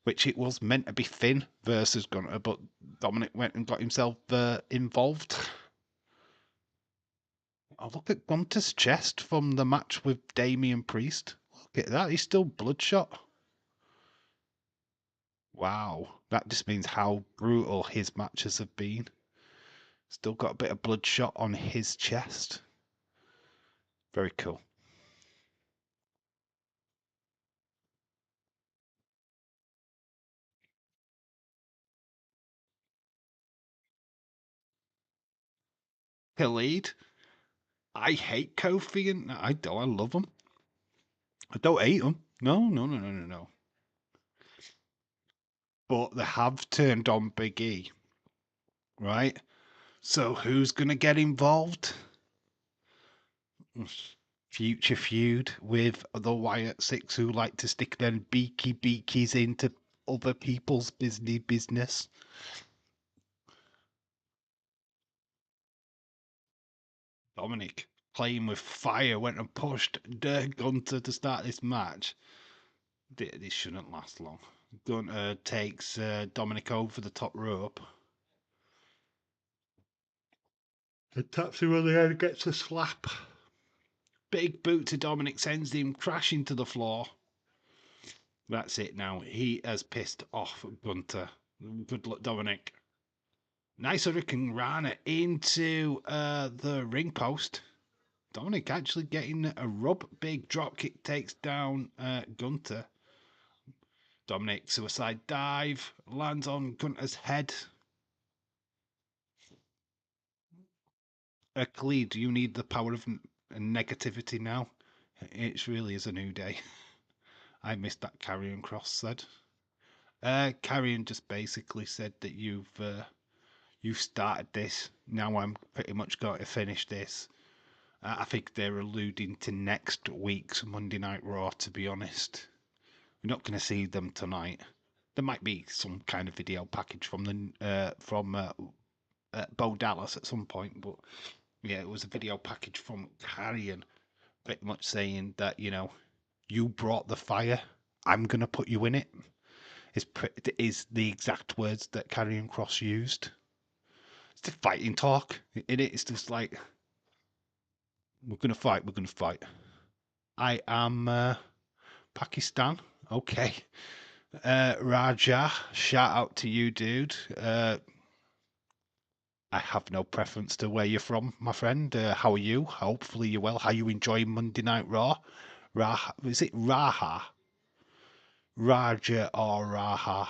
Which it was meant to be Finn versus Gunter, but Dominic went and got himself involved. Oh, look at Gunter's chest from the match with Damian Priest. Look at that, he's still bloodshot. Wow, that just means how brutal his matches have been. Still got a bit of bloodshot on his chest. Very cool. Khalid. I hate Kofi and I don't. I love him. I don't hate him. No, no, no, no, no, no. But they have turned on Big E, right? So who's gonna get involved? Future feud with the Wyatt Six, who like to stick their beakies into other people's business. Dominic playing with fire went and pushed Gunter to start this match. This shouldn't last long. Gunter takes Dominic over the top rope. And taps him on the head and gets a slap. Big boot to Dominic sends him crashing to the floor. That's it now. He has pissed off Gunter. Good luck, Dominic. Nice hurricane rana into the ring post. Dominic actually getting a rub. Big drop kick takes down Gunter. Dominic suicide dive lands on Gunter's head. Khalid, you need the power of negativity now. It really is a new day. I missed that Karrion Kross said. Karrion just basically said that you've started this. Now I'm pretty much going to finish this. I think they're alluding to next week's Monday Night Raw, to be honest. We're not going to see them tonight. There might be some kind of video package from Bo Dallas at some point, but yeah, it was a video package from Karrion, pretty much saying that, you brought the fire. I'm going to put you in it. Is the exact words that Karrion Kross used. It's the fighting talk. It's just like, we're going to fight. We're going to fight. I am Pakistan. Okay. Raja, shout out to you, dude. I have no preference to where you're from, my friend. How are you? Hopefully you're well. How are you enjoying Monday Night Raw? Is it Raha? Raja or Raha?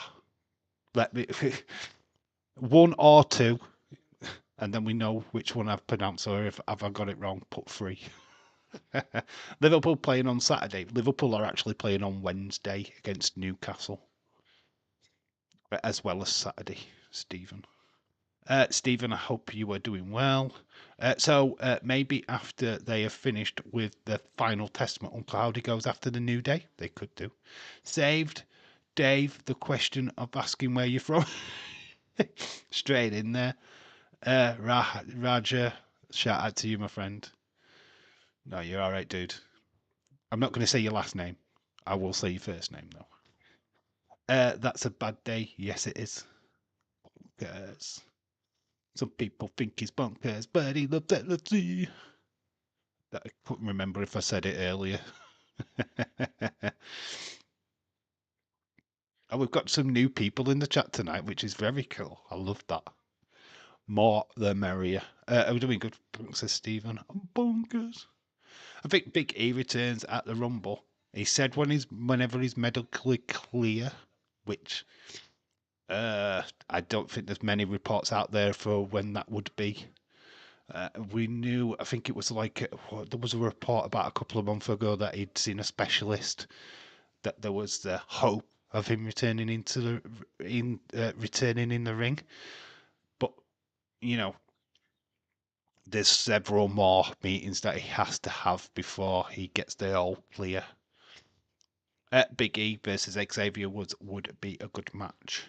Let me one or two, and then we know which one I've pronounced. Or if have I got it wrong, put three. Liverpool playing on Saturday. Liverpool are actually playing on Wednesday against Newcastle, as well as Saturday. Stephen. Stephen, I hope you are doing well. So maybe after they have finished with the final testament on Cloudy goes after the New Day, they could do. Saved Dave the question of asking where you're from. Straight in there. Raja, shout out to you, my friend. No, you're all right, dude. I'm not going to say your last name. I will say your first name, though. That's a bad day. Yes, it is. Bonkers. Some people think he's bonkers, but he loves it. Let's see. I couldn't remember if I said it earlier. Oh, we've got some new people in the chat tonight, which is very cool. I love that. More the merrier. Are we doing good? Says Stephen. Bonkers. I think Big E returns at the Rumble. He said whenever he's medically clear, which I don't think there's many reports out there for when that would be. We knew, I think it was like, there was a report about a couple of months ago that he'd seen a specialist, that there was the hope of him returning returning in the ring. But, there's several more meetings that he has to have before he gets the all clear. Big E versus Xavier Woods would be a good match.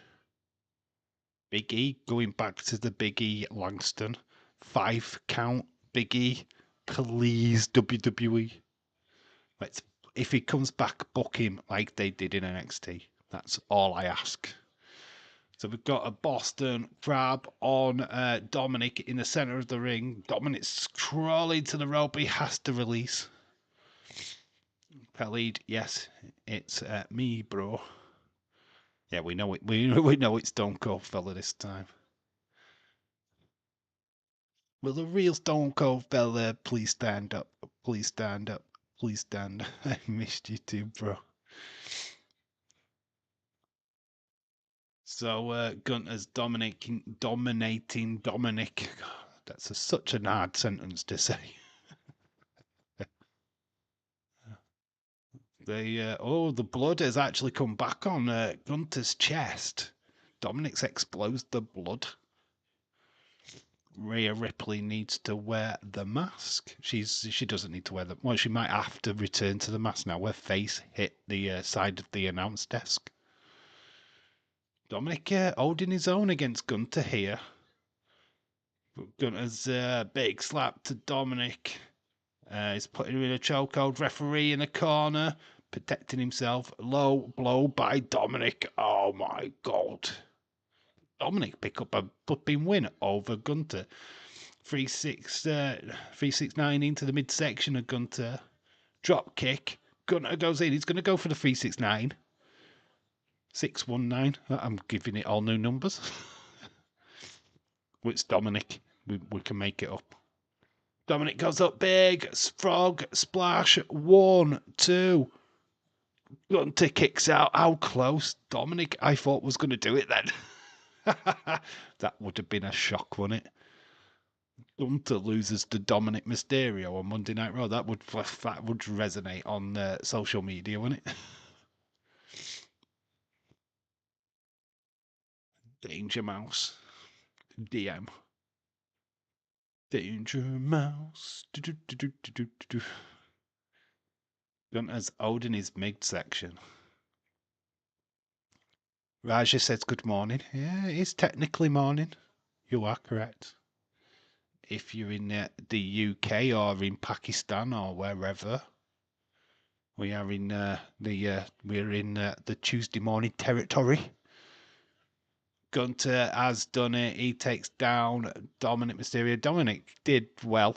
Big E going back to the Big E Langston 5 count. Big E, please WWE. If he comes back, book him like they did in NXT. That's all I ask. So we've got a Boston Crab on Dominic in the center of the ring. Dominic's crawling to the rope. He has to release. Khalid, yes, it's me, bro. Yeah, we know it. We know it's Stone Cold Fella this time. Will the real Stone Cold Fella please stand up? Please stand up. Please stand up. I missed you too, bro. So Gunter's dominating Dominic. That's such an hard sentence to say. The blood has actually come back on Gunter's chest. Dominic's exposed the blood. Rhea Ripley needs to wear the mask. She doesn't need to wear the. Well, she might have to return to the mask now. Her face hit the side of the announce desk. Dominic holding his own against Gunter here. Gunter's big slap to Dominic. He's putting him in a chokehold. Referee in the corner, protecting himself. Low blow by Dominic. Oh my god. Dominic pick up a flipping win over Gunter. 369 into the midsection of Gunter. Drop kick. Gunter goes in. He's going to go for the 369. 619. I'm giving it all new numbers. It's Dominic. We can make it up. Dominic goes up big. Frog splash. 1, 2. Gunter kicks out. How close? Dominic, I thought, was going to do it then. That would have been a shock, wouldn't it? Gunter loses to Dominic Mysterio on Monday Night Raw. That would resonate on social media, wouldn't it? Danger Mouse. DM. Danger Mouse. Gunter's holding his midsection. Raja says good morning. Yeah, it is technically morning. You are correct. If you're in the UK or in Pakistan or wherever, we are in we're in the Tuesday morning territory. Gunter has done it. He takes down Dominic Mysterio. Dominic did well.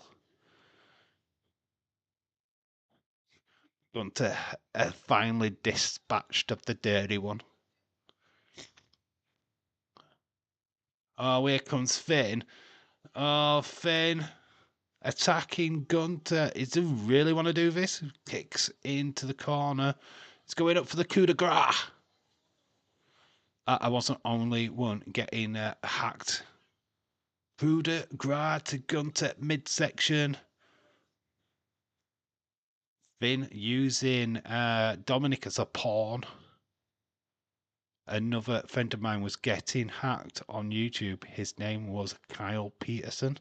Gunter finally dispatched of the dirty one. Oh, here comes Finn. Oh, Finn attacking Gunter. Does he really want to do this? Kicks into the corner. He's going up for the coup de grace. I wasn't only one getting hacked. Coup de grace to Gunter midsection. Finn using Dominic as a pawn. Another friend of mine was getting hacked on YouTube. His name was Kyle Peterson.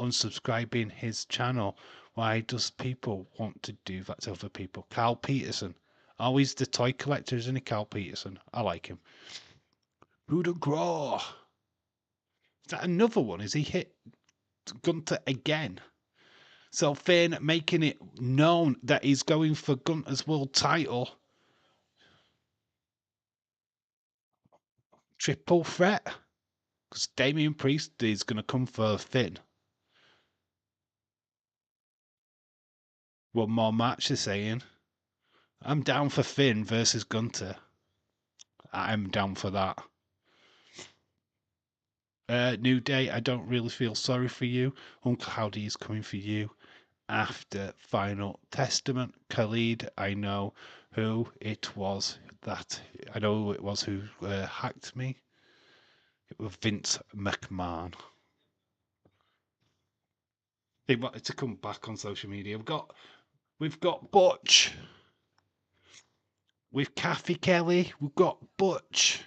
Unsubscribing his channel. Why does people want to do that to other people? Kyle Peterson. Always the toy collector, isn't he? Kyle Peterson. I like him. Coup de grace. Is that another one? Is he hit Gunter again? So Finn making it known that he's going for Gunter's world title. Triple threat. Because Damian Priest is going to come for Finn. One more match, they're saying. I'm down for Finn versus Gunter. I'm down for that. New Day, I don't really feel sorry for you. Uncle Howdy is coming for you after Final Testament. Khalid, I know who it was who hacked me. It was Vince McMahon. They wanted to come back on social media. We've got Butch. With Kathy Kelly, we've got Butch.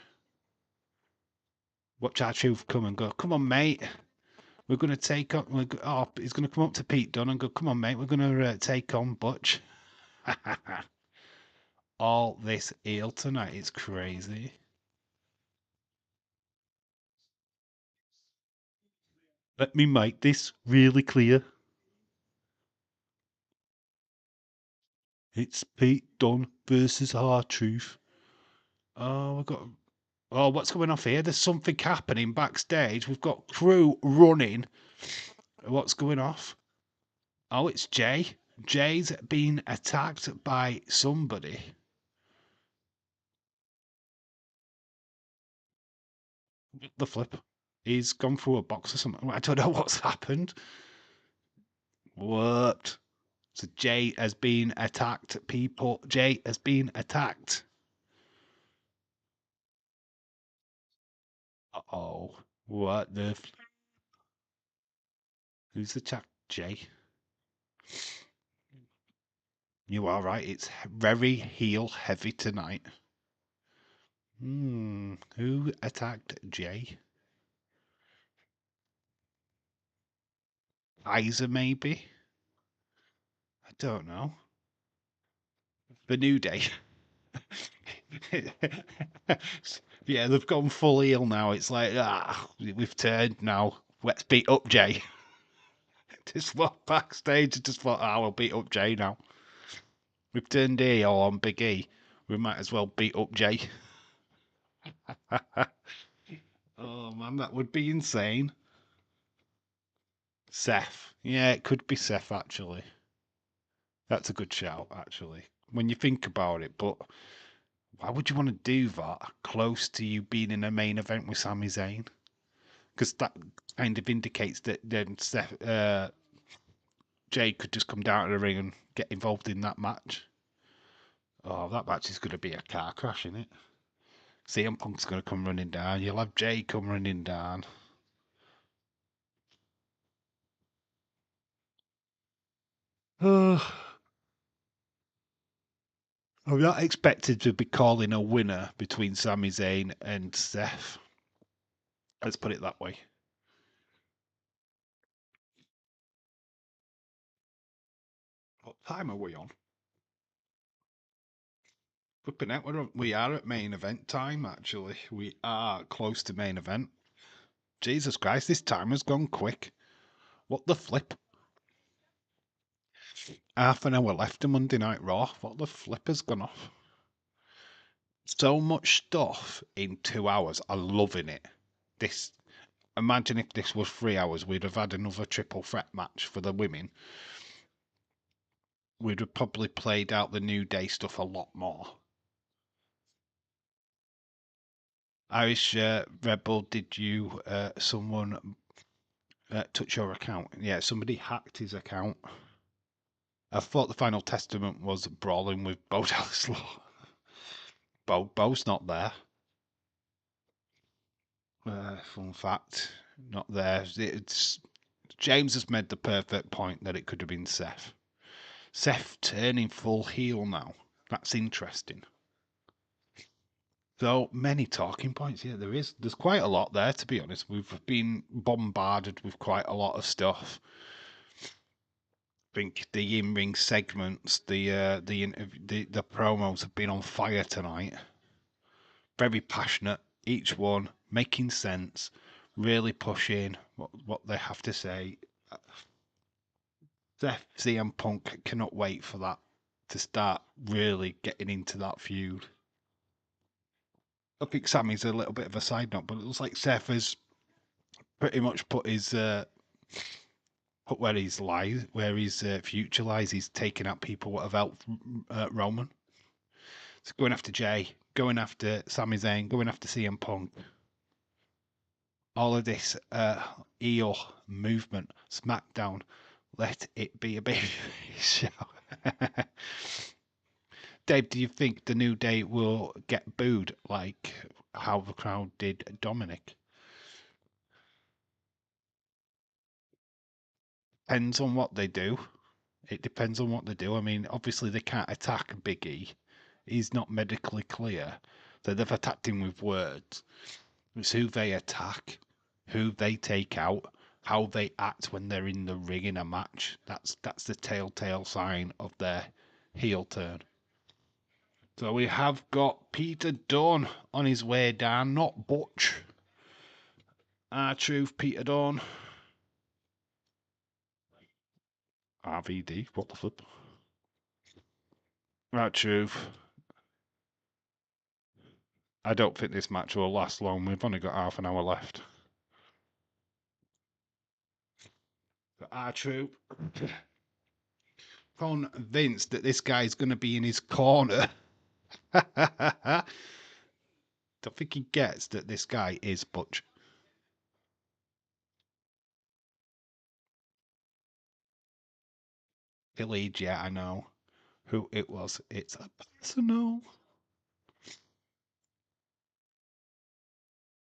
Watch our truth come and go. Come on, mate. We're going to take on. He's going to come up to Pete Dunne and go. Come on, mate. We're going to take on Butch. All this heel tonight. It's crazy. Let me make this really clear. It's Pete Dunne versus R-Truth. Oh, we've got. Oh, what's going on here? There's something happening backstage. We've got crew running. What's going off? Oh, it's Jay. Jay's been attacked by somebody. The flip. He's gone through a box or something. I don't know what's happened. What? So Jay has been attacked, people. Jay has been attacked. Uh-oh. What the... Who's attacked Jay? You are right. It's very heel heavy tonight. Who attacked Jay? Isa, maybe? I don't know. The New Day. Yeah, they've gone full heel now. It's like, we've turned now. Let's beat up Jay. Just walk backstage and just thought, we'll beat up Jay now. We've turned heel on Big E. We might as well beat up Jay. Oh man, that would be insane. Seth. Yeah, it could be Seth actually. That's a good shout, actually. When you think about it, but why would you want to do that close to you being in a main event with Sami Zayn? Because that kind of indicates that then Seth, Jay could just come down to the ring and get involved in that match. Oh, that match is going to be a car crash, isn't it? CM Punk's going to come running down. You'll have Jay come running down. I'm not expected to be calling a winner between Sami Zayn and Seth. Let's put it that way. What time are we on? Flipping out, we are at main event time, actually. We are close to main event. Jesus Christ, this time has gone quick. What the flip? Half an hour left of Monday Night Raw. What the flip has gone off? So much stuff in 2 hours. I'm loving it. Imagine if this was 3 hours, we'd have had another triple threat match for the women. We'd have probably played out the New Day stuff a lot more. Irish Rebel, did you, someone touch your account? Yeah, somebody hacked his account. I thought the Final Testament was brawling with Bo Dallas Law. Bo's not there. Fun fact, not there. James has made the perfect point that it could have been Seth. Seth turning full heel now. That's interesting. So many talking points. Yeah, there is. There's quite a lot there, to be honest. We've been bombarded with quite a lot of stuff. I think the in-ring segments, the promos have been on fire tonight. Very passionate, each one making sense, really pushing what they have to say. Seth, CM Punk cannot wait for that to start really getting into that feud. I think Sammy's a little bit of a side note, but it looks like Seth has pretty much put where his future lies. He's taking out people that have helped Roman. It's going after Jay, going after Sami Zayn, going after CM Punk. All of this heel movement, SmackDown, let it be a baby show. Dave, do you think the New Day will get booed like how the crowd did Dominic? Depends on what they do. It depends on what they do. I mean, obviously they can't attack Big E. He's not medically clear. So they've attacked him with words. It's who they attack, who they take out, how they act when they're in the ring in a match. That's the telltale sign of their heel turn. So we have got Peter Dunne on his way down, not Butch. R-Truth, Peter Dunne. RVD, what the flip? R-Truth. I don't think this match will last long. We've only got half an hour left. R-Truth. Convinced that this guy's going to be in his corner. Don't think he gets that this guy is Butch. Village, yeah, I know who it was. It's a personal.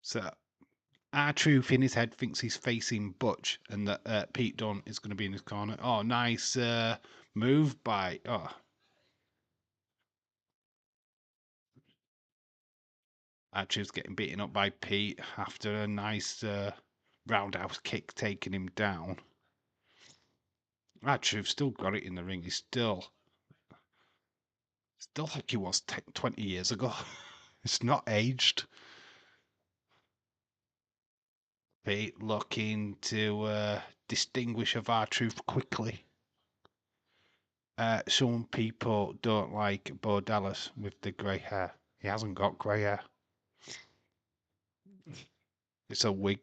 So R-Truth in his head thinks he's facing Butch and that Pete Dunne is going to be in his corner. Oh, nice move by... Oh. R-Truth's getting beaten up by Pete after a nice roundhouse kick taking him down. R-Truth still got it in the ring. He's still like he was 20 years ago. It's not aged. Pete looking to distinguish of R-Truth quickly. Some people don't like Bo Dallas with the grey hair. He hasn't got grey hair. It's a wig.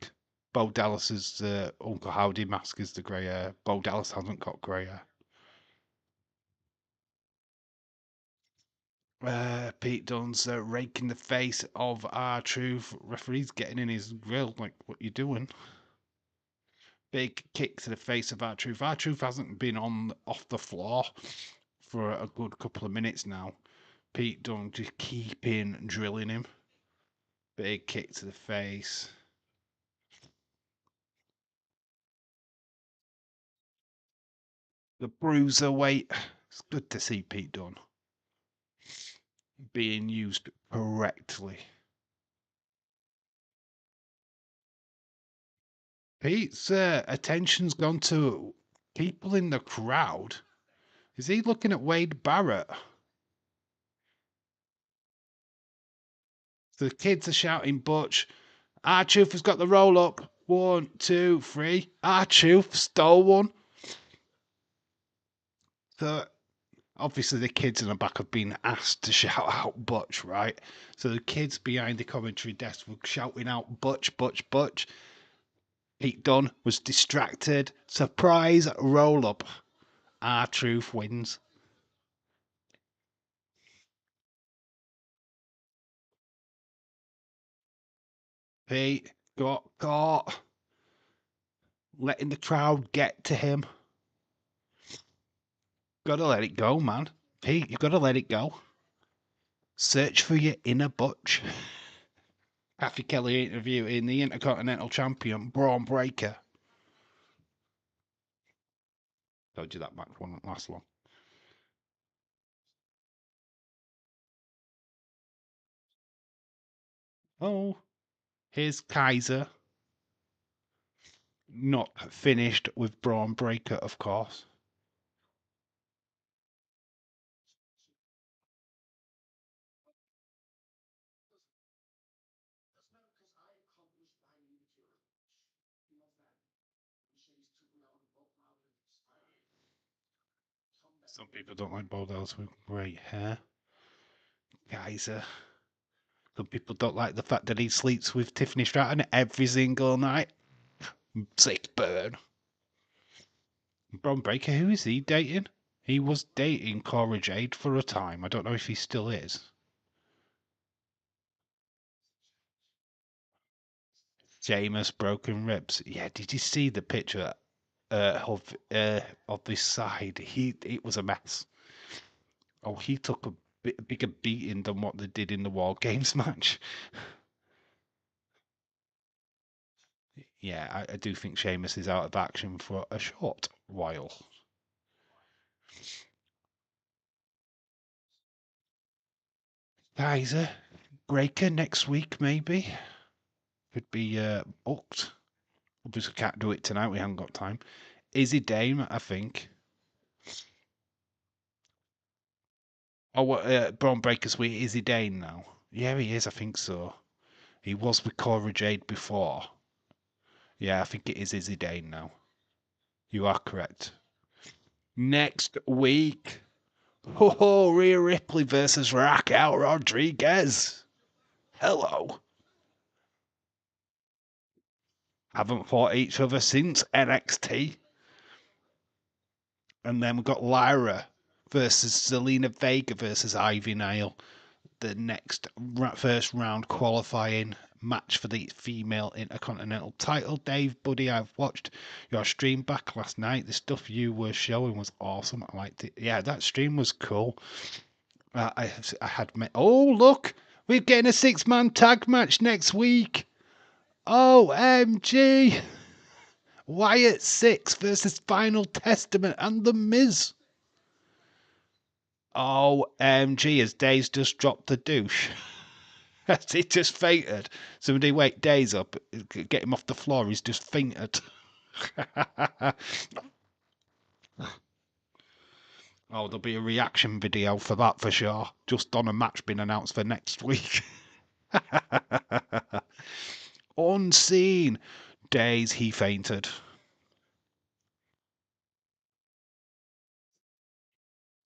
Bo Dallas's Uncle Howdy mask is the grey hair. Bo Dallas hasn't got grey hair. Pete Dunne's raking the face of R-Truth. Referee's getting in his grill, like, what you doing? Big kick to the face of R-Truth. R-Truth hasn't been off the floor for a good couple of minutes now. Pete Dunne just keeping drilling him. Big kick to the face. The bruiserweight. It's good to see Pete Dunne being used correctly. Pete's attention's gone to people in the crowd. Is he looking at Wade Barrett? The kids are shouting Butch. R-Truth has got the roll up. 1, 2, 3. R-Truth stole one. So obviously the kids in the back have been asked to shout out Butch, right? So the kids behind the commentary desk were shouting out Butch, Butch, Butch. Pete Dunne was distracted. Surprise roll up. R-Truth wins. Pete got caught. Letting the crowd get to him. Gotta let it go, man. Pete, you gotta let it go. Search for your inner Butch. Kathy Kelly interviewing the Intercontinental Champion, Braun Breaker. Told you that match won't last long. Oh, here's Kaiser. Not finished with Braun Breaker, of course. Some people don't like Baldells with great hair. Kaiser. Some people don't like the fact that he sleeps with Tiffany Stratton every single night. Sick burn. Braun Breaker, who is he dating? He was dating Cora Jade for a time. I don't know if he still is. Sheamus broken ribs. Yeah, did you see the picture of this side? It was a mess. Oh, he took a bigger beating than what they did in the War Games match. Yeah, I do think Sheamus is out of action for a short while. Kaiser, Breaker next week maybe. Could be booked. Obviously can't do it tonight, we haven't got time. Izzy Dame, I think. Oh, what, Braun Breaker's with Izzy Dane now? Yeah, he is, I think so. He was with Cora Jade before. Yeah, I think it is Izzy Dane now. You are correct. Next week. Oh, Rhea Ripley versus Raquel Rodriguez. Hello. Haven't fought each other since NXT. And then we've got Lyra versus Zelina Vega versus Ivy Nile. The next first round qualifying match for the female Intercontinental title. Dave, buddy, I've watched your stream back last night. The stuff you were showing was awesome. I liked it. Yeah, that stream was cool. I had met. Oh, look, we're getting a 6-man tag match next week. OMG! Wyatt 6 versus Final Testament and The Miz. OMG, has Days just dropped the douche? Has he just fainted? Somebody wake Days up, get him off the floor, he's just fainted. Oh, there'll be a reaction video for that for sure. Just on a match being announced for next week. Unseen. Days, he fainted.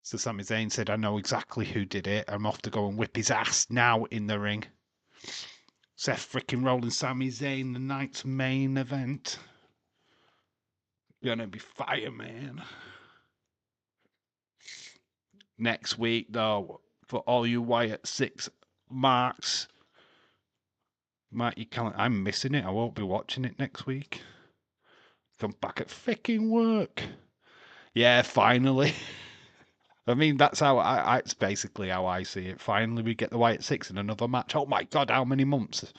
So Sami Zayn said, I know exactly who did it. I'm off to go and whip his ass now in the ring. Seth freaking Rollins, Sami Zayn, the night's main event. Gonna be fire, man. Next week, though, for all you Wyatt 6 marks, mark your calendar. I'm missing it. I won't be watching it next week. Come back at freaking work. Yeah, finally. I mean, that's how it's basically how I see it. Finally, we get the Wyatt 6 in another match. Oh my God, how many months?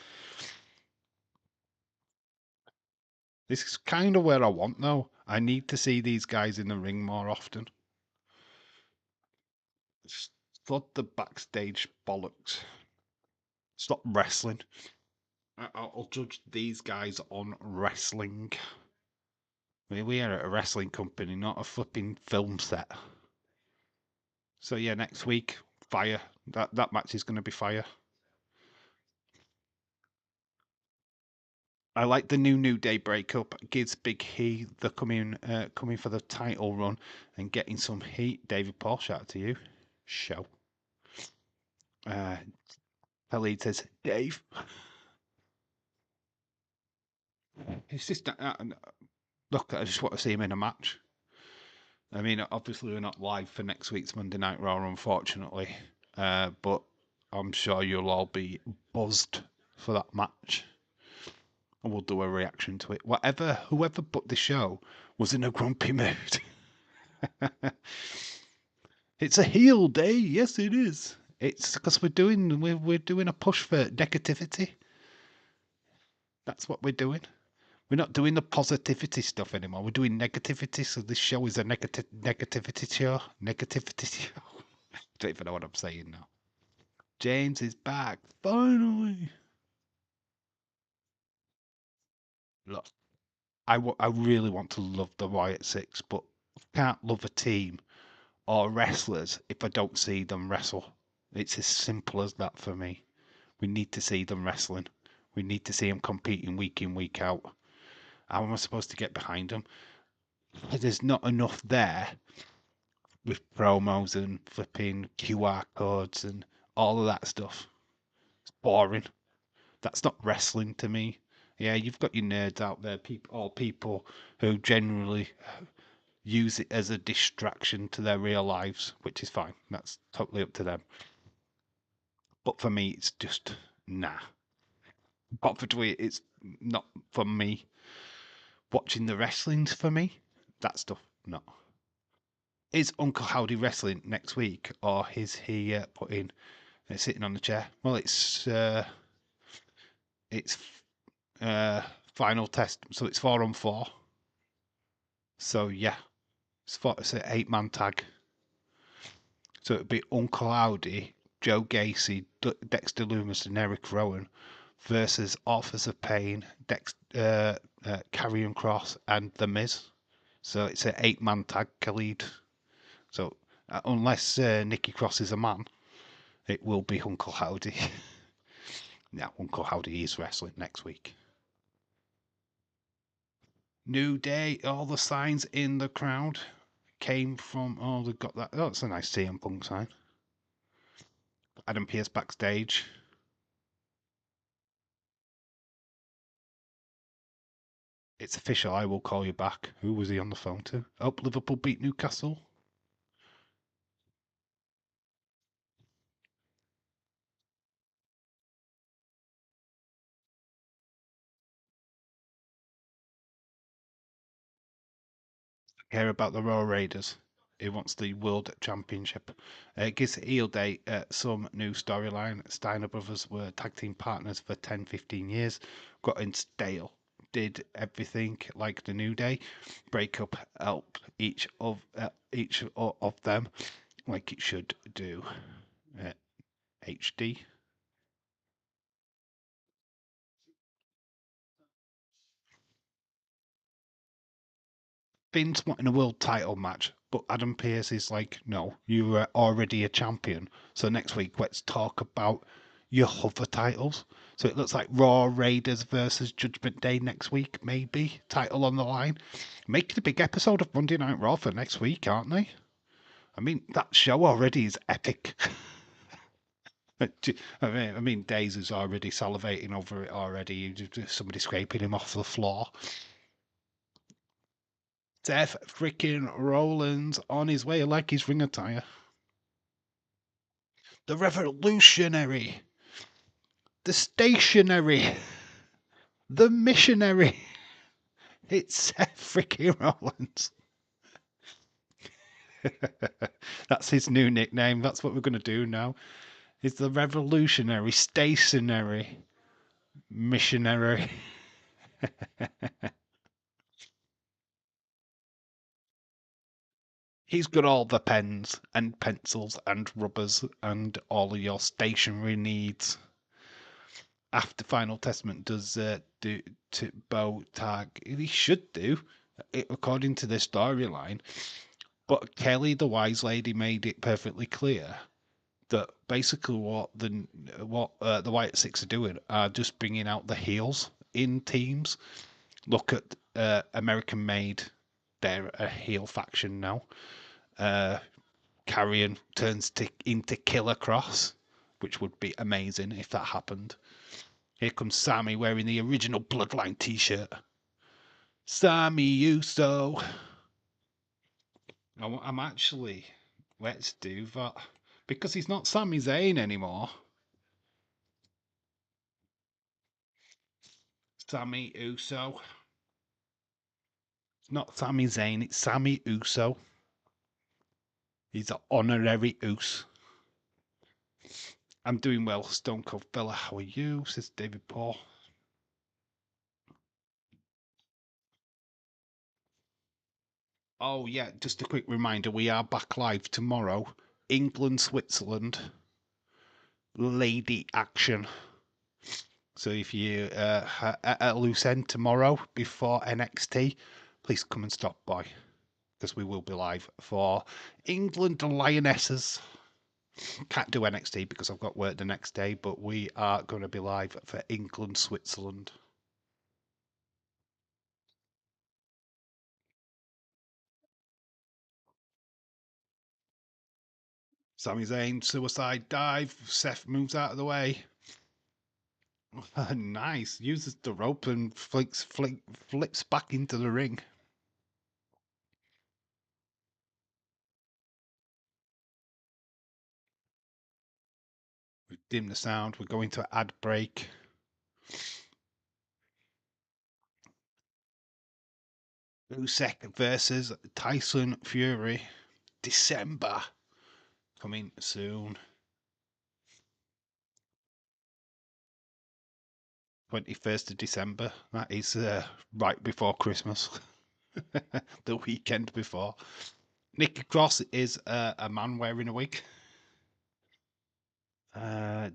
This is kind of where I want, though. I need to see these guys in the ring more often. Stop the backstage bollocks. Stop wrestling. I'll judge these guys on wrestling. We are at a wrestling company, not a flipping film set. So yeah, next week, fire. That match is going to be fire. I like the New Day breakup. Gives Big He the coming for the title run and getting some heat. David Paul, shout out to you. Show. Khalid says, Dave. It's just look. I just want to see him in a match. I mean, obviously we're not live for next week's Monday Night Raw, unfortunately, but I'm sure you'll all be buzzed for that match. And we'll do a reaction to it. Whoever booked the show was in a grumpy mood. It's a heel day. Yes, it is. It's because we're doing a push for negativity. That's what we're doing. We're not doing the positivity stuff anymore. We're doing negativity. So this show is a negativity show. Negativity show. I don't even know what I'm saying now. James is back finally. Look, I really want to love the Wyatt Six, but I can't love a team or wrestlers if I don't see them wrestle. It's as simple as that for me. We need to see them wrestling. We need to see them competing week in, week out. How am I supposed to get behind them? There's not enough there with promos and flipping QR codes and all of that stuff. It's boring. That's not wrestling to me. Yeah, you've got your nerds out there, people who generally use it as a distraction to their real lives, which is fine. That's totally up to them. But for me, it's just nah. But for Tweet, it's not for me. Watching the wrestling's for me. That stuff, no. Is Uncle Howdy wrestling next week, or is he sitting on the chair? Well, it's final test, so it's 4-on-4. So yeah, it's an 8-man tag. So it'd be Uncle Howdy, Joe Gacy, Dexter Lumis, and Eric Rowan versus Authors of Pain, Karrion Kross, and The Miz. So it's an 8-man tag, Khalid. So unless Nikki Cross is a man, it will be Uncle Howdy. Now, Uncle Howdy is wrestling next week. New Day, all the signs in the crowd came from. Oh, they've got that. Oh, it's a nice CM Punk sign. Adam Pearce backstage. It's official. I will call you back. Who was he on the phone to? Oh, Liverpool beat Newcastle. Care about the Raw Raiders. He wants the World Championship. It gives Heel Day some new storyline. Steiner brothers were tag team partners for 10, 15 years. Got in stale. Did everything like the New Day. Breakup help each of them like it should do. HD. Finn's wanting a world title match, but Adam Pearce is like, no, you were already a champion. So next week, let's talk about your other titles. So it looks like Raw Raiders versus Judgment Day next week, maybe. Title on the line. Make it a big episode of Monday Night Raw for next week, aren't they? I mean, that show already is epic. I mean, Days is already salivating over it already. Somebody scraping him off the floor. Seth freaking Rollins on his way like his ring attire. The revolutionary. The stationary. The missionary. It's Seth freaking Rollins. That's his new nickname. That's what we're going to do now. He's the revolutionary, stationary, missionary. He's got all the pens and pencils and rubbers and all of your stationery needs. After Final Testament does do to bow tag, he should do, according to the storyline. But Kelly, the wise lady, made it perfectly clear that basically what the White Six are doing are just bringing out the heels in teams. Look at American Made; they're a heel faction now. Carrion turns into Killer Cross, which would be amazing if that happened. Here comes Sammy wearing the original Bloodline t-shirt. Sammy Uso. I'm actually... Let's do that. Because he's not Sami Zayn anymore. Sammy Uso. It's not Sami Zayn, it's Sammy Uso. He's an honorary Us. I'm doing well, Stone Cold Fella. How are you? Says David Paul. Oh, yeah, just a quick reminder. We are back live tomorrow. England, Switzerland. Lady action. So if you at a loose end tomorrow before NXT, please come and stop by because we will be live for England Lionesses. Can't do NXT because I've got work the next day, but we are going to be live for England, Switzerland. Sami Zayn, suicide dive. Seth moves out of the way. Nice. Uses the rope and flips back into the ring. We dim the sound. We're going to ad break. Usyk versus Tyson Fury. December. Coming soon. 21st of December. That is right before Christmas. The weekend before. Nikki Cross is a man wearing a wig.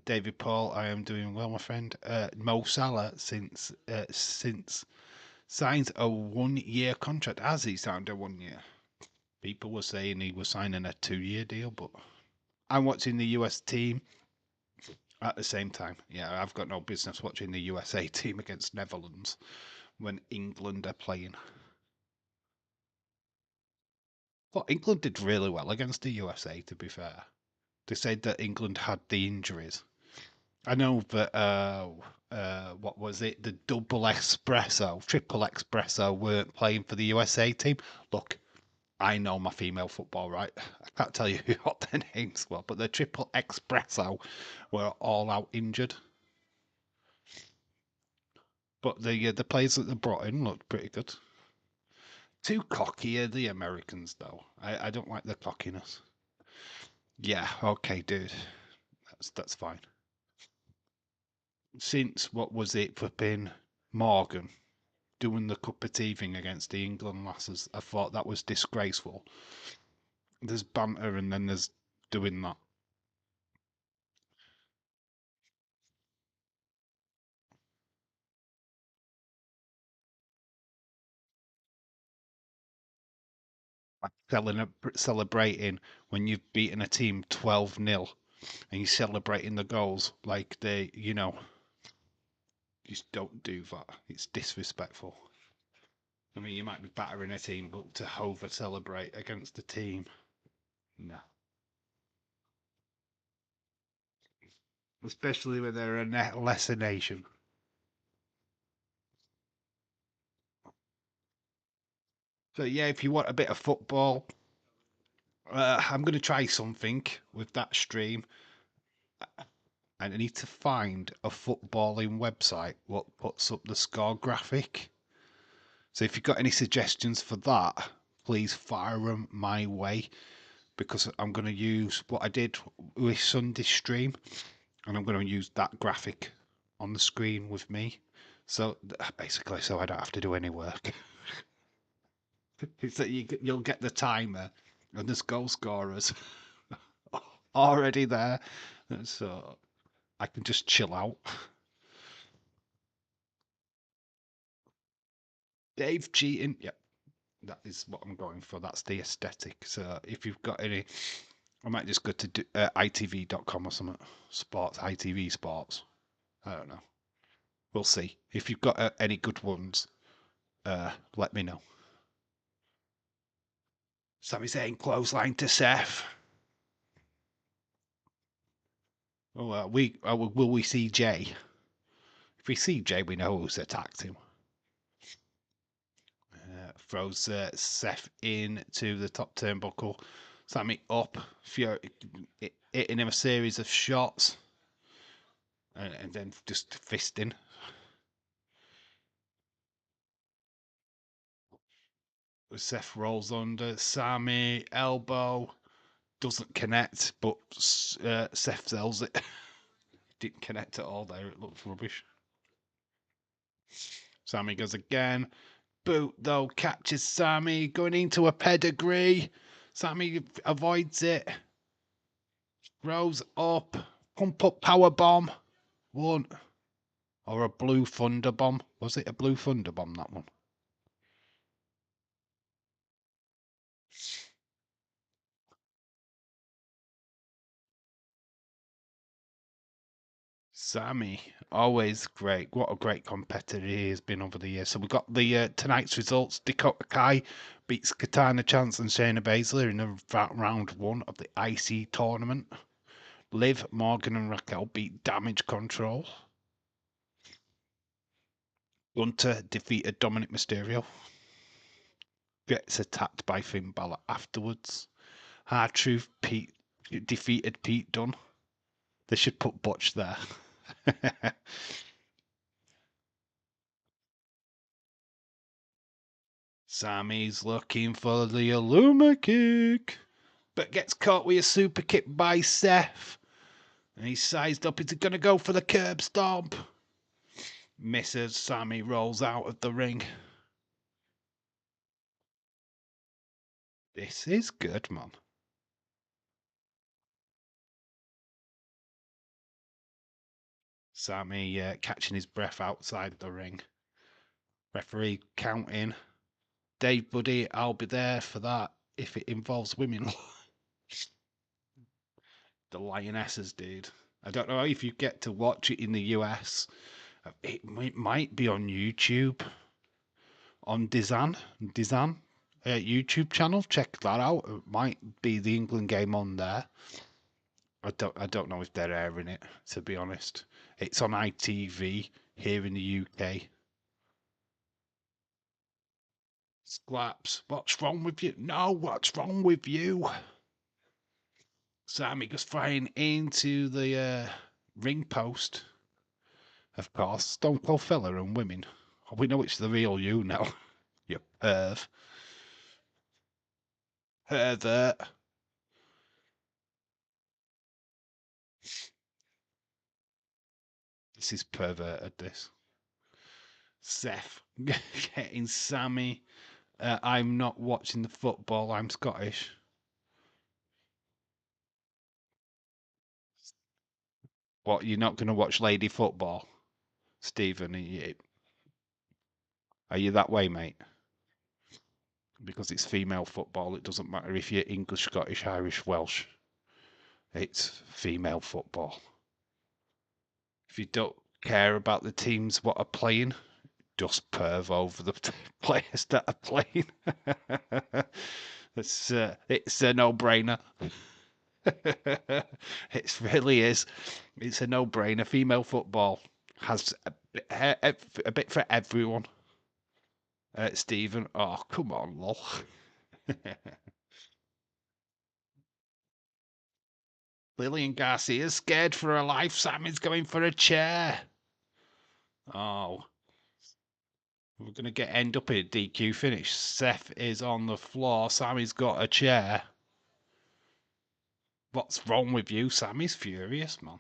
David Paul, I am doing well, my friend. Mo Salah since signs a 1 year contract. Has he signed a 1 year? People were saying he was signing a 2 year deal, but I'm watching the US team at the same time. Yeah, I've got no business watching the USA team against Netherlands when England are playing. Well, England did really well against the USA, to be fair. They said that England had the injuries. I know that, what was it? The triple espresso weren't playing for the USA team. Look, I know my female football, right? I can't tell you what their names were, but the triple espresso were all out injured. But the players that they brought in looked pretty good. Too cocky are the Americans, though. I don't like the cockiness. Yeah, okay, dude. That's fine. Since what was it, flipping Morgan doing the cup of tea thing against the England lasses, I thought that was disgraceful. There's banter and then there's doing that. Like celebrating when you've beaten a team 12-0 and you're celebrating the goals like just don't do that. It's disrespectful. I mean, you might be battering a team, but to over celebrate against the team, no. Especially when they're a lesser nation. So yeah, if you want a bit of football, I'm going to try something with that stream. And I need to find a footballing website what puts up the score graphic. So if you've got any suggestions for that, please fire them my way, because I'm going to use what I did with Sunday's stream, and I'm going to use that graphic on the screen with me. So basically, so I don't have to do any work. It's that you'll get the timer and there's goal scorers already there, so I can just chill out. Dave cheating, yep, that is what I'm going for. That's the aesthetic. So if you've got any, I might just go to itv.com or something. Sports, ITV Sports. I don't know. We'll see. If you've got any good ones, let me know. Sami Zayn clothesline to Seth. Oh, will we see Jay? If we see Jay, we know who's attacked him. Throws Seth into the top turnbuckle. Sami up. Fury hitting him a series of shots. And then just fisting. Seth rolls under. Sami elbow. Doesn't connect, but Seth sells it. Didn't connect at all there. It looks rubbish. Sami goes again. Boot, though, catches Sami. Going into a pedigree. Sami avoids it. Rose up. Pump up power bomb. One. Or a blue thunder bomb. Was it a blue thunder bomb, that one? Sami, always great. What a great competitor he has been over the years. So we've got the tonight's results. Dakota Kai beats Katana Chance and Shayna Baszler in round one of the IC tournament. Liv, Morgan and Raquel beat Damage Control. Gunter defeated Dominic Mysterio. Gets attacked by Finn Balor afterwards. R-Truth defeated Pete Dunne. They should put Butch there. Sami's looking for the Illuma kick, but gets caught with a super kick by Seth. And he's sized up. Is he going to go for the curb stomp? Misses. Sami rolls out of the ring. This is good, man. Sami catching his breath outside the ring. Referee counting. Dave, buddy, I'll be there for that if it involves women. The Lionesses, dude. I don't know if you get to watch it in the US. It might be on YouTube. On Dizan YouTube channel. Check that out. It might be the England game on there. I don't know if they're airing it, to be honest. It's on ITV here in the UK. Slaps. What's wrong with you? No, what's wrong with you? Sami goes flying into the ring post. Of course, Stone Cold Fella and women. We know it's the real you now. You perv. Pervert. This is perverted, this. Seth getting Sammy. I'm not watching the football. I'm Scottish. What, you're not going to watch lady football? Stephen, are you that way, mate? Because it's female football. It doesn't matter if you're English, Scottish, Irish, Welsh. It's female football. If you don't care about the teams what are playing, just perv over the players that are playing. It's a no-brainer. It really is. It's a no-brainer. Female football has a bit for everyone. Stephen, oh come on, lol. Lillian Garcia's scared for her life. Sammy's going for a chair. Oh, we're gonna end up at DQ finish. Seth is on the floor. Sammy's got a chair. What's wrong with you? Sammy's furious, man.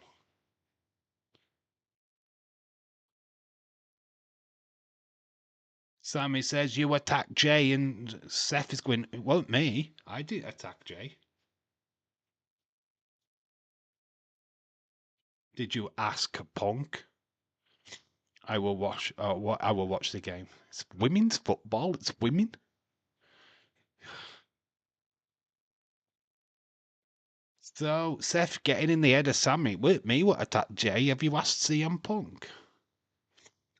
Sammy says you attacked Jay, and Seth is going, it wasn't me. I didn't attack Jay. Did you ask Punk? I will watch. I will watch the game. It's women's football. It's women. So Seth getting in the head of Sammy. With me, what attacked Jay? Have you asked CM Punk?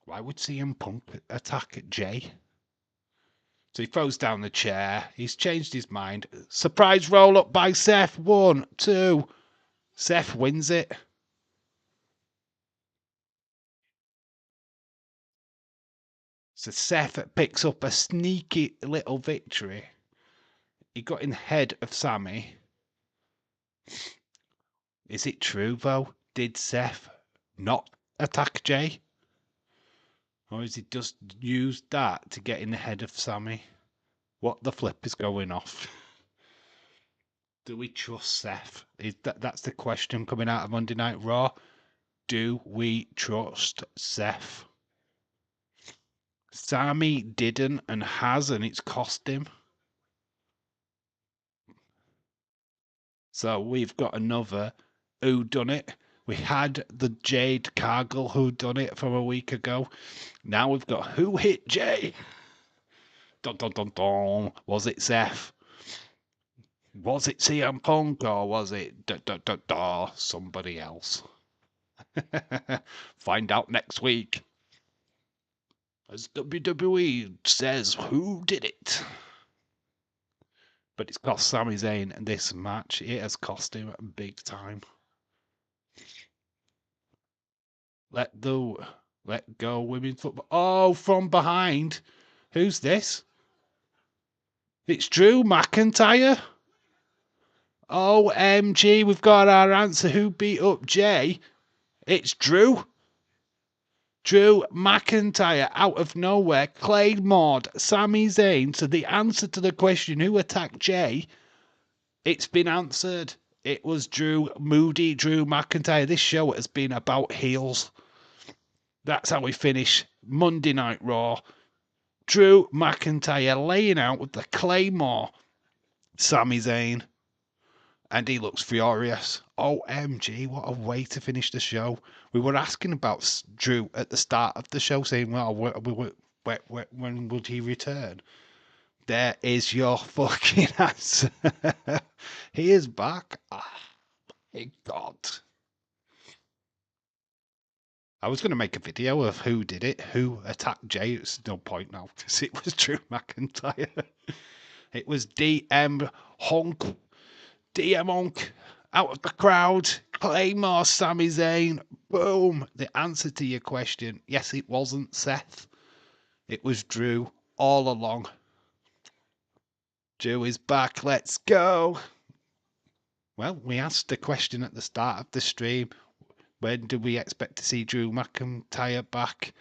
Why would CM Punk attack Jay? So he throws down the chair. He's changed his mind. Surprise roll up by Seth. 1, 2. Seth wins it. So Seth picks up a sneaky little victory. He got in the head of Sammy. Is it true, though? Did Seth not attack Jay? Or is he just used that to get in the head of Sammy? What the flip is going off? Do we trust Seth? That's the question coming out of Monday Night Raw. Do we trust Seth? Sammy didn't and has, and it's cost him. So we've got another whodunit. We had the Jade Cargill whodunit from a week ago. Now we've got who hit Jay? Dun, dun, dun, dun. Was it Seth? Was it CM Punk or was it somebody else? Find out next week. As WWE says, who did it? But it's cost Sami Zayn this match. It has cost him big time. Let go women's football. Oh, from behind. Who's this? It's Drew McIntyre. OMG, we've got our answer. Who beat up Jay? It's Drew. Drew McIntyre out of nowhere claymore Sami Zayn. So the answer to the question who attacked Jay, it's been answered. It was Drew McIntyre. This show has been about heels. That's how we finish Monday Night Raw. Drew McIntyre laying out with the claymore Sami Zayn. And he looks furious. OMG, what a way to finish the show. We were asking about Drew at the start of the show, saying, well, when would he return? There is your fucking answer. He is back. Ah, my God. I was going to make a video of who did it, who attacked Jay. It's no point now, because it was Drew McIntyre. It was DM Honk out of the crowd. Claymore Sami Zayn. Boom. The answer to your question. Yes, it wasn't Seth. It was Drew all along. Drew is back. Let's go. Well, we asked the question at the start of the stream. When do we expect to see Drew McIntyre back?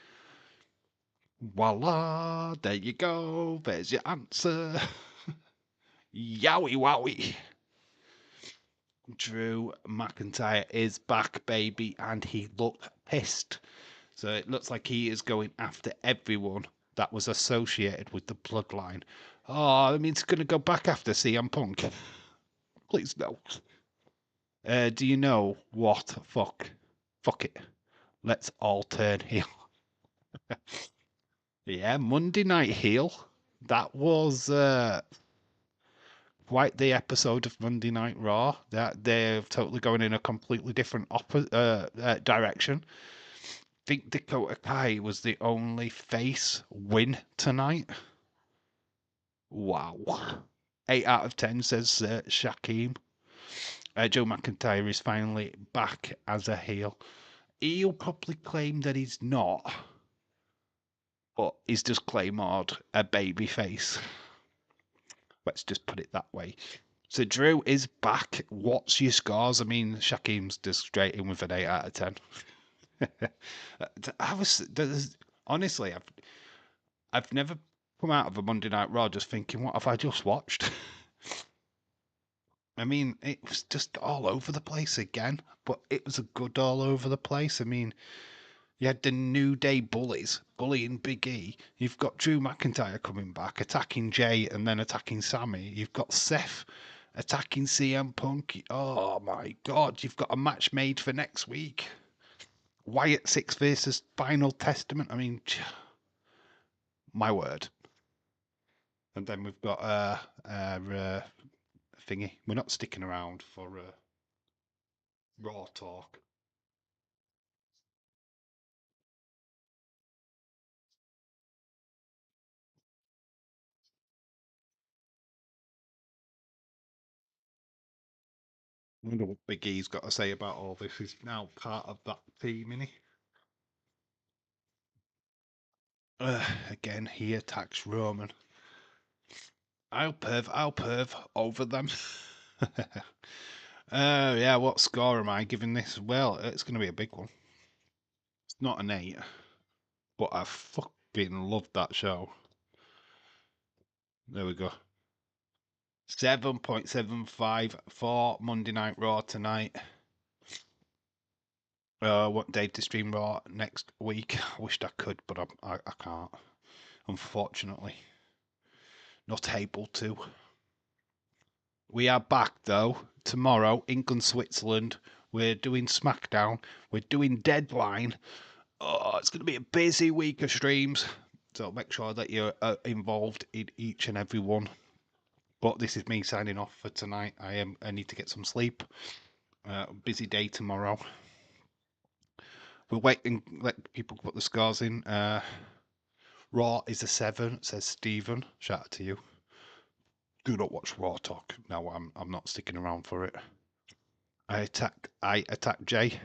Voila. There you go. There's your answer. Yowie wowie. Drew McIntyre is back, baby, and he looked pissed. So it looks like he is going after everyone that was associated with the bloodline. Oh, I mean, it's going to go back after CM Punk. Please no. Do you know what? Fuck it. Let's all turn heel. Yeah, Monday Night Heel. That was quite the episode of Monday Night Raw. That they're totally going in a completely different direction. I think Dakota Kai was the only face win tonight. Wow. 8 out of 10 says Shaquem. Joe McIntyre is finally back as a heel. He'll probably claim that he's not, but he's just claimed a baby face. Let's just put it that way. So Drew is back. What's your scores? I mean, Shaquem's just straight in with an 8 out of 10. Honestly, I've never come out of a Monday Night Raw just thinking, what have I just watched? I mean, it was just all over the place again, but it was a good all over the place. I mean, you had the New Day bullies bullying Big E. You've got Drew McIntyre coming back, attacking Jay and then attacking Sammy. You've got Seth attacking CM Punk. Oh my God, you've got a match made for next week. Wyatt 6 versus Final Testament. I mean, my word. And then we've got thingy. We're not sticking around for Raw talk. I wonder what Big E's got to say about all this. He's now part of that team, isn't he? Again, he attacks Roman. I'll perv over them. Yeah, what score am I giving this? Well, it's going to be a big one. It's not an 8, but I fucking loved that show. There we go. 7.75 for Monday Night Raw tonight. Want Dave to stream Raw next week. I wished I could, but I can't. Unfortunately. Not able to. We are back though tomorrow, England, Switzerland. We're doing SmackDown. We're doing Deadline. Oh, it's going to be a busy week of streams. So make sure that you're involved in each and every one. But this is me signing off for tonight. I need to get some sleep. Busy day tomorrow. We'll wait and let people put the scores in. Raw is a 7, says Stephen. Shout out to you. Do not watch Raw talk. No, I'm not sticking around for it. I attacked Jay.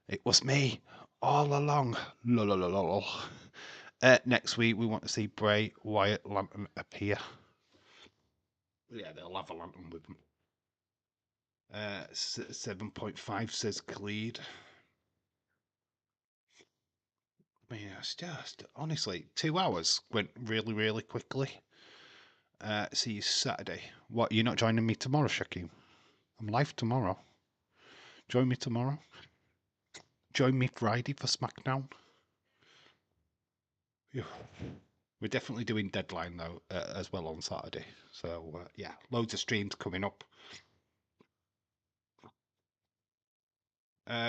It was me all along. Lol. Next week we want to see Bray Wyatt Lantern appear. Yeah, they'll have a lantern with them. 7.5 says Cleed. I mean, it's just honestly 2 hours went really, really quickly. See you Saturday. What? You're not joining me tomorrow, Shaquem? I'm live tomorrow. Join me tomorrow. Join me Friday for SmackDown. We're definitely doing Deadline though as well on Saturday. So yeah, loads of streams coming up.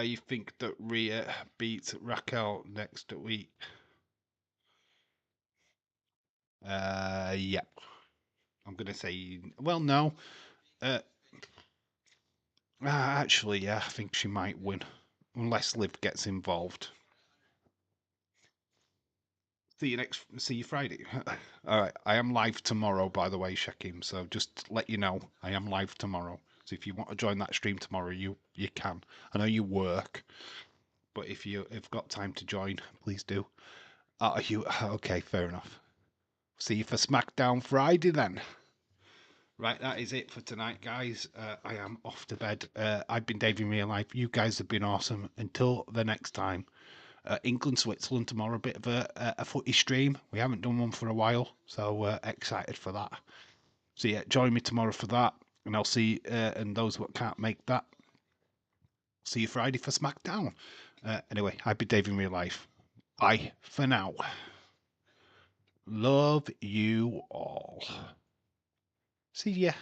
You think that Rhea beats Raquel next week? Yeah. I'm gonna say. Well, no. Actually, yeah, I think she might win unless Liv gets involved. See you Friday. All right, I am live tomorrow, by the way, Shaquem. So just to let you know, I am live tomorrow. So if you want to join that stream tomorrow, you can. I know you work, but if you've got time to join, please do. Are you okay? Fair enough. See you for SmackDown Friday then. Right, that is it for tonight, guys. I am off to bed. I've been Dave in real life. You guys have been awesome. Until the next time. England, Switzerland tomorrow, a bit of a footy stream. We haven't done one for a while, so excited for that. So yeah, join me tomorrow for that, and I'll see. And those that can't make that, see you Friday for SmackDown. Anyway, I've been Dave in real life. Bye for now. Love you all. See ya.